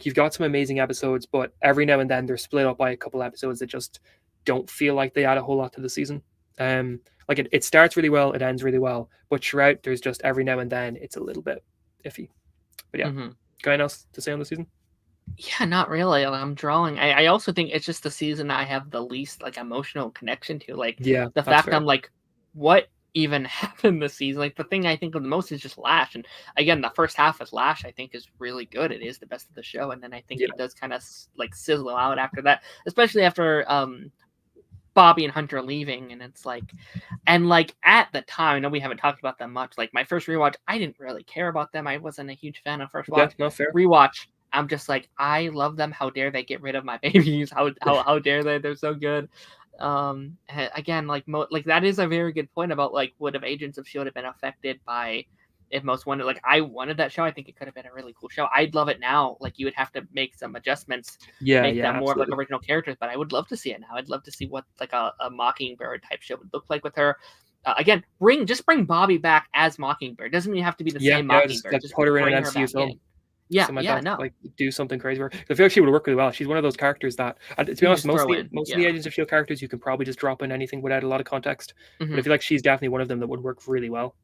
you've got some amazing episodes, but every now and then they're split up by a couple episodes that just don't feel like they add a whole lot to the season. Like it starts really well, it ends really well, but throughout there's just every now and then it's a little bit iffy. But yeah, got anything else to say on the season? Yeah, not really. I'm drawing. I also think it's just the season I have the least like emotional connection to. Like the fact I'm like, what even happened this season? Like the thing I think of the most is just Lash. And again, the first half of Lash I think is really good. It is the best of the show, and then I think it does kind of like sizzle out after that, especially after Bobby and Hunter leaving. And it's like, and like at the time, I know we haven't talked about them much. Like my first rewatch, I didn't really care about them. I wasn't a huge fan of first watch. No, fair. Rewatch, I'm just like, I love them. How dare they get rid of my babies? How dare they? They're so good. Again, like that is a very good point about like would have Agents of S.H.I.E.L.D. have been affected by if Most Wanted. Like I wanted that show. I think it could have been a really cool show. I'd love it now. Like you would have to make some adjustments, make them more of like original characters. But I would love to see it now. I'd love to see what like a Mockingbird type show would look like with her. again, just bring Bobby back as Mockingbird. Doesn't even have to be the same Mockingbird. Just put her in an MCU film. Yeah, yeah, no. Like do something crazy. I feel like she would work really well. She's one of those characters that, to be honest, most of the Agents of S.H.I.E.L.D. characters you can probably just drop in anything without a lot of context. But I feel like she's definitely one of them that would work really well.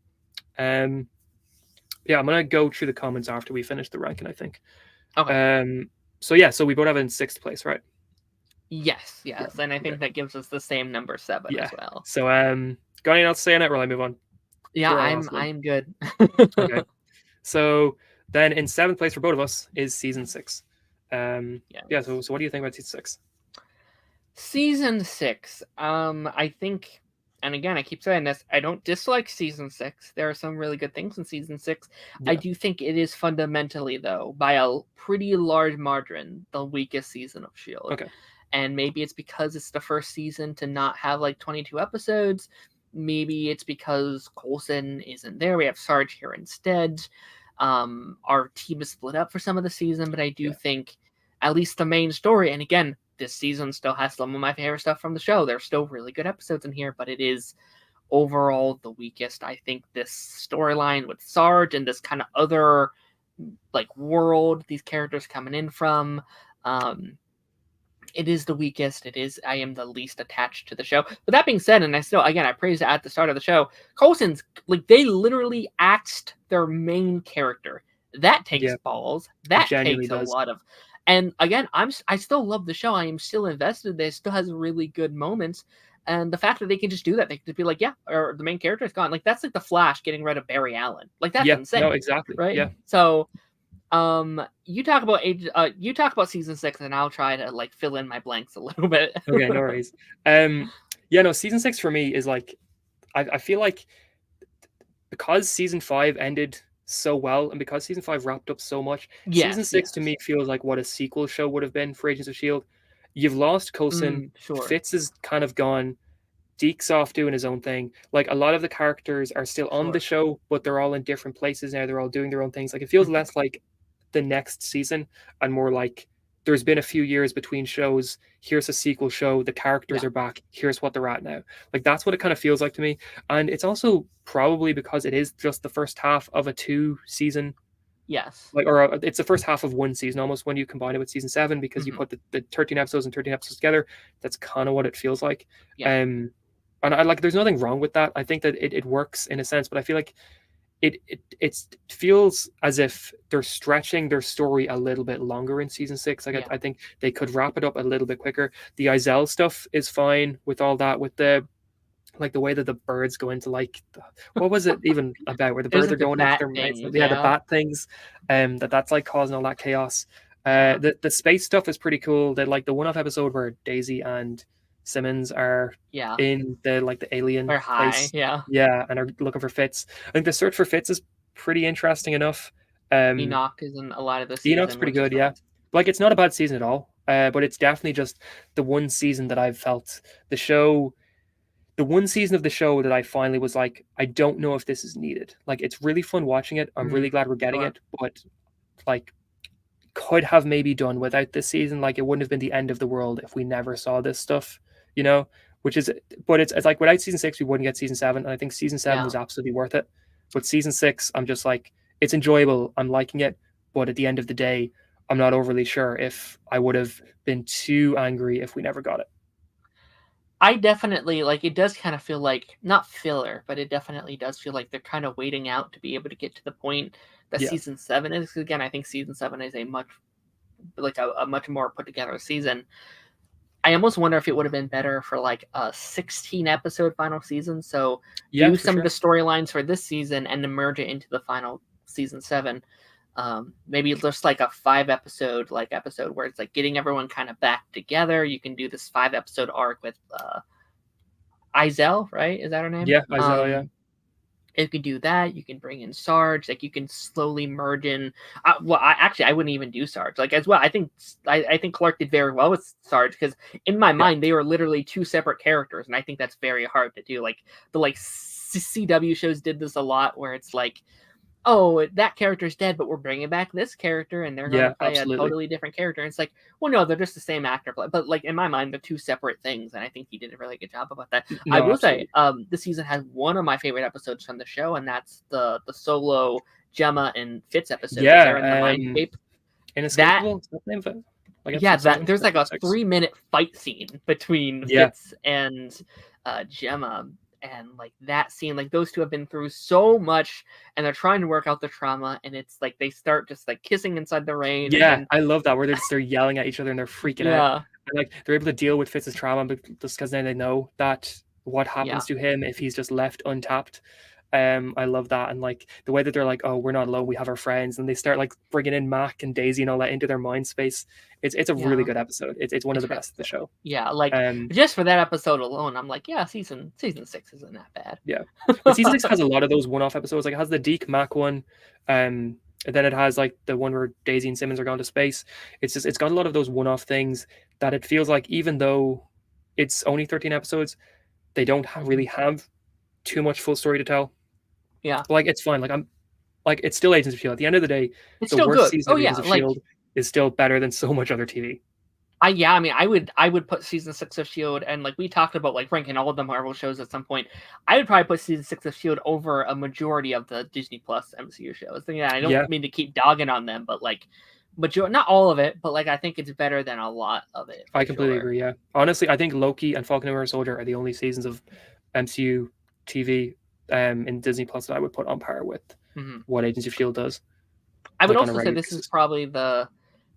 Yeah, I'm gonna go through the comments after we finish the ranking, I think. Okay. So we both have it in 6th place, right? Yes, and I think that gives us the same number 7 as well. So got anything else to say on it, or will I move on? Yeah, I'm good. Okay. So then in 7th place for both of us is season 6. So what do you think about season 6? Season 6. I think, and again, I keep saying this, I don't dislike season 6. There are some really good things in season 6. I do think it is fundamentally, though, by a pretty large margin, the weakest season of S.H.I.E.L.D. Okay. And maybe it's because it's the first season to not have like 22 episodes. Maybe it's because Coulson isn't there. We have Sarge here instead. Our team is split up for some of the season, but I do think at least the main story, and again, this season still has some of my favorite stuff from the show. There's still really good episodes in here, but it is overall the weakest. I think this storyline with Sarge and this kind of other like world these characters coming in from, it is the weakest. I am the least attached to the show. But that being said, and I praised it at the start of the show, Coulson's, like, they literally axed their main character. That takes balls. That takes a lot of... And again, I still love the show. I am still invested. It still has really good moments. And the fact that they can just do that, they could be like, or the main character is gone. Like, that's like the Flash getting rid of Barry Allen. Like, that's insane. No, exactly. Right? Yeah. So... you talk about season 6, and I'll try to like fill in my blanks a little bit. Okay, no worries. Season 6 for me is like, I feel like because season 5 ended so well, and because season 5 wrapped up so much, season 6 to me feels like what a sequel show would have been for Agents of S.H.I.E.L.D. You've lost Coulson, Fitz is kind of gone, Deke's off doing his own thing. Like, a lot of the characters are still on the show, but they're all in different places now. They're all doing their own things. Like, it feels less like the next season and more like there's been a few years between shows. Here's a sequel show. The characters are back. Here's what they're at now. Like, that's what it kind of feels like to me. And it's also probably because it is just the first half of a 2-season. Yes. It's the first half of one season almost when you combine it with season 7, because you put the 13 episodes and 13 episodes together. That's kind of what it feels like. Yeah. And I like, there's nothing wrong with that. I think that it works in a sense, but I feel like it feels as if they're stretching their story a little bit longer in season 6. Like, I think they could wrap it up a little bit quicker. The Izel stuff is fine with all that, with the way that the birds go into what was it even about, where the birds are going into their the bat things, that's like causing all that chaos. The space stuff is pretty cool. That, like, the one-off episode where Daisy and Simmons are in the alien place, and are looking for Fitz. I think the search for Fitz is pretty interesting enough. Enoch is in a lot of the season. Enoch's pretty good, Like, it's not a bad season at all, but it's definitely just the one season that I've felt the one season of the show that I finally was like, I don't know if this is needed. Like, it's really fun watching it. I'm really glad we're getting it, but like, could have maybe done without this season. Like, it wouldn't have been the end of the world if we never saw this stuff. But it's like, without season 6 we wouldn't get season 7, and I think season 7 was absolutely worth it. But season 6, I'm just like, it's enjoyable, I'm liking it, but at the end of the day, I'm not overly sure if I would have been too angry if we never got it. I definitely, like, it does kind of feel like, not filler, but it definitely does feel like they're kind of waiting out to be able to get to the point that season 7 is. Again, I think season 7 is a much more put together season. I almost wonder if it would have been better for like a 16 episode final season. So do some of the storylines for this season and then merge it into the final season 7. Maybe just like a 5 episode where it's like getting everyone kind of back together. You can do this 5 episode arc with Izel, right? Is that her name? Yeah, Izel, You can do that. You can bring in Sarge. Like, you can slowly merge in. I wouldn't even do Sarge. Like, as well, I think Clark did very well with Sarge, because in my mind they were literally 2 separate characters, and I think that's very hard to do. Like, the CW shows did this a lot, where it's like oh, that character's dead, but we're bringing back this character, and they're going to play absolutely. a totally different character. And it's like, well, no, they're just the same actor, but like in my mind, they're two separate things, and I think he did a really good job about that. No, I will absolutely. say, this season has one of my favorite episodes from the show, and that's the solo Gemma and Fitz episode. Yeah, They're in the Mindscape. Inescapable. Is that the name of it? Like There's like a 3-minute fight scene between Fitz and Gemma. And like that scene, like those two have been through so much, and they're trying to work out the trauma, and it's like they start just like kissing inside the rain. Yeah, I love that where they're yelling at each other and they're freaking out. And like they're able to deal with Fitz's trauma just because then they know that what happens to him if he's just left untapped. I love that, and like the way that they're like, oh, we're not alone, we have our friends, and they start like bringing in Mac and Daisy and all that into their mind space. It's a really good episode. It's one of the best of the show. Yeah, like just for that episode alone, I'm like, yeah, season 6 isn't that bad. Yeah, but season 6 has a lot of those one-off episodes. Like it has the Deke Mac one, and then it has like the one where Daisy and Simmons are gone to space. It's got a lot of those one-off things that it feels like even though it's only 13 episodes, they don't really have too much full story to tell. Yeah, like it's fine. Like it's still Agents of S.H.I.E.L.D. At the end of the day, it's the still worst good. season of Agents of S.H.I.E.L.D. is still better than so much other TV. I mean, I would put season 6 of S.H.I.E.L.D., and like we talked about like ranking all of the Marvel shows at some point. I would probably put season 6 of S.H.I.E.L.D. over a majority of the Disney Plus MCU shows. I don't mean to keep dogging on them, but like not all of it, but like I think it's better than a lot of it. I completely agree. Yeah, honestly, I think Loki and Falcon and Winter Soldier are the only seasons of MCU TV in Disney Plus that I would put on par with what Agents of S.H.I.E.L.D. does. I would also say this is probably the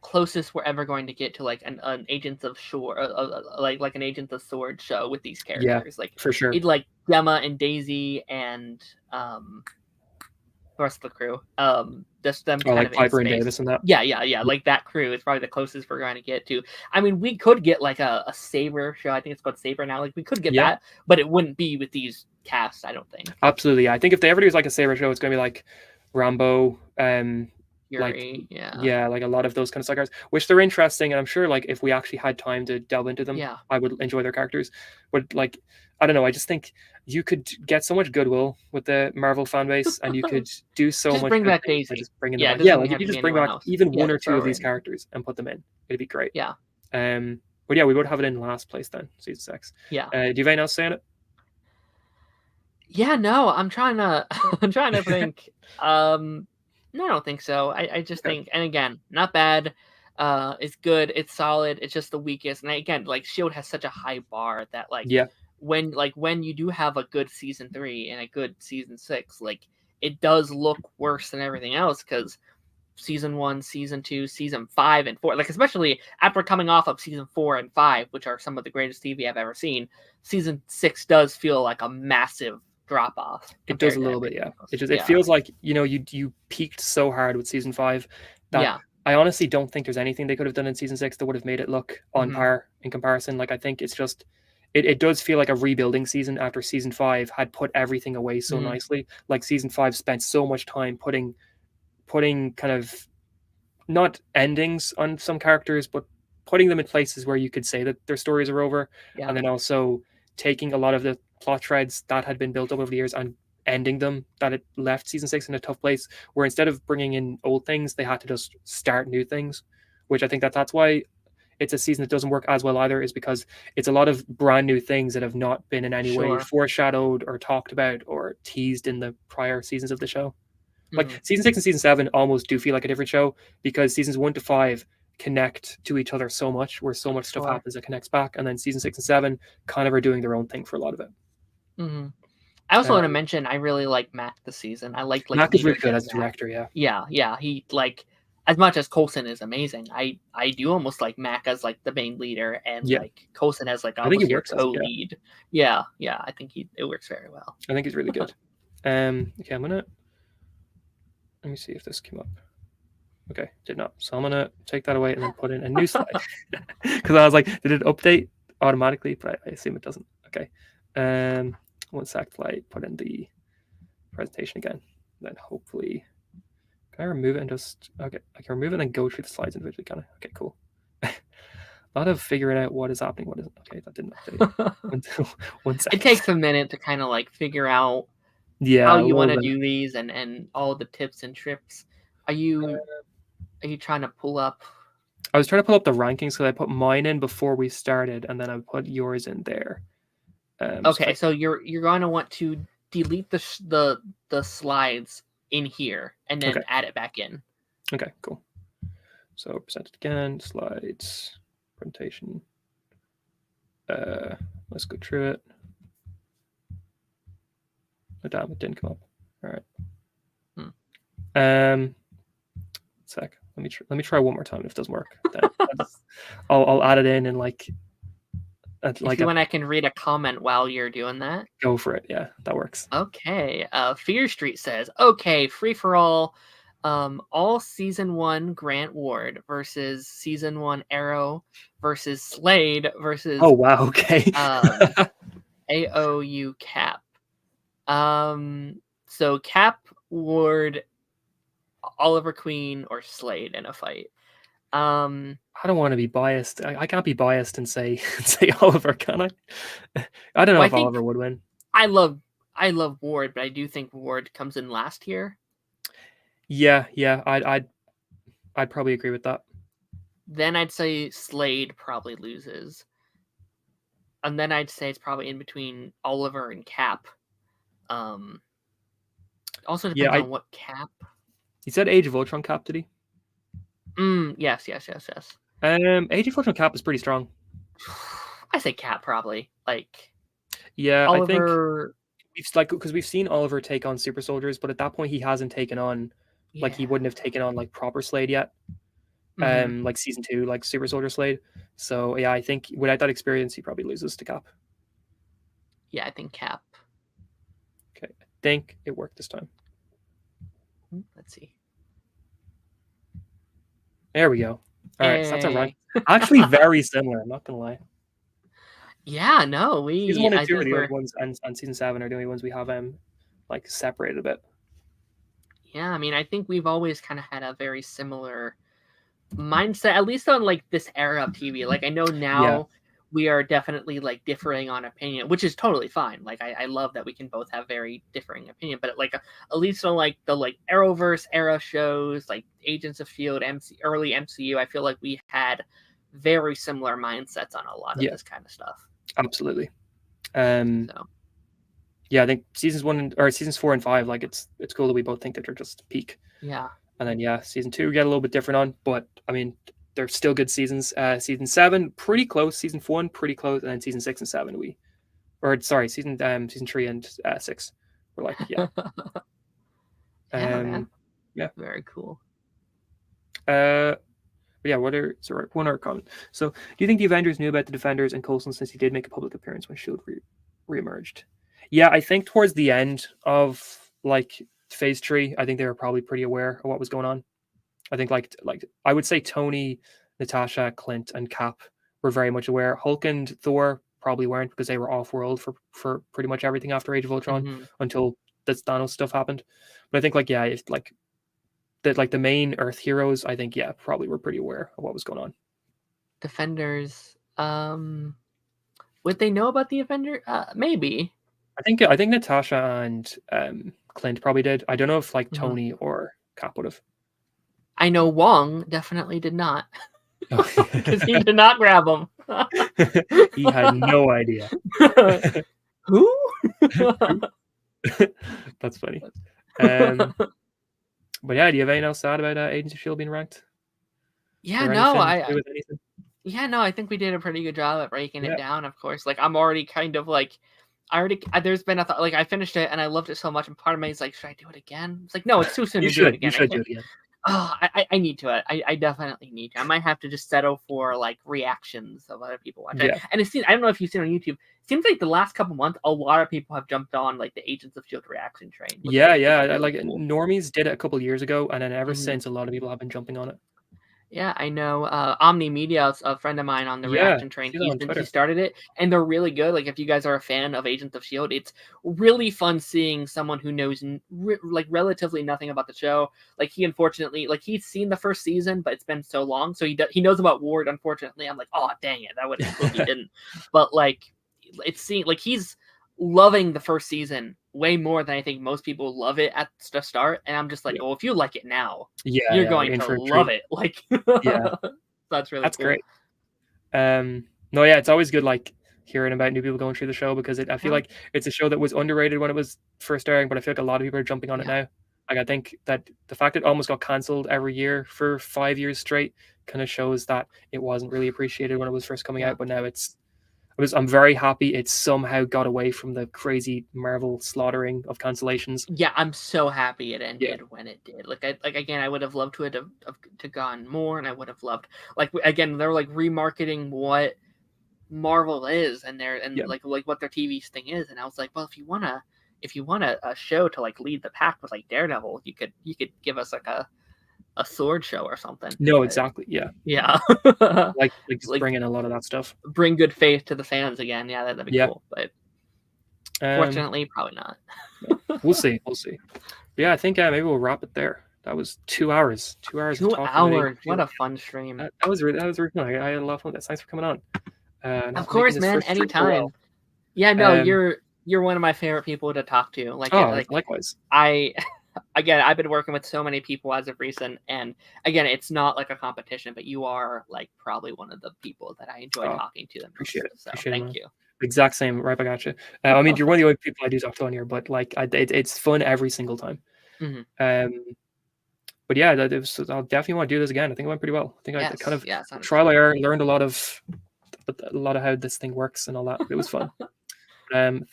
closest we're ever going to get to like an Agents of S.H.I.E.L.D. like an Agents of S.W.O.R.D. show with these characters. Like for sure, like Gemma and Daisy and the rest of the crew. Just them kind like of Piper and Davis and that. Yeah. Like that crew is probably the closest we're going to get to. I mean, we could get like a Saber show. I think it's called Saber now. Like we could get that, but it wouldn't be with these casts, I don't think. Absolutely. I think if they ever do like a Saber show, it's going to be like Rambo, Fury, like a lot of those kind of stars, which they're interesting, and I'm sure like if we actually had time to delve into them, I would enjoy their characters. But like, I don't know, I just think you could get so much goodwill with the Marvel fan base, and you could do so just much. Bring back Daisy. Just bringing them back. Like if you just bring back even one or two of these characters and put them in, it'd be great. Yeah. But yeah, we would have it in last place then, season 6. Yeah. Do you have anything else to say on it? Yeah, no, I'm trying to think. No, I don't think so. I just think, and again, not bad. It's good. It's solid. It's just the weakest. And again, like S.H.I.E.L.D. has such a high bar that like when you do have a good season 3 and a good season 6, like it does look worse than everything else because season 1, season 2, season 5 and 4, like especially after coming off of season 4 and 5, which are some of the greatest TV I've ever seen, season 6 does feel like a massive drop off. It does a little bit, yeah. It feels like you peaked so hard with season 5 that I honestly don't think there's anything they could have done in season 6 that would have made it look on par in comparison. Like I think it's just it does feel like a rebuilding season after season 5 had put everything away so nicely. Like season 5 spent so much time putting kind of not endings on some characters, but putting them in places where you could say that their stories are over, and then also taking a lot of the plot threads that had been built up over the years and ending them, that it left season 6 in a tough place where instead of bringing in old things, they had to just start new things, which I think that's why it's a season that doesn't work as well either, is because it's a lot of brand new things that have not been in any way foreshadowed or talked about or teased in the prior seasons of the show. Like season 6 and season 7 almost do feel like a different show because seasons 1 to 5 connect to each other so much, where so much stuff happens that connects back, and then season 6 and 7 kind of are doing their own thing for a lot of it. I also want to mention I really like Mac this season. I like Mac is really good as a director. Yeah. He like, as much as Coulson is amazing, I do almost like Mac as like the main leader, and like Coulson as like almost your co-lead. Yeah. I think it works very well. I think he's really good. Okay, let me see if this came up. Okay, did not. So I'm gonna take that away and then put in a new slide because I was like, did it update automatically? But I assume it doesn't. Okay. 1 sec. I put in the presentation again. Then hopefully, can I remove it and just I can remove it and go through the slides individually. Can I? Okay, cool. A lot of figuring out what is happening, what isn't. Okay, that didn't update. 1 sec. It takes a minute to kind of like figure out how Yeah, a you want little to bit. do these and all the tips and trips. Are you trying to pull up? I was trying to pull up the rankings because I put mine in before we started, and then I put yours in there. Okay, so you're going to want to delete the slides in here and then add it back in. Okay, cool. So present it again, slides, presentation. Let's go through it. Oh, damn, it didn't come up. All right. Sec. Let me try one more time. If it doesn't work, then I'll add it in and like. When I can read a comment while you're doing that. Go for it. Yeah, that works. Okay. Fear Street says, okay, free for all. All season 1 Grant Ward versus season 1 Arrow versus Slade versus. Oh wow. Okay. AOU Cap. So Cap, Ward, Oliver Queen, or Slade in a fight. I don't want to be biased. I can't be biased and say Oliver, can I? I don't know if Oliver would win. I love Ward, but I do think Ward comes in last here. Yeah, I'd probably agree with that. Then I'd say Slade probably loses. And then I'd say it's probably in between Oliver and Cap. Also depends on what Cap. He said Age of Ultron Cap, did he? Yes. Age of Ultron Cap is pretty strong. I say Cap probably. Like, yeah, Oliver, I think because we've seen Oliver take on super soldiers, but at that point he hasn't taken on he wouldn't have taken on like proper Slade yet. Like season 2, like super soldier Slade. So yeah, I think without that experience, he probably loses to Cap. Yeah, I think Cap. Okay, I think it worked this time. Let's see. There we go. All right, so that's a rank. Actually, very similar. I'm not gonna lie. Yeah, no, season 1 and 2 are the only ones, and season 7 are the only ones we have like separated a bit. Yeah, I mean, I think we've always kind of had a very similar mindset, at least on like this era of TV. Like, I know now we are definitely like differing on opinion, which is totally fine. Like, I love that we can both have very differing opinion, but like at least on like the like Arrowverse era shows, like Agents of S.H.I.E.L.D., early MCU, I feel like we had very similar mindsets on a lot of this kind of stuff. Absolutely. Yeah, I think seasons 4 and 5, like it's cool that we both think that they're just peak. Yeah. And then season 2 we get a little bit different on, but I mean they're still good seasons. Season 7 pretty close, season 1 pretty close, and then season 6 and 7 season 3 and 6 we're like man. Yeah, very cool. Yeah, one other comment. So, do you think the Avengers knew about the Defenders and Coulson since he did make a public appearance when S.H.I.E.L.D. reemerged? Yeah, I think towards the end of like Phase 3, I think they were probably pretty aware of what was going on. I think like I would say Tony, Natasha, Clint, and Cap were very much aware. Hulk and Thor probably weren't because they were off-world for pretty much everything after Age of Ultron until this Thanos stuff happened. But I think the main Earth heroes, I think probably were pretty aware of what was going on. Defenders, would they know about the Avenger? Maybe. I think Natasha and Clint probably did. I don't know if like Tony or Cap would have. I know Wong definitely did not, because he did not grab him. He had no idea. Who? That's funny. But yeah, do you have anything else to add about Agents of S.H.I.E.L.D. being ranked? Yeah, no, I think we did a pretty good job at breaking it down. Of course, like I'm already kind of like, there's been a thought, like I finished it and I loved it so much, and part of me is like, should I do it again? It's like, no, it's too soon to do it again. You should do it again. Oh, I need to. I definitely need to. I might have to just settle for like reactions of other people watching. Yeah. And I don't know if you've seen on YouTube. It seems like the last couple months, a lot of people have jumped on like the Agents of S.H.I.E.L.D. reaction train. Yeah. Like cool. Normies did it a couple years ago, and then ever since, a lot of people have been jumping on it. Yeah, I know. Omni Media, a friend of mine on the reaction train, he started it, and they're really good. Like, if you guys are a fan of Agents of S.H.I.E.L.D., it's really fun seeing someone who knows like relatively nothing about the show. Like, he unfortunately, like, he's seen the first season, but it's been so long, so he knows about Ward. Unfortunately, I'm like, oh dang it, that would be cool if he didn't. But like, it's seeing like he's loving the first season way more than I think most people love it at the start. And I'm just like, well, if you like it now, you're going to love it. Like, that's really cool. Great. No, yeah, it's always good, like, hearing about new people going through the show, because I feel like it's a show that was underrated when it was first airing, but I feel like a lot of people are jumping on it now. Like, I think that the fact it almost got cancelled every year for 5 years straight kind of shows that it wasn't really appreciated when it was first coming out, but now I'm very happy it somehow got away from the crazy Marvel slaughtering of cancellations. Yeah, I'm so happy it ended when it did. Like, again, I would have loved to have gone more, and I would have loved, like, again, they're like remarketing what Marvel is, and like what their TV thing is, and I was like, well, if you want a show to like lead the pack with like Daredevil, you could give us like a sword show or something. No, exactly. Yeah. like just bring in a lot of that stuff. Bring good faith to the fans again. Yeah, that'd be cool. But fortunately, probably not. We'll see. But yeah, I think maybe we'll wrap it there. That was 2 hours. 2 hours. 2 hours. What a fun stream. That was really fun. I had a lot of fun with that. Thanks for coming on. Of course, man. Anytime. Yeah, no, you're one of my favorite people to talk to. Like, likewise. Again, I've been working with so many people as of recent, and again, it's not like a competition, but you are like probably one of the people that I enjoy talking to. Them. Appreciate it. So thank you. Exact same. Right back at you. I mean, you're one of the only people I do talk to on here, but like, it's fun every single time. But yeah, I'll definitely want to do this again. I think it went pretty well. I think I kind of trial and error, learned a lot of how this thing works and all that. It was fun.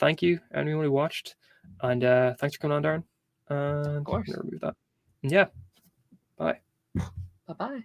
Thank you, anyone who watched, and thanks for coming on, Daren. And of course, I'm gonna remove that. Yeah. Bye. Bye.